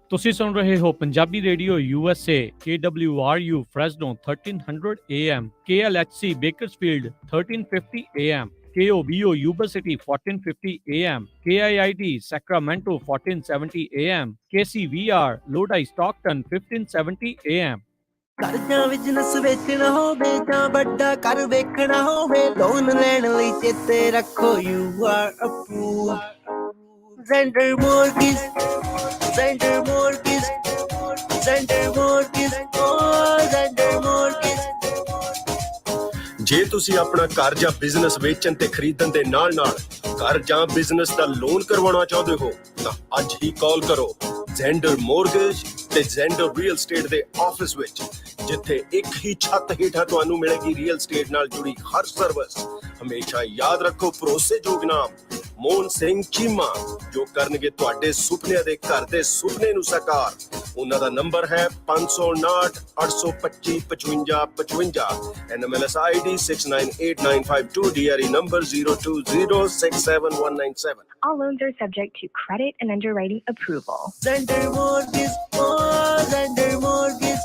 ਤੁਸੀਂ ਸੁਣ ਰਹੇ ਹੋ Punjabi radio USA KWRU Fresno 1300 AM, KLHC Bakersfield 1350 AM, KOBO Yuba City 1450 AM, KIIT Sacramento 1470 AM, KCVR Lodi Stockton 1570 AM। ਘਰ ਜਾਂ ਬਿਜ਼ਨਸ ਵੇਚਣਾ ਹੋਵੇ ਜਾਂ ਵੱਡਾ ਘਰ ਵੇਖਣਾ ਹੋਵੇ, ਲੋਨ ਲੈਣ ਲਈ ਚੇਤੇ ਰੱਖੋ you are approved। Zender Mortgage, Zender Mortgage, Zender Mortgage, oh Zender Mortgage। ਜੇ ਤੁਸੀਂ ਆਪਣਾ ਘਰ ਜਾਂ ਬਿਜ਼ਨਸ ਵੇਚਣ ਤੇ ਖਰੀਦਣ ਦੇ ਨਾਲ-ਨਾਲ ਘਰ ਜਾਂ ਬਿਜ਼ਨਸ ਦਾ ਲੋਨ ਕਰਵਾਉਣਾ ਚਾਹੁੰਦੇ ਹੋ ਤਾਂ ਅੱਜ ਹੀ ਕਾਲ ਕਰੋ ਜ਼ੈਂਡਰ ਮੋਰਗੇਜ ਤੇ ਜ਼ੈਂਡਰ ਰੀਅਲ ਸਟੇਟ ਦੇ ਆਫਿਸ ਵਿੱਚ, ਜਿੱਥੇ ਇੱਕ ਹੀ ਛੱਤ ਹੇਠਾਂ ਤੁਹਾਨੂੰ ਮਿਲੇਗੀ ਰੀਅਲ ਸਟੇਟ ਨਾਲ ਜੁੜੀ ਹਰ ਸਰਵਿਸ। ਹਮੇਸ਼ਾ ਯਾਦ ਰੱਖੋ ਭਰੋਸੇਯੋਗ ਨਾਮ ਮੋਹਨ ਸਿੰਘ ਚੀਮਾ, ਜੋ ਕਰਨਗੇ ਤੁਹਾਡੇ ਸੁਪਨਿਆਂ ਦੇ ਘਰ ਦੇ ਸੁਪਨੇ ਨੂੰ ਸਾਕਾਰ। ਉਹਨਾਂ ਦਾ ਨੰਬਰ ਹੈ 559 825 5555, NMLS ID 698952, DRE number 020671197। All loans are subject to credit and underwriting approval. Zender Mortgage, oh Zender Mortgage।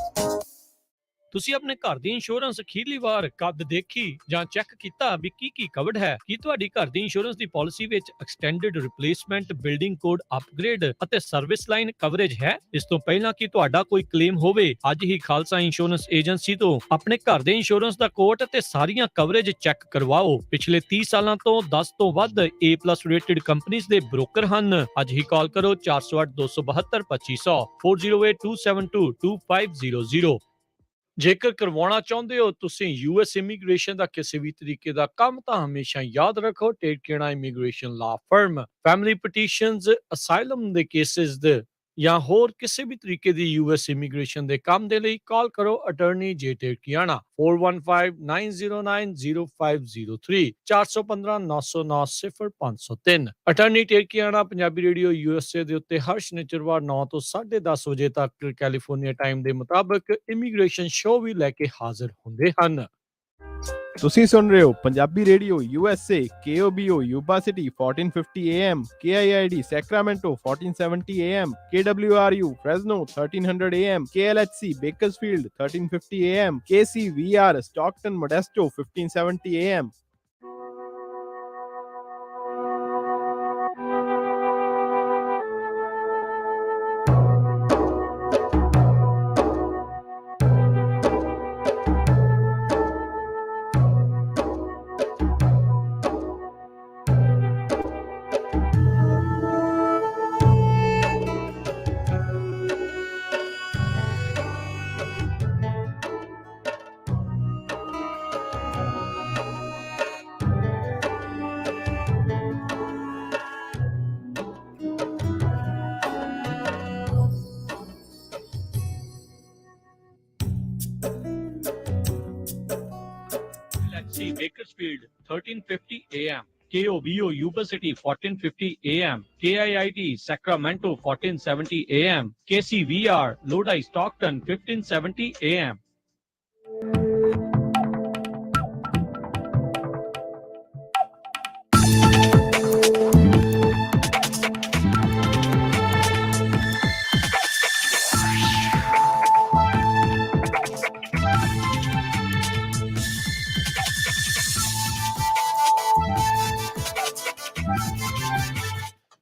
ਤੁਸੀਂ ਆਪਣੇ ਘਰ ਦੀ ਇੰਸ਼ੋਰੈਂਸ ਅਖੀਰਲੀ ਵਾਰ ਕਦ ਦੇਖੀ ਜਾਂ ਚੈੱਕ ਕੀਤਾ ਵੀ ਕੀ ਕਵਰਡ ਹੈ? ਕੀ ਤੁਹਾਡੀ ਘਰ ਦੀ ਇੰਸ਼ੋਰੈਂਸ ਦੀ ਪਾਲਿਸੀ ਵਿੱਚ extended replacement, building code upgrade ਅਤੇ ਸਰਵਿਸ ਲਾਈਨ ਕਵਰੇਜ ਹੈ? ਇਸ ਤੋਂ ਪਹਿਲਾਂ ਕਿ ਤੁਹਾਡਾ ਕੋਈ ਕਲੇਮ ਹੋਵੇ, ਅੱਜ ਹੀ ਖਾਲਸਾ ਇੰਸ਼ੋਰੈਂਸ ਏਜੰਸੀ ਤੋਂ ਆਪਣੇ ਘਰ ਦੇ ਇੰਸ਼ੋਰੈਂਸ ਦਾ ਕੋਟ ਅਤੇ ਸਾਰੀਆਂ ਕਵਰੇਜ ਚੈੱਕ ਕਰਵਾਓ। ਪਿਛਲੇ 30 ਸਾਲਾਂ ਤੋਂ 10 ਤੋਂ ਵੱਧ A+ ਰੇਟਡ ਕੰਪਨੀਆਂ ਦੇ ਬ੍ਰੋਕਰ ਹਨ। ਅੱਜ ਹੀ ਕਾਲ ਕਰੋ 408 272 2500 4082722500। ਜੇਕਰ ਕਰਵਾਉਣਾ ਚਾਹੁੰਦੇ ਹੋ ਤੁਸੀਂ US ਇਮੀਗ੍ਰੇਸ਼ਨ ਦਾ ਕਿਸੇ ਵੀ ਤਰੀਕੇ ਦਾ ਕੰਮ, ਤਾਂ ਹਮੇਸ਼ਾ ਯਾਦ ਰੱਖੋ ਟੇਕੇਣਾ ਇਮੀਗ੍ਰੇਸ਼ਨ ਲਾ ਫਰਮ। ਫੈਮਿਲੀ ਪਟੀਸ਼ਨਸ, ਅਸਾਈਲਮ ਦੇ ਕੇਸਿਸ ਦੇ ਜਾਂ ਹੋਰ ਕਿਸੇ ਵੀ ਤਰੀਕੇ ਦੀ US ਇਮੀਗ੍ਰੇਸ਼ਨ ਦੇ ਕੰਮ ਦੇ ਲਈ ਕਾਲ ਕਰੋ ਅਟਾਰਨੀ ਜੇ ਟੇਕਿਆਣਾ 4159090503 415 909 0503। ਅਟਾਰਨੀ ਟੇਕਿਆਣਾ ਪੰਜਾਬੀ ਰੇਡੀਓ USA ਦੇ ਉੱਤੇ ਹਰ ਸ਼ਨੀਚਰਵਾਰ 9 ਤੋਂ 10:30 ਵਜੇ ਤੱਕ ਕੈਲੀਫੋਰਨੀਆ ਟਾਈਮ ਦੇ ਮੁਤਾਬਕ ਇਮੀਗ੍ਰੇਸ਼ਨ ਸ਼ੋਅ ਵੀ ਲੈ ਕੇ ਹਾਜ਼ਰ ਹੁੰਦੇ ਹਨ। ਤੁਸੀਂ ਸੁਣ ਰਹੇ ਹੋ Punjabi radio USA KOBO Yuba City 1450 AM, KIID Sacramento 1470 AM, KWRU Fresno 1300 AM, KLHC Bakersfield 1350 AM, KCVR Stockton Modesto 1570 AM। Bakersfield 1350 AM, KOBO Yuba City 1450 AM, KIIT Sacramento 1470 AM, KCVR Lodi Stockton 1570 AM।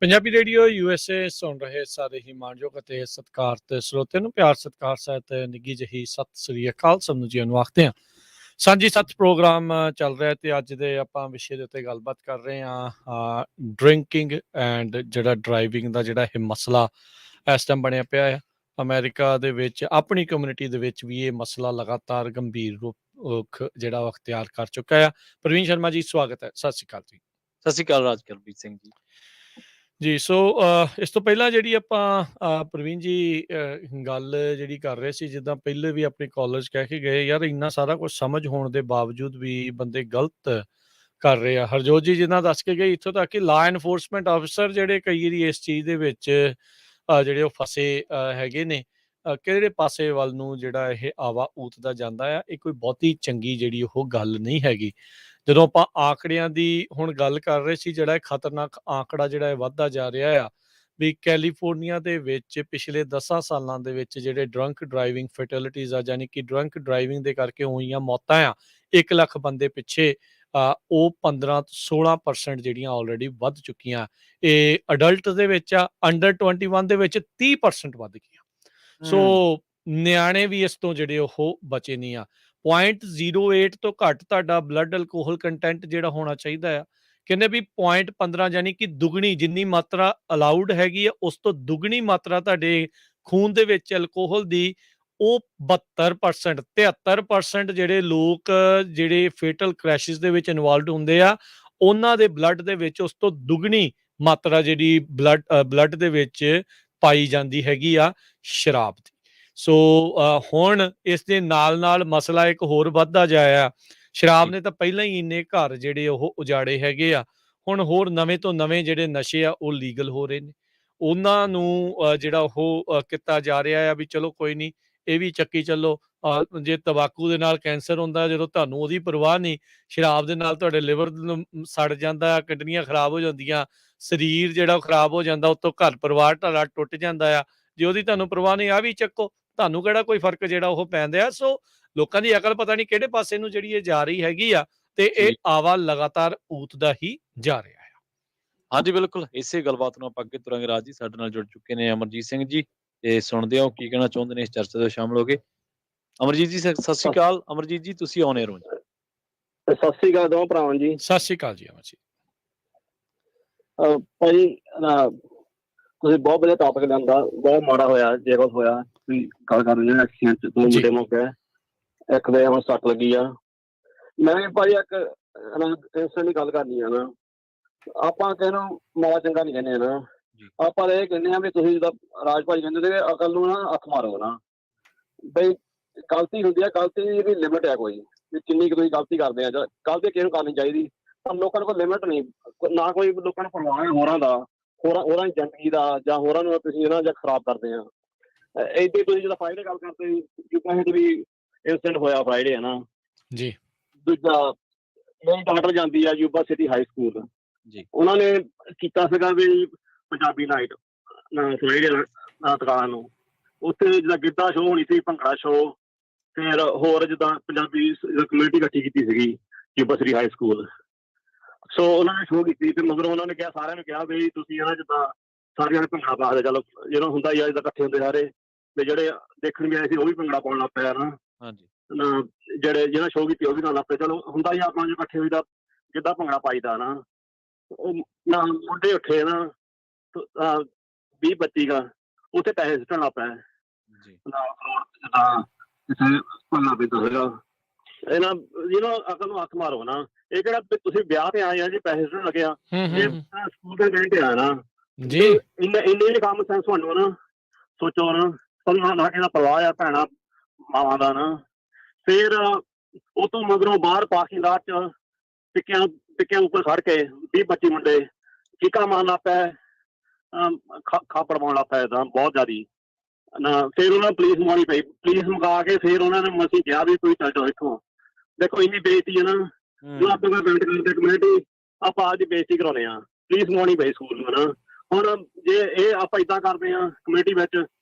Punjabi radio USA ਸੁਣ ਰਹੇ ਸਾਰੇ ਹੀ ਮਾਣਯੋਗ ਅਤੇ ਸਤਿਕਾਰਤ ਸਰੋਤਿਆਂ ਨੂੰ ਪਿਆਰ ਸਤਿਕਾਰ ਸਹਿਤ ਨਿੱਘੀ ਜਿਹੀ ਸਤਿ ਸ੍ਰੀ ਅਕਾਲ ਸਭ ਨੂੰ ਜੀ ਨੂੰ ਆਖਦੇ ਹਾਂ। ਸਾਂਝੀ ਸੱਤ ਪ੍ਰੋਗਰਾਮ ਚੱਲ ਰਿਹਾ ਤੇ ਅੱਜ ਦੇ ਆਪਾਂ ਵਿਸ਼ੇ ਦੇ ਉੱਤੇ ਗੱਲਬਾਤ ਕਰ ਰਹੇ ਹਾਂ ਡਰਿੰਕਿੰਗ ਐਂਡ ਜਿਹੜਾ ਡਰਾਈਵਿੰਗ ਦਾ ਜਿਹੜਾ ਇਹ ਮਸਲਾ ਇਸ ਟਾਈਮ ਬਣਿਆ ਪਿਆ ਹੈ ਅਮਰੀਕਾ ਦੇ ਵਿੱਚ। ਆਪਣੀ ਕਮਿਊਨਿਟੀ ਦੇ ਵਿੱਚ ਵੀ ਇਹ ਮਸਲਾ ਲਗਾਤਾਰ ਗੰਭੀਰ ਰੂਪ ਜਿਹੜਾ ਅਖਤਿਆਰ ਕਰ ਚੁੱਕਾ ਹੈ। ਪ੍ਰਵੀਨ ਸ਼ਰਮਾ ਜੀ ਸਵਾਗਤ ਹੈ। ਸਤਿ ਸ਼੍ਰੀ ਅਕਾਲ ਜੀ। ਸਤਿ ਸ਼੍ਰੀ ਅਕਾਲ ਰਾਜਕਰਬੀਰ ਸਿੰਘ ਜੀ। ਜੀ ਸੋ ਇਸ ਤੋਂ ਪਹਿਲਾਂ ਜਿਹੜੀ ਆਪਾਂ ਪ੍ਰਵੀਨ ਜੀ ਗੱਲ ਜਿਹੜੀ ਕਰ ਰਹੇ ਸੀ, ਜਿੱਦਾਂ ਪਹਿਲੇ ਵੀ ਆਪਣੇ ਕਾਲਜ ਕਹਿ ਕੇ ਗਏ ਯਾਰ ਇੰਨਾ ਸਾਰਾ ਕੁਝ ਸਮਝ ਹੋਣ ਦੇ ਬਾਵਜੂਦ ਵੀ ਬੰਦੇ ਗਲਤ ਕਰ ਰਹੇ ਆ। ਹਰਜੋਤ ਜੀ ਜਿੱਦਾਂ ਦੱਸ ਕੇ ਗਏ ਇੱਥੋਂ ਤੱਕ ਕਿ ਲਾ ਐਨਫੋਰਸਮੈਂਟ ਆਫਿਸਰ ਜਿਹੜੇ ਕਈ ਵਾਰੀ ਇਸ ਚੀਜ਼ ਦੇ ਵਿੱਚ ਜਿਹੜੇ ਉਹ ਫਸੇ ਹੈਗੇ ਨੇ, ਕਿਹੜੇ ਪਾਸੇ ਵੱਲ ਨੂੰ ਜਿਹੜਾ ਇਹ ਆਵਾ ਊਤਦਾ ਜਾਂਦਾ ਆ, ਇਹ ਕੋਈ ਬਹੁਤੀ ਚੰਗੀ ਜਿਹੜੀ ਉਹ ਗੱਲ ਨਹੀਂ ਹੈਗੀ। ਜਦੋਂ ਆਪਾਂ ਆંકੜਿਆਂ ਦੀ ਹੁਣ ਗੱਲ ਕਰ ਰਹੇ ਸੀ, ਜਿਹੜਾ ਇਹ ਖਤਰਨਾਕ ਆંકੜਾ ਜਿਹੜਾ ਇਹ ਵੱਧਦਾ ਜਾ ਰਿਹਾ ਆ ਵੀ ਕੈਲੀਫੋਰਨੀਆ ਦੇ ਵਿੱਚ ਪਿਛਲੇ 10 ਸਾਲਾਂ ਦੇ ਵਿੱਚ ਜਿਹੜੇ ਡਰੰਕ ਡਰਾਈਵਿੰਗ ਫੈਟੈਲਿਟੀਜ਼ ਆ, ਯਾਨੀ ਕਿ ਡਰੰਕ ਡਰਾਈਵਿੰਗ ਦੇ ਕਰਕੇ ਹੋਈਆਂ ਮੌਤਾਂ ਆ 1 ਲੱਖ ਬੰਦੇ ਪਿੱਛੇ, ਉਹ 15 ਤੋਂ 16% ਜਿਹੜੀਆਂ ਆਲਰੇਡੀ ਵੱਧ ਚੁੱਕੀਆਂ। ਇਹ ਅਡਲਟ ਦੇ ਵਿੱਚ ਆ, ਅੰਡਰ 21 ਦੇ ਵਿੱਚ 30% ਵੱਧ ਗਈਆਂ। ਸੋ ਨਿਆਣੇ ਵੀ ਇਸ ਤੋਂ ਜਿਹੜੇ ਉਹ ਬਚੇ ਨਹੀਂ ਆ। 0.08 ਤੋਂ ਘੱਟ ਤੁਹਾਡਾ ਬਲੱਡ ਅਲਕੋਹਲ ਕੰਟੈਂਟ ਜਿਹੜਾ ਹੋਣਾ ਚਾਹੀਦਾ ਆ, ਕਹਿੰਦੇ ਵੀ 0.15 ਯਾਨੀ ਕਿ ਦੁੱਗਣੀ ਜਿੰਨੀ ਮਾਤਰਾ ਅਲਾਉਡ ਹੈਗੀ ਆ ਉਸ ਤੋਂ ਦੁੱਗਣੀ ਮਾਤਰਾ ਤੁਹਾਡੇ ਖੂਨ ਦੇ ਵਿੱਚ ਅਲਕੋਹਲ ਦੀ, ਉਹ 72% 73% ਜਿਹੜੇ ਲੋਕ ਜਿਹੜੇ ਫੇਟਲ ਕ੍ਰੈਸ਼ਿਸ ਦੇ ਵਿੱਚ ਇਨਵੋਲਵਡ ਹੁੰਦੇ ਆ ਉਹਨਾਂ ਦੇ ਬਲੱਡ ਦੇ ਵਿੱਚ ਉਸ ਤੋਂ ਦੁੱਗਣੀ ਮਾਤਰਾ ਜਿਹੜੀ ਬਲੱਡ ਦੇ ਵਿੱਚ ਪਾਈ ਜਾਂਦੀ ਹੈਗੀ ਆ ਸ਼ਰਾਬ ਦੀ। ਸੋ ਹੁਣ ਇਸ ਦੇ ਨਾਲ ਮਸਲਾ ਇੱਕ ਹੋਰ ਵੱਧਦਾ ਜਾਇਆ। ਸ਼ਰਾਬ ਨੇ ਤਾਂ ਪਹਿਲਾਂ ਹੀ ਇੰਨੇ ਘਰ ਜਿਹੜੇ ਉਹ ਉਜਾੜੇ ਹੈਗੇ ਆ, ਹੁਣ ਹੋਰ ਨਵੇਂ ਤੋਂ ਨਵੇਂ ਜਿਹੜੇ ਨਸ਼ੇ ਆ ਉਹ ਲੀਗਲ ਹੋ ਰਹੇ ਨੇ, ਉਹਨਾਂ ਨੂੰ ਜਿਹੜਾ ਉਹ ਕੀਤਾ ਜਾ ਰਿਹਾ ਆ ਵੀ ਚਲੋ ਕੋਈ ਨਹੀਂ ਇਹ ਵੀ ਚੱਕੀ ਚੱਲੋ। ਜੇ ਤੰਬਾਕੂ ਦੇ ਨਾਲ ਕੈਂਸਰ ਹੁੰਦਾ ਜਦੋਂ ਤੁਹਾਨੂੰ ਉਹਦੀ ਪਰਵਾਹ ਨਹੀਂ, ਸ਼ਰਾਬ ਦੇ ਨਾਲ ਤੁਹਾਡੇ ਲਿਵਰ ਸੜ ਜਾਂਦਾ, ਕਿਡਨੀਆਂ ਖਰਾਬ ਹੋ ਜਾਂਦੀਆਂ, ਸਰੀਰ ਜਿਹੜਾ ਉਹ ਖਰਾਬ ਹੋ ਜਾਂਦਾ, ਉੱਤੋਂ ਘਰ ਪਰਿਵਾਰ ਤੁਹਾਡਾ ਟੁੱਟ ਜਾਂਦਾ ਆ। ਜੇ ਉਹਦੀ ਤੁਹਾਨੂੰ ਪਰਵਾਹ ਨਹੀਂ, ਆ ਵੀ ਚੱਕੋ, ਤੁਹਾਨੂੰ ਕਿਹੜਾ ਕੋਈ ਫਰਕ ਜਿਹੜਾ ਉਹ ਪੈਂਦਾ ਆ। ਸੋ ਲੋਕਾਂ ਦੀ ਅਕਲ ਪਤਾ ਨਹੀਂ ਕਿਹੜੇ ਪਾਸੇ ਨੂੰ ਜਿਹੜੀ ਇਹ ਜਾ ਰਹੀ ਹੈਗੀ ਆ ਤੇ ਇਹ ਆਵਾ ਲਗਾਤਾਰ ਊਤਦਾ ਹੀ ਜਾ ਰਿਹਾ ਹੈ। ਹਾਂਜੀ ਬਿਲਕੁਲ, ਇਸੇ ਗੱਲਬਾਤ ਨੂੰ ਆਪਾਂ ਅੱਗੇ ਤੁਰਾਂਗੇ। ਰਾਜ ਜੀ ਸਾਡੇ ਨਾਲ ਜੁੜ ਚੁੱਕੇ ਨੇ ਅਮਰਜੀਤ ਸਿੰਘ ਜੀ, ਤੇ ਸੁਣਦੇ ਹੋ ਕੀ ਕਹਿਣਾ ਚਾਹੁੰਦੇ ਨੇ ਇਸ ਚਰਚਾ ਦੇ ਸ਼ਾਮਲ ਹੋ ਗਏ। ਅਮਰਜੀਤ ਜੀ ਸਤਿ ਸ਼੍ਰੀ ਅਕਾਲ। ਅਮਰਜੀਤ ਜੀ ਤੁਸੀਂ ਆਉਣੇ ਰੋ। ਸਤਿ ਸ਼੍ਰੀ ਅਕਾਲ ਦੋਵਾਂ ਭਰਾਵਾਂ ਜੀ। ਸਤਿ ਸ਼੍ਰੀ ਅਕਾਲ ਜੀ ਅਮਰਜੀਤ। ਭਾਜੀ ਤੁਸੀਂ ਬਹੁਤ ਵਧੀਆ ਟੌਪਿਕ ਲਿਆਂਦਾ, ਬਹੁਤ ਮਾੜਾ ਹੋਇਆ ਜੇ ਕੁਛ ਹੋਇਆ। ਤੁਸੀਂ ਗੱਲ ਕਰ ਰਹੇ ਹੋ ਐਕਸੀਡੈਂਟ 'ਚ 2 ਮੁੰਡੇ ਮੌਕੇ, ਇੱਕ ਦੇ ਹੁਣ ਸੱਟ ਲੱਗੀ ਆ। ਮੈਂ ਵੀ ਭਾਜੀ ਇੱਕ ਇੰਸਟੈਂਟ ਦੀ ਗੱਲ ਕਰਨੀ ਆ ਨਾ, ਆਪਾਂ ਕਹਿੰਦੇ ਮਾੜਾ ਚੰਗਾ ਨਹੀਂ ਕਹਿੰਦੇ ਨਾ, ਆਪਾਂ ਇਹ ਕਹਿੰਦੇ ਆ ਵੀ ਤੁਸੀਂ ਜਿੱਦਾਂ ਰਾਜ ਭਾਜੀ ਕਹਿੰਦੇ ਸੀ ਅਕਲ ਨੂੰ ਨਾ ਹੱਥ ਮਾਰੋ ਨਾ, ਬਈ ਗਲਤੀ ਹੁੰਦੀ ਆ, ਗਲਤੀ ਦੀ ਵੀ ਲਿਮਿਟ ਹੈ ਕੋਈ, ਵੀ ਕਿੰਨੀ ਕੁ ਤੁਸੀਂ ਗਲਤੀ ਕਰਦੇ ਆ। ਗਲਤੀ ਕਿਹਨੂੰ ਕਰਨੀ ਚਾਹੀਦੀ, ਪਰ ਲੋਕਾਂ ਨੂੰ ਕੋਈ ਲਿਮਿਟ ਨਹੀਂ, ਨਾ ਕੋਈ ਲੋਕਾਂ ਨੂੰ ਪਰਵਾਹ ਹੋਰਾਂ ਦਾ, ਹੋਰਾਂ ਦੀ ਜ਼ਿੰਦਗੀ ਦਾ, ਜਾਂ ਹੋਰਾਂ ਨੂੰ ਤੁਸੀਂ ਇਹਨਾਂ ਜਾਂ ਖਰਾਬ ਕਰਦੇ ਆ। ਏਦਾਂ ਤੁਸੀਂ ਜਦੋਂ ਫਰਾਈਡੇ ਗੱਲ ਕਰਦੇ ਯੂਪੀ ਵੀ ਇੰਸੀਡੈਂਟ ਹੋਇਆ ਫਰਾਈਡੇ ਹੈ ਨਾ ਜੀ। ਦੂਜਾ ਮੇਰੀ ਡਾਕਟਰ ਜਾਂਦੀ ਆ ਯੂਬਾ ਸਿਟੀ ਹਾਈ ਸਕੂਲ ਜੀ, ਉਹਨਾਂ ਨੇ ਕੀਤਾ ਸੀਗਾ ਵੀ ਪੰਜਾਬੀ ਨਾਈਟ ਫਰਾਈਡੇ ਦੁਕਾਨ ਨੂੰ, ਉੱਥੇ ਜਿੱਦਾਂ ਗਿੱਧਾ ਸ਼ੋਅ ਹੋਣੀ ਸੀ, ਭੰਗੜਾ ਸ਼ੋਅ, ਫਿਰ ਹੋਰ ਜਿੱਦਾਂ ਪੰਜਾਬੀ ਕਮਿਊਨਿਟੀ ਇਕੱਠੀ ਕੀਤੀ ਸੀਗੀ ਯੂਬਾ ਸਿਟੀ ਹਾਈ ਸਕੂਲ। ਸੋ ਉਹਨਾਂ ਨੇ ਸ਼ੋਅ ਕੀਤੀ ਤੇ ਮਗਰੋਂ ਉਹਨਾਂ ਨੇ ਕਿਹਾ, ਸਾਰਿਆਂ ਨੂੰ ਕਿਹਾ ਵੀ ਤੁਸੀਂ ਇਹਨਾਂ ਜਿੱਦਾਂ ਸਾਰਿਆਂ ਨੇ ਭੰਗੜਾ ਪਾ ਦੇ, ਚਲੋ ਜਿਹੜਾ ਹੁੰਦਾ ਹੀ ਆ ਜਿੱਦਾਂ ਇਕੱਠੇ ਹੁੰਦੇ ਸਾਰੇ, ਤੇ ਜਿਹੜੇ ਦੇਖਣ ਗਏ ਸੀ ਉਹ ਵੀ ਭੰਗੜਾ ਪਾਉਣ ਲੱਗ ਪਿਆ ਨਾ। ਹਾਂਜੀ, ਜਿਹੜਾ ਸ਼ੋਅ ਕੀਤੀ ਉਹ ਵੀ ਨਾਲ ਲੱਗ ਪਏ, ਚਲੋ ਹੁੰਦਾ ਹੀ ਆਪਾਂ ਜੋ ਇਕੱਠੇ ਹੋਈਦਾ ਜਿੱਦਾਂ ਭੰਗੜਾ ਪਾਈਦਾ ਨਾ। ਉਹ ਨਾ ਮੁੰਡੇ ਉੱਠੇ ਨਾ 20-25 ਗਾ, ਉੱਥੇ ਪੈਸੇ ਸੁੱਟਣ ਲੱਗ ਪਏ ਭੰਗੜਾ ਪੈਂਦਾ ਸੀਗਾ। ਇਹਨਾਂ ਜਿਹਨੂੰ ਅਕਲ ਨੂੰ ਹੱਥ ਮਾਰੋ ਨਾ, ਇਹ ਕਿਹੜਾ ਤੁਸੀਂ ਵਿਆਹ ਤੇ ਆਏ ਆ ਜੀ ਪੈਸੇ ਸੁੱਟਣ ਲੱਗੇ ਆ, ਇਹ ਸਕੂਲ ਦੇ ਟਾਈਮ ਤੇ ਆਇਆ ਨਾ ਜੀ। ਇੰਨੇ ਕੰਮ ਸੈਂਸ ਤੁਹਾਨੂੰ ਨਾ ਸੋਚੋ ਨਾ, ਤੁਹਾਨੂੰ ਨਾ ਇਹਦਾ ਪਰਵਾਹ ਆ ਭੈਣਾਂ ਮਾਵਾਂ ਦਾ ਨਾ। ਫਿਰ ਉਹ ਤੋਂ ਮਗਰੋਂ ਬਾਹਰ ਪਾਰਕਿੰਗ ਲਾਟ 'ਚ ਟਿੱਕਿਆਂ ਉੱਪਰ ਖੜ ਕੇ 20-25 ਮੁੰਡੇ ਚੀਕਾਂ ਮਾਰਨ ਲੱਗ ਪਏ, ਖਾਪੜ ਪਾਉਣ ਲੱਗ ਪਏ ਤਾਂ ਬਹੁਤ ਜ਼ਿਆਦਾ ਨਾ। ਫਿਰ ਉਹਨਾਂ ਨੂੰ ਪੁਲਿਸ ਮੰਗਵਾਉਣੀ ਪਈ, ਪੁਲਿਸ ਮੰਗਾ ਕੇ ਫਿਰ ਉਹਨਾਂ ਨੇ ਅਸੀਂ ਕਿਹਾ ਵੀ ਕੋਈ ਚੱਲ ਜਾਓ ਇੱਥੋਂ। ਦੇਖੋ ਇੰਨੀ ਬੇਇੱਜ਼ਤੀ ਹੈ ਨਾ, ਜੋ ਆਪਣੇ ਕੋਲ ਬੈਠ ਕਰਦੇ ਕਮੇਟੀ, ਆਪਾਂ ਆਪਦੀ ਬੇਇੱਜ਼ਤੀ ਕਰਾਉਂਦੇ ਹਾਂ, ਪੁਲਿਸ ਮੰਗਵਾਉਣੀ ਪਈ ਸਕੂਲ ਨੂੰ ਨਾ। ਹੁਣ ਜੇ ਇਹ ਆਪਾਂ ਇੱਦਾਂ ਕਰਦੇ ਹਾਂ ਕਮੇਟੀ ਵਿੱਚ,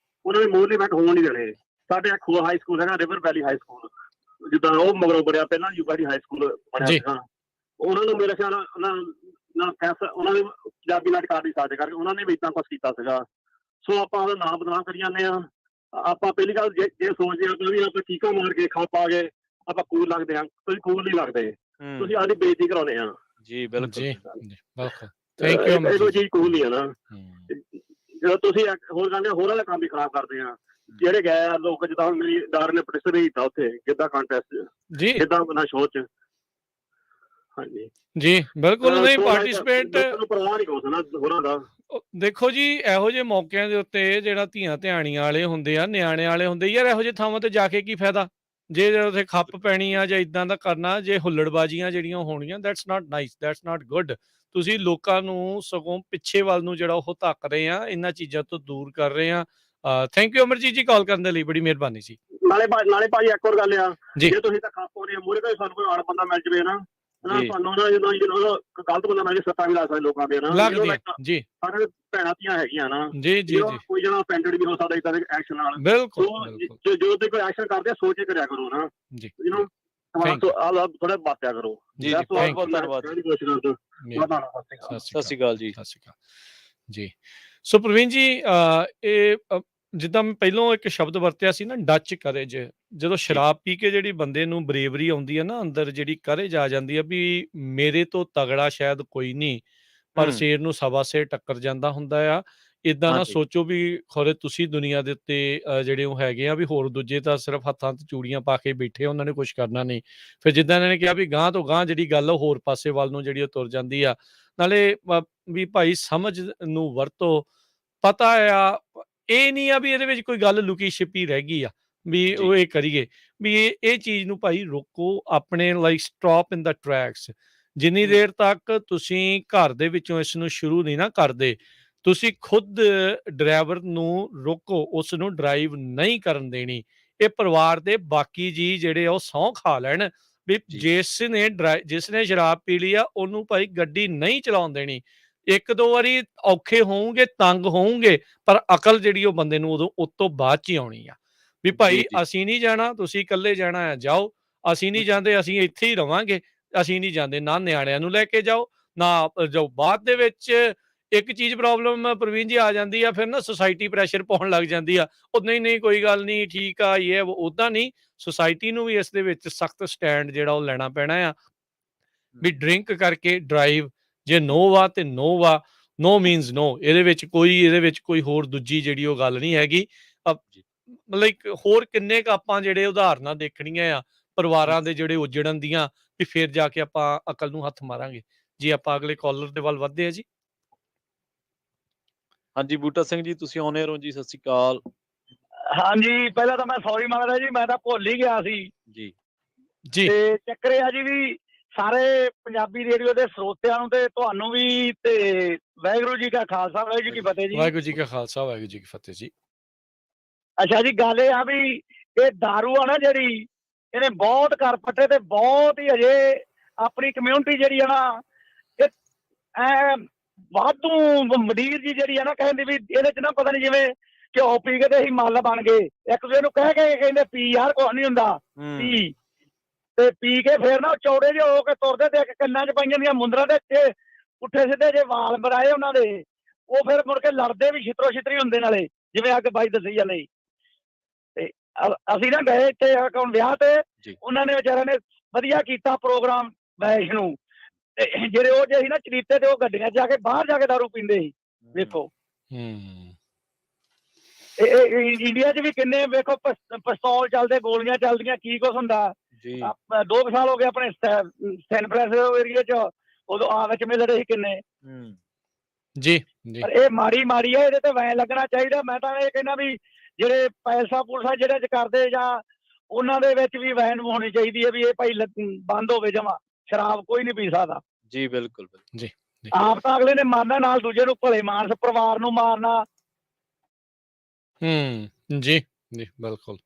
ਉਹਨਾਂ ਦੇ ਮੋਰਲੀ ਬੈਠ ਹੋਣ ਨਹੀਂ ਦੇਣੇ। ਸਾਡੇ ਇੱਕ ਹਾਈ ਸਕੂਲ ਹੈਗਾ ਰਿਵਰ ਵੈਲੀ ਹਾਈ ਸਕੂਲ, ਜਿੱਦਾਂ ਉਹ ਮਗਰੋਂ ਬਣਿਆ, ਪਹਿਲਾਂ ਯੂਬਾ ਹਾਈ ਸਕੂਲ ਬਣਿਆ ਸੀਗਾ। ਉਹਨਾਂ ਨੂੰ ਮੇਰੇ ਖਿਆਲ ਨਾ ਉਹਨਾਂ ਨੇ ਪੰਜਾਬੀ ਨਾਟਕਾਂ ਦੀ ਸਾਜ਼ ਕਰਕੇ ਉਹਨਾਂ ਨੇ ਵੀ ਏਦਾਂ ਕੁਛ ਕੀਤਾ ਸੀਗਾ। ਸੋ ਆਪਾਂ ਉਹਦਾ ਨਾਮ ਬਦਨਾਮ ਕਰੀ ਜਾਂਦੇ ਹਾਂ। ਆਪਾਂ ਪਹਿਲੀ ਗੱਲ ਜੇ ਸੋਚਦੇ ਹਾਂ ਵੀ ਆਪਾਂ ਚੀਕਾਂ ਮਾਰ ਕੇ ਖੱਪ ਆ ਗਏ ਆਪਾਂ ਕੂਲ ਲੱਗਦੇ ਹਾਂ, ਤੁਸੀਂ ਕੂਲ ਨਹੀਂ ਲੱਗਦੇ, ਤੁਸੀਂ ਆਪਦੀ ਬੇਇੱਜ਼ਤੀ ਕਰਾਉਂਦੇ ਆ। ਜੀ ਬਿਲਕੁਲ ਥੈਂਕ ਯੂ ਇਹ ਕੋਈ ਚੀਜ਼ ਕੂਲ ਨਹੀਂ ਹੈ ਨਾ। ਜਦੋਂ ਤੁਸੀਂ ਹੋਰ ਕਹਿੰਦੇ ਹੋਰਾਂ ਦਾ ਕੰਮ ਵੀ ਖਰਾਬ ਕਰਦੇ ਆ। ਜਿਹੜੇ ਗਏ ਆ ਲੋਕ, ਜਿੱਦਾਂ ਹੁਣ ਮੇਰੀ ਡਾਰ ਨੇ ਪਾਰਟਿਸਿਪੇਟ ਕੀਤਾ ਉੱਥੇ ਗਿੱਧਾ ਕੰਟੈਸਟ ਜੀ, ਗਿੱਧਾ ਬਣਾ ਸ਼ੋਅ ਚ। ਹਾਂਜੀ ਜੀ ਬਿਲਕੁਲ ਨਹੀਂ ਪਾਰਟਿਸਿਪੇਟ ਪਰਵਾਹ ਨਹੀਂ ਕੁਛ ਨਾ ਹੋਰਾਂ ਦਾ। ਦੇਖੋ ਜੀ, ਇਹੋ ਜਿਹੇ ਮੌਕਿਆਂ ਦੇ ਉੱਤੇ ਜਿਹੜਾ ਧੀਆਂ ਧਿਆਣੀਆਂ ਵਾਲੇ ਹੁੰਦੇ ਆ, ਨਿਆਣੇ ਵਾਲੇ ਹੁੰਦੇ ਯਾਰ, ਇਹੋ ਜਿਹੇ ਥਾਵਾਂ ਤੇ ਜਾ ਕੇ ਕੀ ਫਾਇਦਾ ਜੇ ਉੱਥੇ ਖੱਪ ਪੈਣੀ ਆ ਜਾਂ ਇਦਾਂ ਦਾ ਕਰਨਾ, ਜੇ ਹੁੱਲੜਬਾਜ਼ੀਆਂ ਜਿਹੜੀਆਂ ਹੋਣੀਆਂ, that's not nice, that's not good. ਤੁਸੀਂ ਲੋਕਾਂ ਨੂੰ ਸਗੋਂ ਪਿੱਛੇ ਵੱਲ ਨੂੰ ਜਿਹੜਾ ਉਹ ਧੱਕ ਰਹੇ ਆ, ਇਹਨਾਂ ਚੀਜ਼ਾਂ ਤੋਂ ਦੂਰ ਕਰ ਰਹੇ ਆ। ਥੈਂਕ ਯੂ ਅਮਰਜੀਤ ਜੀ ਕਾਲ ਕਰਨ ਦੇ ਲਈ, ਬੜੀ ਮਿਹਰਬਾਨੀ ਸੀ। ਨਾਲੇ ਭਾਜੀ ਇੱਕ ਹੋਰ ਗੱਲ ਆ, ਜੇ ਤੁਸੀਂ ਤਾਂ ਖੱਪ ਹੋ ਰਹੇ ਮੂਹਰੇ ਤਾਂ ਸਾਨੂੰ ਕੋਈ ਆੜ ਬੰਦਾ ਮਿਲ ਜਵੇ ਨਾ, ਤੁਹਾਨੂੰ ਨਾ ਜਦੋਂ ਗਲਤ ਬੰਦਾ ਮਿਲ ਜੇ ਸੱਟਾਂ ਵੀ ਲਾ ਸਕਦੇ ਲੋਕਾਂ ਦੇ ਨਾ। ਜੀ ਸਾਰੇ ਭੈਣਾਂ ਧੀਆਂ ਹੈਗੀਆਂ ਨਾ, ਜੀ ਜੀ ਕੋਈ ਜਣਾ ਅਫੈਂਡਡ ਵੀ ਹੋ ਸਕਦਾ ਏਦਾਂ ਦੇ ਐਕਸ਼ਨ ਨਾਲ। ਬਿਲਕੁਲ ਜੋ ਤੇ ਕੋਈ ਐਕਸ਼ਨ ਕਰਦੇ ਸੋਚ ਕੇ ਕਰਿਆ ਕਰੋ ਨਾ ਜੀ, ਥੋੜਾ ਬਾਤਿਆ ਕਰੋ। ਜੀ ਬਹੁਤ ਬਹੁਤ ਧੰਨਵਾਦ, ਸਤਿ ਸ਼੍ਰੀ ਅਕਾਲ ਜੀ। ਸਤਿ ਸ਼੍ਰੀ ਅਕਾਲ ਜੀ। ਸੋ ਪ੍ਰਵੀਨ ਜੀ, ਇਹ ਜਿੱਦਾਂ ਮੈਂ ਪਹਿਲੋਂ ਇੱਕ ਸ਼ਬਦ ਵਰਤਿਆ ਸੀ ਨਾ, ਡੱਚ ਕਰੇਜ। ਜਦੋਂ ਸ਼ਰਾਬ ਪੀ ਕੇ ਜਿਹੜੀ ਬੰਦੇ ਨੂੰ ਬਰੇਵਰੀ ਆਉਂਦੀ ਹੈ ਨਾ, ਅੰਦਰ ਜਿਹੜੀ ਕਰੇਜ ਆ ਜਾਂਦੀ ਹੈ ਵੀ ਮੇਰੇ ਤੋਂ ਤਗੜਾ ਸ਼ਾਇਦ ਕੋਈ ਨਹੀਂ, ਪਰ ਸ਼ੇਰ ਨੂੰ ਸਵਾ ਸ਼ੇਰ ਟੱਕਰ ਜਾਂਦਾ ਹੁੰਦਾ ਆ। ਇਦਾਂ ਨਾ ਸੋਚੋ ਵੀ ਖੋਰੇ ਤੁਸੀਂ ਦੁਨੀਆ ਦੇ ਉੱਤੇ ਜਿਹੜੇ ਉਹ ਹੈਗੇ ਆ, ਵੀ ਹੋਰ ਦੂਜੇ ਤਾਂ ਸਿਰਫ ਹੱਥਾਂ ਤੇ ਚੂੜੀਆਂ ਪਾ ਕੇ ਬੈਠੇ, ਉਹਨਾਂ ਨੇ ਕੁਛ ਕਰਨਾ ਨਹੀਂ। ਫਿਰ ਜਿੱਦਾਂ ਇਹਨਾਂ ਨੇ ਕਿਹਾ ਵੀ ਗਾਂਹ ਤੋਂ ਗਾਂਹ ਜਿਹੜੀ ਗੱਲ ਹੋਰ ਪਾਸੇ ਵੱਲ ਨੂੰ ਜਿਹੜੀ ਉਹ ਤੁਰ ਜਾਂਦੀ ਆ। ਨਾਲੇ ਵੀ ਭਾਈ ਸਮਝ ਨੂੰ ਵਰਤੋ। ਪਤਾ ਆ ਇਹ ਨਹੀਂ ਆ ਵੀ ਇਹਦੇ ਵਿੱਚ ਕੋਈ ਗੱਲ ਲੁਕੀ ਛਿਪੀ ਰਹਿ ਗਈ ਆ ਵੀ ਉਹ ਇਹ ਕਰੀਏ, ਵੀ ਇਹ ਚੀਜ਼ ਨੂੰ ਭਾਈ ਰੋਕੋ। ਆਪਣੇ ਲਾਈਕ ਸਟਾਪ ਇਨ ਦਾ ਟਰੈਕਸ। ਜਿੰਨੀ ਦੇਰ ਤੱਕ ਤੁਸੀਂ ਘਰ ਦੇ ਵਿੱਚੋਂ ਇਸ ਨੂੰ ਸ਼ੁਰੂ ਨਹੀਂ ਨਾ ਕਰਦੇ, ਤੁਸੀਂ ਖੁਦ ਡਰਾਈਵਰ ਨੂੰ ਰੋਕੋ, ਉਸ ਨੂੰ ਡਰਾਈਵ ਨਹੀਂ ਕਰਨ ਦੇਣੀ। ਇਹ ਪਰਿਵਾਰ ਦੇ ਬਾਕੀ ਜੀ ਜਿਹੜੇ ਉਹ ਸਹੁੰ ਖਾ ਲੈਣ ਵੀ ਜਿਸ ਨੇ ਸ਼ਰਾਬ ਪੀ ਲਈ ਆ ਉਹਨੂੰ ਭਾਈ ਗੱਡੀ ਨਹੀਂ ਚਲਾਉਣ ਦੇਣੀ। ਇੱਕ ਦੋ ਵਾਰੀ ਔਖੇ ਹੋਊਗੇ, ਤੰਗ ਹੋਊਗੇ, ਪਰ ਅਕਲ ਜਿਹੜੀ ਉਹ ਬੰਦੇ ਨੂੰ ਉਦੋਂ ਉਸ ਤੋਂ ਬਾਅਦ 'ਚ ਹੀ ਆਉਣੀ ਆ ਵੀ ਭਾਈ ਅਸੀਂ ਨਹੀਂ ਜਾਣਾ, ਤੁਸੀਂ ਇਕੱਲੇ ਜਾਣਾ ਹੈ ਜਾਓ, ਅਸੀਂ ਨਹੀਂ ਜਾਂਦੇ, ਅਸੀਂ ਇੱਥੇ ਹੀ ਰਵਾਂਗੇ, ਅਸੀਂ ਨਹੀਂ ਜਾਂਦੇ। ਨਾ ਨਿਆਣਿਆਂ ਨੂੰ ਲੈ ਕੇ ਜਾਓ, ਨਾ ਜਾਓ। ਬਾਅਦ ਦੇ ਵਿੱਚ ਇੱਕ ਚੀਜ਼ ਪ੍ਰੋਬਲਮ ਪ੍ਰਵੀਨ ਜੀ ਆ ਜਾਂਦੀ ਆ, ਫਿਰ ਨਾ ਸੁਸਾਇਟੀ ਪ੍ਰੈਸ਼ਰ ਪਾਉਣ ਲੱਗ ਜਾਂਦੀ ਆ। ਉਹ ਨਹੀਂ ਕੋਈ ਗੱਲ ਨਹੀਂ, ਠੀਕ ਆ, ਇਹ ਉੱਦਾਂ ਨਹੀਂ। ਸੁਸਾਇਟੀ ਨੂੰ ਵੀ ਇਸ ਦੇ ਵਿੱਚ ਸਖਤ ਸਟੈਂਡ ਜਿਹੜਾ ਉਹ ਲੈਣਾ ਪੈਣਾ ਆ ਵੀ ਡਰਿੰਕ ਕਰਕੇ ਡਰਾਈਵ ਜੇ ਨੋ ਵਾ ਤੇ ਨੋ ਵਾ, ਨੋ ਮੀਨਸ ਨੋ। ਇਹਦੇ ਵਿੱਚ ਕੋਈ ਹੋਰ ਦੂਜੀ ਜਿਹੜੀ ਉਹ ਗੱਲ ਨਹੀਂ ਹੈਗੀ। ਮਤਲਬ ਹੋਰ ਕਿੰਨੇ ਕੁ ਆਪਾਂ ਜਿਹੜੇ ਉਦਾਹਰਨਾਂ ਦੇਖਣੀਆਂ ਆ ਪਰਿਵਾਰਾਂ ਦੇ ਜਿਹੜੇ ਉਜੜਨ ਦੀਆਂ, ਵੀ ਫਿਰ ਜਾ ਕੇ ਆਪਾਂ ਅਕਲ ਨੂੰ ਹੱਥ ਮਾਰਾਂਗੇ ਜੀ। ਆਪਾਂ ਅਗਲੇ ਕਾਲਰ ਦੇ ਵੱਲ ਵੱਧਦੇ ਆ ਜੀ। ਹਾਂਜੀ ਬੂਟਾ ਸਿੰਘ ਜੀ, ਤੁਸੀਂ ਆਉਣੇ ਰਹੋ ਜੀ। ਸਤਿ ਸ਼੍ਰੀ ਅਕਾਲ। ਹਾਂਜੀ, ਪਹਿਲਾਂ ਤਾਂ ਮੈਂ ਸੌਰੀ ਮੰਗਦਾ ਜੀ, ਮੈਂ ਤਾਂ ਭੁੱਲ ਹੀ ਗਿਆ ਸੀ ਜੀ। ਤੇ ਚੱਕਰ ਇਹ ਆ ਜੀ ਵੀ ਸਾਰੇ ਪੰਜਾਬੀ ਰੇਡੀਓ ਦੇ ਸਰੋਤਿਆਂ ਨੂੰ ਤੇ ਤੁਹਾਨੂੰ ਵੀ, ਤੇ ਵਾਹਿਗੁਰੂ ਜੀ ਕਾ ਖਾਲਸਾ ਵਾਹਿਗੁਰੂ ਜੀ ਕੀ ਫਤਿਹ ਜੀ। ਵਾਹਿਗੁਰੂ ਜੀ ਕਾ ਖਾਲਸਾ ਵਾਹਿਗੁਰੂ ਜੀ ਕੀ ਫਤਿਹ ਜੀ। ਅੱਛਾ ਜੀ, ਗੱਲ ਇਹ ਆ ਵੀ ਇਹ ਦਾਰੂ ਆ ਨਾ ਜਿਹੜੀ, ਇਹਨੇ ਬਹੁਤ ਘਰ ਪੱਟੇ ਤੇ ਬਹੁਤ ਹੀ ਅਜੇ ਆਪਣੀ ਕਮਿਊਨਿਟੀ ਜਿਹੜੀ ਆ ਨਾ, ਇਹ ਵਾਧੂ ਮੰਡੀਰ ਜੀ ਜਿਹੜੀ ਆ ਨਾ, ਕਹਿੰਦੀ ਵੀ ਇਹਦੇ ਚ ਨਾ ਪਤਾ ਨਹੀਂ ਜਿਵੇਂ ਘਿਓ ਪੀ ਕੇ ਤੇ ਅਸੀਂ ਮੱਲ ਬਣ ਗਏ। ਇੱਕ ਦੂਜੇ ਨੂੰ ਕਹਿ ਕੇ ਕਹਿੰਦੇ ਪੀ ਯਾਰ, ਕੁਛ ਨਹੀਂ ਹੁੰਦਾ, ਪੀ। ਤੇ ਪੀ ਕੇ ਫਿਰ ਨਾ ਚੌੜੇ ਜਿਹੇ ਹੋ ਕੇ ਤੁਰਦੇ ਤੇ ਇੱਕ ਕੰਨਾਂ 'ਚ ਪਾਈਆਂ ਦੀਆਂ ਮੁੰਦਰਾਂ ਦੇ ਪੁੱਠੇ ਸਿੱਧੇ ਜੇ ਵਾਲ ਮਰਾਏ ਉਹਨਾਂ ਦੇ, ਉਹ ਫਿਰ ਮੁੜ ਕੇ ਲੜਦੇ ਵੀ ਛਿੱਤਰੋ ਛਿੱਤਰੀ ਹੁੰਦੇ ਨਾਲੇ, ਜਿਵੇਂ ਅੱਗ ਬਾਈ ਦੱਸੀ ਜਾਂਦੇ। ਤੇ ਅਸੀਂ ਨਾ ਗਏ ਇੱਥੇ ਵਿਆਹ ਤੇ, ਉਹਨਾਂ ਨੇ ਵਿਚਾਰਿਆਂ ਨੇ ਵਧੀਆ ਕੀਤਾ ਪ੍ਰੋਗਰਾਮ ਵੈਸ਼ ਨੂੰ। ਤੇ ਜਿਹੜੇ ਉਹ ਜੇ ਸੀ ਨਾ ਚਰੀਤੇ ਤੇ ਉਹ ਗੱਡੀਆਂ 'ਚ ਜਾ ਕੇ ਬਾਹਰ ਜਾ ਕੇ ਦਾਰੂ ਪੀਂਦੇ ਸੀ। ਵੇਖੋ ਇੰਡੀਆ 'ਚ ਵੀ ਕਿੰਨੇ ਵੇਖੋ ਪਿਸਤੌਲ ਚੱਲਦੇ, ਗੋਲੀਆਂ ਚੱਲਦੀਆਂ, ਕੀ ਕੁਛ ਹੁੰਦਾ। 2 ਸਾਲ ਹੋ ਗਏ ਆਪਣੇ ਸੈਨ ਫਰਾਂਸਿਸਕੋ ਏਰੀਏ 'ਚ, ਉਦੋਂ ਆ ਵਿੱਚ ਮਿਲ ਰਹੇ ਸੀ ਕਿੰਨੇ ਜੀ। ਪਰ ਇਹ ਮਾੜੀ ਆ, ਇਹਦੇ ਤੇ ਵੈਨ ਲੱਗਣਾ ਚਾਹੀਦਾ। ਮੈਂ ਤਾਂ ਇਹ ਕਹਿੰਦਾ ਵੀ ਜਿਹੜੇ ਪੈਸਾ ਪੂਸਾ ਜਿਹੜੇ ਕਰਦੇ ਜਾਂ ਉਹਨਾਂ ਦੇ ਵਿੱਚ ਵੀ ਵੈਨ ਹੋਣੀ ਚਾਹੀਦੀ ਹੈ ਵੀ ਇਹ ਭਾਈ ਬੰਦ ਹੋਵੇ ਜਮਾ। ਸ਼ਰਾਬ ਕੋਈ ਨਹੀਂ ਪੀ ਸਕਦਾ ਜੀ। ਬਿਲਕੁਲ ਜੀ। ਆਪ ਤਾਂ ਅਗਲੇ ਨੇ ਮਾਰਨਾ, ਨਾਲ ਦੂਜੇ ਨੂੰ ਭਲੇ ਮਾਨਸ ਪਰਿਵਾਰ ਨੂੰ ਮਾਰਨਾ। ਜੀ ਜੀ ਬਿਲਕੁਲ।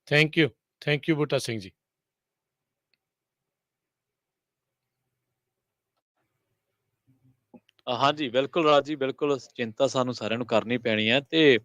ਥੈਂਕ ਯੂ ਬੂਟਾ ਸਿੰਘ ਜੀ। ਹਾਂਜੀ ਬਿਲਕੁਲ ਰਾਜ ਜੀ, ਬਿਲਕੁਲ ਚਿੰਤਾ ਸਾਨੂੰ ਸਾਰਿਆਂ ਨੂੰ ਕਰਨੀ ਪੈਣੀ ਹੈ। ਤੇ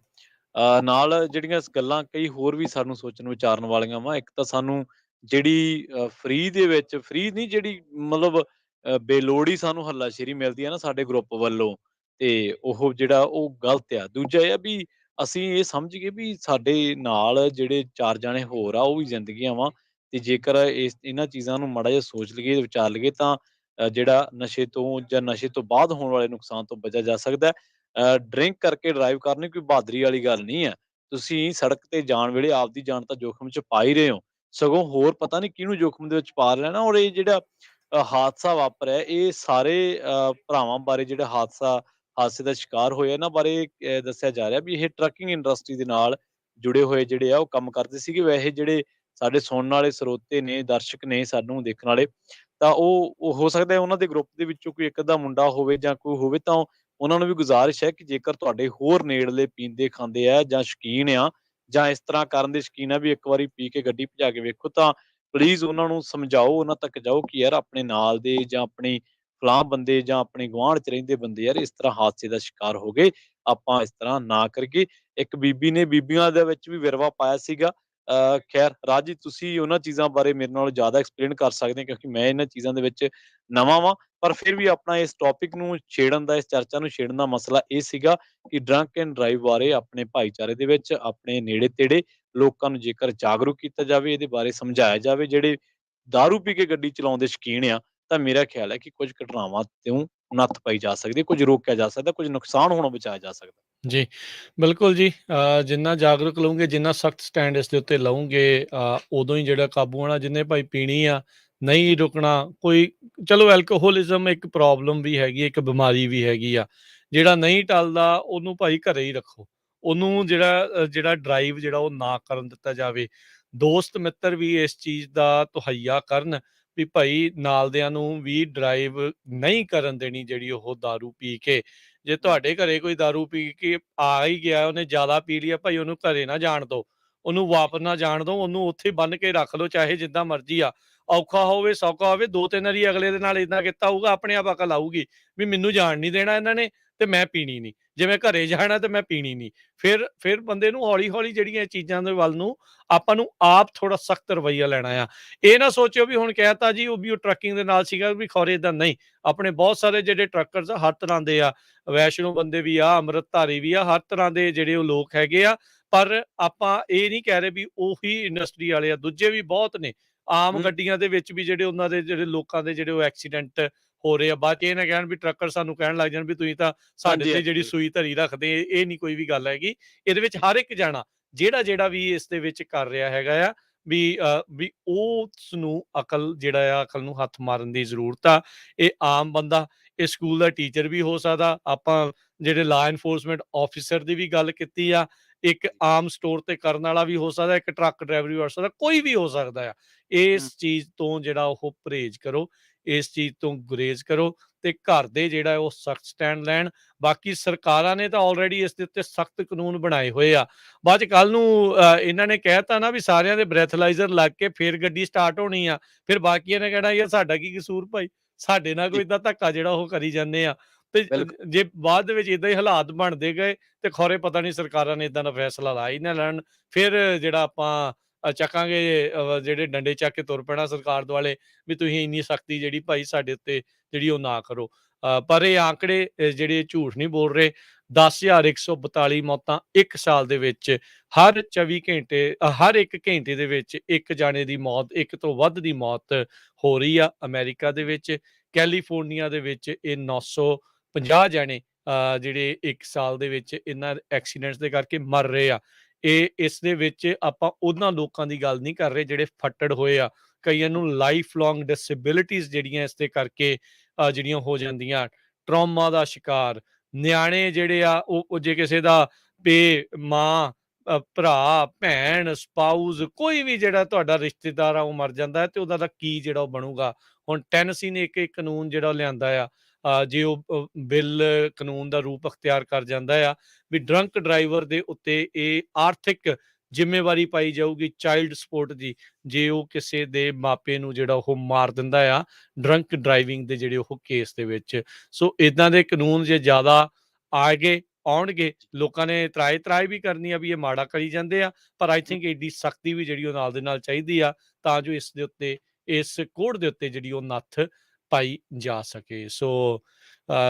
ਨਾਲ ਜਿਹੜੀਆਂ ਗੱਲਾਂ ਕਈ ਹੋਰ ਵੀ ਸਾਨੂੰ ਸੋਚਣ ਵਿਚਾਰਨ ਵਾਲੀਆਂ ਵਾ। ਇੱਕ ਤਾਂ ਸਾਨੂੰ ਜਿਹੜੀ ਫ੍ਰੀ ਦੇ ਵਿੱਚ, ਫ੍ਰੀ ਨਹੀਂ, ਜਿਹੜੀ ਮਤਲਬ ਬੇਲੋੜੀ ਸਾਨੂੰ ਹੱਲਾਸ਼ੇਰੀ ਮਿਲਦੀ ਹੈ ਨਾ ਸਾਡੇ ਗਰੁੱਪ ਵੱਲੋਂ, ਤੇ ਉਹ ਜਿਹੜਾ ਉਹ ਗਲਤ ਆ। ਦੂਜਾ ਇਹ ਆ ਵੀ ਅਸੀਂ ਇਹ ਸਮਝ ਗਏ ਵੀ ਸਾਡੇ ਨਾਲ ਜਿਹੜੇ 4 ਜਾਣੇ ਹੋਰ ਆ ਉਹ ਵੀ ਜ਼ਿੰਦਗੀਆਂ ਵਾ, ਤੇ ਜੇਕਰ ਇਹਨਾਂ ਚੀਜ਼ਾਂ ਨੂੰ ਮਾੜਾ ਜਿਹਾ ਸੋਚ ਲਈਏ, ਵਿਚਾਰ ਲਈਏ, ਤਾਂ ਜਿਹੜਾ ਨਸ਼ੇ ਤੋਂ ਜਾਂ ਨਸ਼ੇ ਤੋਂ ਬਾਅਦ ਹੋਣ ਵਾਲੇ ਨੁਕਸਾਨ ਤੋਂ ਬਚਿਆ ਜਾ ਸਕਦਾ ਹੈ। ਡਰਿੰਕ ਕਰਕੇ ਡਰਾਈਵ ਕਰਨੀ ਕੋਈ ਬਹਾਦਰੀ ਵਾਲੀ ਗੱਲ ਨਹੀਂ ਹੈ। ਤੁਸੀਂ ਸੜਕ ਤੇ ਜਾਣ ਵੇਲੇ ਆਪਦੀ ਜਾਨ ਤਾਂ ਜੋਖਮ 'ਚ ਪਾ ਹੀ ਰਹੇ ਹੋ, ਸਗੋਂ ਹੋਰ ਪਤਾ ਨਹੀਂ ਕਿਹਨੂੰ ਜੋਖਮ ਦੇ ਵਿੱਚ ਪਾ ਲੈਣਾ। ਔਰ ਇਹ ਜਿਹੜਾ ਹਾਦਸਾ ਵਾਪਰਿਆ, ਇਹ ਸਾਰੇ ਭਰਾਵਾਂ ਬਾਰੇ ਜਿਹੜਾ ਹਾਦਸੇ ਦਾ ਸ਼ਿਕਾਰ ਹੋਏ, ਇਹਨਾਂ ਬਾਰੇ ਦੱਸਿਆ ਜਾ ਰਿਹਾ ਵੀ ਇਹ ਟਰੱਕਿੰਗ ਇੰਡਸਟਰੀ ਦੇ ਨਾਲ ਜੁੜੇ ਹੋਏ ਜਿਹੜੇ ਆ ਉਹ ਕੰਮ ਕਰਦੇ ਸੀਗੇ। ਵੈਸੇ ਜਿਹੜੇ ਸਾਡੇ ਸੁਣਨ ਵਾਲੇ ਸਰੋਤੇ ਨੇ, ਦਰਸ਼ਕ ਨੇ, ਸਾਨੂੰ ਦੇਖਣ ਵਾਲੇ, ਤਾਂ ਉਹ ਹੋ ਸਕਦਾ ਹੈ ਉਹਨਾਂ ਦੇ ਗਰੁੱਪ ਦੇ ਵਿੱਚੋਂ ਕੋਈ ਇੱਕ ਅੱਧਾ ਮੁੰਡਾ ਹੋਵੇ ਜਾਂ ਕੋਈ ਹੋਵੇ, ਤਾਂ ਉਹਨਾਂ ਨੂੰ ਵੀ ਗੁਜ਼ਾਰਿਸ਼ ਹੈ ਕਿ ਜੇਕਰ ਤੁਹਾਡੇ ਹੋਰ ਨੇੜਲੇ ਪੀਂਦੇ ਖਾਂਦੇ ਆ ਜਾਂ ਸ਼ੌਕੀਨ ਆ ਜਾਂ ਇਸ ਤਰ੍ਹਾਂ ਕਰਨ ਦੇ ਸ਼ੌਕੀਨ ਆ ਵੀ ਇੱਕ ਵਾਰੀ ਪੀ ਕੇ ਗੱਡੀ ਭਜਾ ਕੇ ਵੇਖੋ, ਤਾਂ ਪਲੀਜ਼ ਉਹਨਾਂ ਨੂੰ ਸਮਝਾਓ, ਉਹਨਾਂ ਤੱਕ ਜਾਓ ਕਿ ਯਾਰ ਆਪਣੇ ਨਾਲ ਦੇ ਜਾਂ ਆਪਣੀ ਫਲਾਹ ਬੰਦੇ ਜਾਂ ਆਪਣੇ ਗੁਆਂਢ 'ਚ ਰਹਿੰਦੇ ਬੰਦੇ ਯਾਰ ਇਸ ਤਰ੍ਹਾਂ ਹਾਦਸੇ ਦਾ ਸ਼ਿਕਾਰ ਹੋ ਗਏ, ਆਪਾਂ ਇਸ ਤਰ੍ਹਾਂ ਨਾ ਕਰੀਏ। ਇੱਕ ਬੀਬੀ ਨੇ ਬੀਬੀਆਂ ਦੇ ਵਿੱਚ ਵੀ ਵਿਰਵਾ ਪਾਇਆ ਸੀਗਾ। ਖੈਰ ਰਾਜ ਜੀ, ਤੁਸੀਂ ਉਹਨਾਂ ਚੀਜ਼ਾਂ ਬਾਰੇ ਮੇਰੇ ਨਾਲੋਂ ਜ਼ਿਆਦਾ ਐਕਸਪਲੇਨ ਕਰ ਸਕਦੇ, ਕਿਉਂਕਿ ਮੈਂ ਇਹਨਾਂ ਚੀਜ਼ਾਂ ਦੇ ਵਿੱਚ ਨਵਾਂ ਵਾਂ। ਪਰ ਫਿਰ ਵੀ ਆਪਣਾ ਇਸ ਟੌਪਿਕ ਨੂੰ ਛੇੜਨ ਦਾ, ਇਸ ਚਰਚਾ ਨੂੰ ਛੇੜਨ ਦਾ ਮਸਲਾ ਇਹ ਸੀਗਾ ਕਿ ਡਰੰਕ ਐਂਡ ਡਰਾਈਵ ਬਾਰੇ ਆਪਣੇ ਭਾਈਚਾਰੇ ਦੇ ਵਿੱਚ, ਆਪਣੇ ਨੇੜੇ-ਤੇੜੇ ਲੋਕਾਂ ਨੂੰ ਜੇਕਰ ਜਾਗਰੂਕ ਕੀਤਾ ਜਾਵੇ, ਇਹਦੇ ਬਾਰੇ ਸਮਝਾਇਆ ਜਾਵੇ, ਜਿਹੜੇ ਦਾਰੂ ਪੀ ਕੇ ਗੱਡੀ ਚਲਾਉਣ ਦੇ ਸ਼ੌਕੀਨ ਆ, ਤਾਂ ਮੇਰਾ ਖਿਆਲ ਹੈ ਕਿ ਕੁਝ ਘਟਨਾਵਾਂ ਤੋਂ ਨੱਥ ਪਾਈ ਜਾ ਸਕਦੀ ਹੈ, ਕੁਝ ਰੋਕਿਆ ਜਾ ਸਕਦਾ, ਕੁਝ ਨੁਕਸਾਨ ਹੋਣੋਂ ਬਚਾਇਆ ਜਾ ਸਕਦਾ। ਜੀ, ਬਿਲਕੁਲ ਜੀ। ਜਿੰਨਾ ਜਾਗਰੂਕ ਲਓਗੇ, ਜਿੰਨਾ ਸਖਤ ਸਟੈਂਡ ਇਸ ਦੇ ਉੱਤੇ ਲਓਗੇ, ਉਦੋਂ ਹੀ ਜਿਹੜਾ ਕਾਬੂ ਆਉਣਾ। ਜਿੰਨੇ ਭਾਈ ਪੀਣੀ ਆ, ਨਹੀਂ ਰੁਕਣਾ। ਕੋਈ ਚਲੋ ਐਲਕੋਹੋਲਿਜ਼ਮ ਇੱਕ ਪ੍ਰੋਬਲਮ ਵੀ ਹੈਗੀ, ਇੱਕ ਬਿਮਾਰੀ ਵੀ ਹੈਗੀ ਆ। ਜਿਹੜਾ ਨਹੀਂ ਟਲਦਾ ਉਹਨੂੰ ਭਾਈ ਘਰੇ ਹੀ ਰੱਖੋ। ਉਹਨੂੰ ਜਿਹੜਾ ਡਰਾਈਵ ਜਿਹੜਾ ਉਹ ਨਾ ਕਰਨ ਦਿੱਤਾ ਜਾਵੇ। ਦੋਸਤ ਮਿੱਤਰ ਵੀ ਇਸ ਚੀਜ਼ ਦਾ ਤੁਹੱਈਆ ਕਰਨ ਵੀ ਭਾਈ ਨਾਲਦਿਆਂ ਨੂੰ ਵੀ ਡਰਾਈਵ ਨਹੀਂ ਕਰਨ ਦੇਣੀ ਜਿਹੜੀ ਉਹ ਦਾਰੂ ਪੀ ਕੇ। ਜੇ ਤੁਹਾਡੇ ਘਰੇ ਕੋਈ ਦਾਰੂ ਪੀ ਕੇ ਆ ਹੀ ਗਿਆ, ਉਹਨੇ ਜ਼ਿਆਦਾ ਪੀ ਲਿਆ, ਭਾਈ ਉਹਨੂੰ ਘਰੇ ਨਾ ਜਾਣ ਦਿਓ, ਉਹਨੂੰ ਵਾਪਸ ਨਾ ਜਾਣ ਦਿਓ, ਉਹਨੂੰ ਉੱਥੇ ਬੰਨ੍ਹ ਕੇ ਰੱਖ ਲਓ, ਚਾਹੇ ਜਿੱਦਾਂ ਮਰਜ਼ੀ ਆ। ਔਖਾ ਹੋਵੇ ਸੌਖਾ ਹੋਵੇ, 2-3 ਵਾਰੀ ਅਗਲੇ ਦੇ ਨਾਲ ਏਦਾਂ ਕੀਤਾ ਹੋਊਗਾ, ਆਪਣੇ ਆਪ ਅਕਲ ਆਊਗੀ ਵੀ ਮੈਨੂੰ ਜਾਣ ਨਹੀਂ ਦੇਣਾ ਇਹਨਾਂ ਨੇ ਤੇ ਮੈਂ ਪੀਣੀ ਨਹੀਂ। ਜੇ ਮੈਂ ਘਰੇ ਜਾਣਾ ਤੇ ਮੈਂ ਪੀਣੀ ਨਹੀਂ। ਫਿਰ ਬੰਦੇ ਨੂੰ ਹੌਲੀ-ਹੌਲੀ ਜਿਹੜੀਆਂ ਚੀਜ਼ਾਂ ਦੇ ਵੱਲ ਨੂੰ ਆਪਾਂ ਨੂੰ ਆਪ ਥੋੜਾ ਸਖਤ ਰਵੱਈਆ ਲੈਣਾ ਆ। ਇਹ ਨਾ ਸੋਚਿਓ ਵੀ ਹੁਣ ਕਹਿ ਤਾ ਜੀ ਉਹ ਵੀ ਉਹ ਟਰੱਕਿੰਗ ਦੇ ਨਾਲ ਸੀਗਾ ਵੀ ਖੌਰੇ ਏਦਾਂ ਨਹੀਂ। ਆਪਣੇ ਬਹੁਤ ਸਾਰੇ ਜਿਹੜੇ ਟਰੱਕਰਸ ਆ ਹਰ ਤਰ੍ਹਾਂ ਦੇ ਆ, ਵੈਸ਼ਨੋ ਬੰਦੇ ਵੀ ਆ, ਅੰਮ੍ਰਿਤਧਾਰੀ ਵੀ ਆ, ਹਰ ਤਰ੍ਹਾਂ ਦੇ ਜਿਹੜੇ ਉਹ ਲੋਕ ਹੈਗੇ ਆ। ਪਰ ਆਪਾਂ ਇਹ ਨਹੀਂ ਕਹਿ ਰਹੇ ਵੀ ਉਹੀ ਇੰਡਸਟਰੀ ਵਾਲੇ ਆ, ਦੂਜੇ ਵੀ ਬਹੁਤ ਨੇ। ਆਮ ਗੱਡੀਆਂ ਦੇ ਵਿੱਚ ਵੀ ਜਿਹੜੇ ਉਹਨਾਂ ਦੇ ਜਿਹੜੇ ਲੋਕਾਂ ਦੇ ਜਿਹੜੇ ਉਹ ਐਕਸੀਡੈਂਟ ਹੋ ਰਹੇ ਆ। ਬਾਅਦ 'ਚ ਇਹ ਨਾ ਕਹਿਣ ਵੀ ਟਰੱਕਰ ਸਾਨੂੰ ਕਹਿਣ ਲੱਗ ਜਾਣ ਵੀ ਤੁਸੀਂ ਤਾਂ ਸਾਡੇ ਤੇ ਜਿਹੜੀ ਸੂਈ ਧਰੀ ਰੱਖਦੇ, ਇਹ ਨਹੀਂ ਕੋਈ ਵੀ ਗੱਲ ਹੈਗੀ। ਇਹਦੇ ਵਿੱਚ ਹਰ ਇੱਕ ਜਾਣਾ ਜਿਹੜਾ ਵੀ ਇਸ ਦੇ ਵਿੱਚ ਕਰ ਰਿਹਾ ਹੈਗਾ ਆ ਵੀ ਉਸ ਨੂੰ ਅਕਲ ਅਕਲ ਨੂੰ ਹੱਥ ਮਾਰਨ ਦੀ ਜ਼ਰੂਰਤ ਆ। ਇਹ ਆਮ ਬੰਦਾ, ਇਹ ਸਕੂਲ ਦਾ ਟੀਚਰ ਵੀ ਹੋ ਸਕਦਾ। ਆਪਾਂ ਜਿਹੜੇ ਲਾ ਐਨਫੋਰਸਮੈਂਟ ਆਫਿਸਰ ਦੀ ਵੀ ਗੱਲ ਕੀਤੀ ਆ, ਇੱਕ ਆਮ ਸਟੋਰ ਤੇ ਕਰਨ ਵਾਲਾ ਵੀ ਹੋ ਸਕਦਾ, ਇੱਕ ਟਰੱਕ ਡਰਾਈਵਰ ਵੀ ਹੋ ਸਕਦਾ, ਕੋਈ ਵੀ ਹੋ ਸਕਦਾ ਆ। ਇਸ ਚੀਜ਼ ਤੋਂ ਜਿਹੜਾ ਉਹ ਪਰਹੇਜ਼ ਕਰੋ, ਇਸ ਚੀਜ਼ ਤੋਂ ਗੁਰੇਜ਼ ਕਰੋ ਤੇ ਘਰ ਦੇ ਜਿਹੜਾ ਉਹ ਸਖਤ ਸਟੈਂਡ ਲੈਣ। ਬਾਕੀ ਸਰਕਾਰਾਂ ਨੇ ਤਾਂ ਆਲਰੇਡੀ ਇਸ ਦੇ ਉੱਤੇ ਸਖਤ ਕਾਨੂੰਨ ਬਣਾਏ ਹੋਏ ਆ। ਬਾਅਦ 'ਚ ਕੱਲ੍ਹ ਨੂੰ ਇਹਨਾਂ ਨੇ ਕਹਿ ਤਾ ਨਾ ਵੀ ਸਾਰਿਆਂ ਦੇ ਬ੍ਰੈਥਲਾਈਜ਼ਰ ਲੱਗ ਕੇ ਫਿਰ ਗੱਡੀ ਸਟਾਰਟ ਹੋਣੀ ਆ। ਫਿਰ ਬਾਕੀਆਂ ਨੇ ਕਹਿਣਾ ਯਾਰ ਸਾਡਾ ਕੀ ਕਸੂਰ ਭਾਈ, ਸਾਡੇ ਨਾਲ ਕੋਈ ਏਦਾਂ ਧੱਕਾ ਜਿਹੜਾ ਉਹ ਕਰੀ ਜਾਂਦੇ ਆ। ਤੇ ਜੇ ਬਾਅਦ ਦੇ ਵਿੱਚ ਏਦਾਂ ਹੀ ਹਾਲਾਤ ਬਣਦੇ ਗਏ ਤੇ ਖੌਰੇ ਪਤਾ ਨਹੀਂ ਸਰਕਾਰਾਂ ਨੇ ਏਦਾਂ ਦਾ ਫੈਸਲਾ ਲਾ ਹੀ ਨਾ ਲੈਣ। ਫਿਰ ਜਿਹੜਾ ਆਪਾਂ ਚੱਕਾਂਗੇ, ਜਿਹੜੇ ਡੰਡੇ ਚੱਕ ਕੇ ਤੁਰ ਪੈਣਾ ਸਰਕਾਰ ਦੁਆਲੇ ਵੀ ਤੁਸੀਂ ਇੰਨੀ ਸਖਤੀ ਜਿਹੜੀ ਭਾਈ ਸਾਡੇ ਉੱਤੇ ਜਿਹੜੀ ਉਹ ਨਾ ਕਰੋ। ਪਰ ਇਹ ਆંકੜੇ ਜਿਹੜੇ ਝੂਠ ਨਹੀਂ ਬੋਲ ਰਹੇ। 10,142 ਮੌਤਾਂ 1 ਸਾਲ ਦੇ ਵਿੱਚ, ਹਰ 24 ਘੰਟੇ ਹਰ 1 ਘੰਟੇ ਦੇ ਵਿੱਚ ਇੱਕ ਜਾਣੇ ਦੀ ਮੌਤ, ਇੱਕ ਤੋਂ ਵੱਧ ਦੀ ਮੌਤ ਹੋ ਰਹੀ ਆ ਅਮਰੀਕਾ ਦੇ ਵਿੱਚ। ਕੈਲੀਫੋਰਨੀਆ ਦੇ ਵਿੱਚ ਇਹ 950 ਜਾਣੇ ਜਿਹੜੇ 1 ਸਾਲ ਦੇ ਵਿੱਚ ਇਹਨਾਂ ਐਕਸੀਡੈਂਟਸ ਦੇ ਕਰਕੇ ਮਰ ਰਹੇ ਆ। ਇਸ ਦੇ ਵਿੱਚ ਆਪਾਂ ਉਹਨਾਂ ਲੋਕਾਂ ਦੀ ਗੱਲ ਨਹੀਂ ਕਰ ਰਹੇ ਜਿਹੜੇ ਫੱਟੜ ਹੋਏ ਆ। ਕਈਆਂ ਨੂੰ ਲਾਈਫ ਲੌਂਗ ਡਿਸੇਬਿਲਿਟੀਜ਼ ਜਿਹੜੀਆਂ ਇਸ ਦੇ ਕਰਕੇ ਜਿਹੜੀਆਂ ਹੋ ਜਾਂਦੀਆਂ, ਟਰੌਮਾ ਦਾ ਸ਼ਿਕਾਰ। ਨਿਆਣੇ ਜਿਹੜੇ ਆ ਉਹ ਜੇ ਕਿਸੇ ਦਾ ਮਾਂ, ਭਰਾ, ਭੈਣ, ਸਪਾਊਸ, ਕੋਈ ਵੀ ਜਿਹੜਾ ਤੁਹਾਡਾ ਰਿਸ਼ਤੇਦਾਰ ਆ ਉਹ ਮਰ ਜਾਂਦਾ ਹੈ ਤੇ ਉਹਦਾ ਕੀ ਜਿਹੜਾ ਉਹ ਬਣੂਗਾ। ਹੁਣ ਟੈਨਸੀ ਨੇ ਇੱਕ ਕਾਨੂੰਨ ਜਿਹੜਾ ਉਹ ਲਿਆਂਦਾ ਆ, ਜੇ ਉਹ ਬਿੱਲ ਕਾਨੂੰਨ ਦਾ ਰੂਪ ਅਖਤਿਆਰ ਕਰ ਜਾਂਦਾ ਆ ਵੀ ਡਰੰਕ ਡਰਾਈਵਰ ਦੇ ਉੱਤੇ ਇਹ ਆਰਥਿਕ ਜ਼ਿੰਮੇਵਾਰੀ ਪਾਈ ਜਾਊਗੀ ਚਾਈਲਡ ਸਪੋਰਟ ਦੀ, ਜੇ ਉਹ ਕਿਸੇ ਦੇ ਮਾਪੇ ਨੂੰ ਜਿਹੜਾ ਉਹ ਮਾਰ ਦਿੰਦਾ ਆ ਡਰੰਕ ਡਰਾਈਵਿੰਗ ਦੇ ਜਿਹੜੇ ਉਹ ਕੇਸ ਦੇ ਵਿੱਚ। ਸੋ ਇਦਾਂ ਦੇ ਕਾਨੂੰਨ ਜੇ ਜ਼ਿਆਦਾ ਆਉਣਗੇ, ਲੋਕਾਂ ਨੇ ਤਰਾਏ ਵੀ ਕਰਨੀ ਆ ਵੀ ਇਹ ਮਾੜਾ ਕਰੀ ਜਾਂਦੇ ਆ। ਪਰ ਆਈ ਥਿੰਕ ਏਡੀ ਸਖਤੀ ਵੀ ਜਿਹੜੀ ਉਹ ਨਾਲ ਦੇ ਨਾਲ ਚਾਹੀਦੀ ਆ ਤਾਂ ਜੋ ਇਸ ਦੇ ਉੱਤੇ, ਇਸ ਕੋਡ ਦੇ ਉੱਤੇ ਜਿਹੜੀ ਉਹ ਨੱਥ ਪਾਈ ਜਾ ਸਕੇ। ਸੋ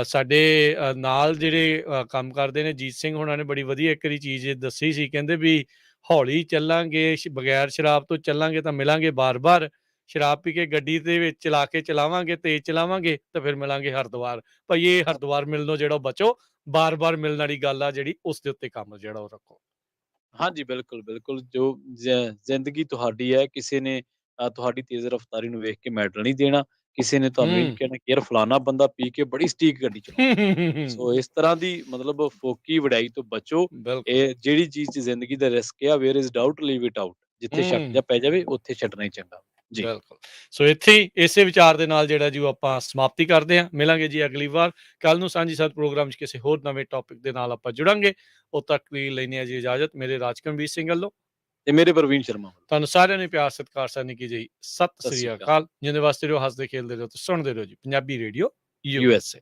ਸਾਡੇ ਨਾਲ ਜਿਹੜੇ ਕੰਮ ਕਰਦੇ ਨੇ, ਜੀਤ ਸਿੰਘ ਹੋਣਾ ਨੇ ਬੜੀ ਵਧੀਆ ਇੱਕ ਵਾਰੀ ਚੀਜ਼ ਦੱਸੀ ਸੀ, ਕਹਿੰਦੇ ਵੀ ਹੌਲੀ ਚੱਲਾਂਗੇ, ਬਗੈਰ ਸ਼ਰਾਬ ਤੋਂ ਚੱਲਾਂਗੇ ਤਾਂ ਮਿਲਾਂਗੇ ਬਾਰ-ਬਾਰ, ਸ਼ਰਾਬ ਪੀ ਕੇ ਗੱਡੀ ਦੇ ਵਿੱਚ ਚਲਾ ਕੇ ਚਲਾਵਾਂਗੇ, ਤੇਜ਼ ਚਲਾਵਾਂਗੇ ਤਾਂ ਫਿਰ ਮਿਲਾਂਗੇ ਹਰਿਦੁਆਰ। ਭਾਈ ਇਹ ਹਰਿਦੁਆਰ ਮਿਲਣੋਂ ਜਿਹੜਾ ਬਚੋ, ਬਾਰ-ਬਾਰ ਮਿਲਣ ਵਾਲੀ ਗੱਲ ਆ ਜਿਹੜੀ ਉਸ ਦੇ ਉੱਤੇ ਕੰਮ ਜਿਹੜਾ ਉਹ ਰੱਖੋ। ਹਾਂਜੀ, ਬਿਲਕੁਲ, ਬਿਲਕੁਲ। ਜੋ ਜ਼ਿੰਦਗੀ ਤੁਹਾਡੀ ਹੈ, ਕਿਸੇ ਨੇ ਤੁਹਾਡੀ ਤੇਜ਼ ਰਫ਼ਤਾਰੀ ਨੂੰ ਵੇਖ ਕੇ ਮੈਡਲ ਨਹੀਂ ਦੇਣਾ, ਕਿਸੇ ਨੇ ਤੁਹਾਨੂੰ ਇਹ ਨਹੀਂ ਕਹਿਣਾ ਕਿ ਯਾਰ ਫਲਾਨਾ ਬੰਦਾ ਪੀ ਕੇ ਬੜੀ ਸਟੀਕ ਗੱਡੀ ਚਲਾਉਂਦਾ। ਸੋ ਇਸ ਤਰ੍ਹਾਂ ਦੀ ਮਤਲਬ ਫੋਕੀ ਵਡਿਆਈ ਤੋਂ ਬਚੋ। ਇਹ ਜਿਹੜੀ ਚੀਜ਼ 'ਚ ਜ਼ਿੰਦਗੀ ਦਾ ਰਿਸਕ ਆ, where is doubt leave it out. ਜਿੱਥੇ ਸ਼ੱਕ ਜਾਂ ਪੈ ਜਾਵੇ ਉੱਥੇ ਛੱਡਣਾ ਹੀ ਚੰਗਾ। ਜੀ ਬਿਲਕੁਲ। ਸੋ ਇੱਥੇ ਹੀ ਇਸੇ ਵਿਚਾਰ ਦੇ ਨਾਲ ਜਿਹੜਾ ਜੀ ਆਪਾਂ ਸਮਾਪਤੀ ਕਰਦੇ ਹਾਂ। ਮਿਲਾਂਗੇ ਜੀ ਅਗਲੀ ਵਾਰ। ਕੱਲ ਨੂੰ ਸਾਂਝੀ ਸਾਥ ਪ੍ਰੋਗਰਾਮ 'ਚ ਕਿਸੇ ਹੋਰ ਨਵੇਂ ਟੌਪਿਕ ਦੇ ਨਾਲ ਆਪਾਂ ਜੁੜਾਂਗੇ। ਉਦੋਂ ਤੱਕ ਲਈ ਲੈਂਦੇ ਹਾਂ ਜੀ ਇਜਾਜ਼ਤ। ਮੇਰੇ ਰਾਜਕਰਮਵੀਰ ਸਿੰਘ ਵੱਲੋਂ ਤੇ ਮੇਰੇ ਪ੍ਰਵੀਨ ਸ਼ਰਮਾ ਵੱਲੋਂ ਤੁਹਾਨੂੰ ਸਾਰਿਆਂ ਨੂੰ ਪਿਆਰ ਸਤਿਕਾਰ ਸਾਨੀ ਕੀ ਜੀ ਸਤਿ ਸ੍ਰੀ ਅਕਾਲ। ਜਿੰਦੇ ਵਾਸਤੇ ਰਹੋ, ਹੱਸਦੇ ਖੇਲਦੇ ਰਹੋ ਤੇ ਸੁਣਦੇ ਰਹੋ ਜੀ ਪੰਜਾਬੀ ਰੇਡੀਓ USA।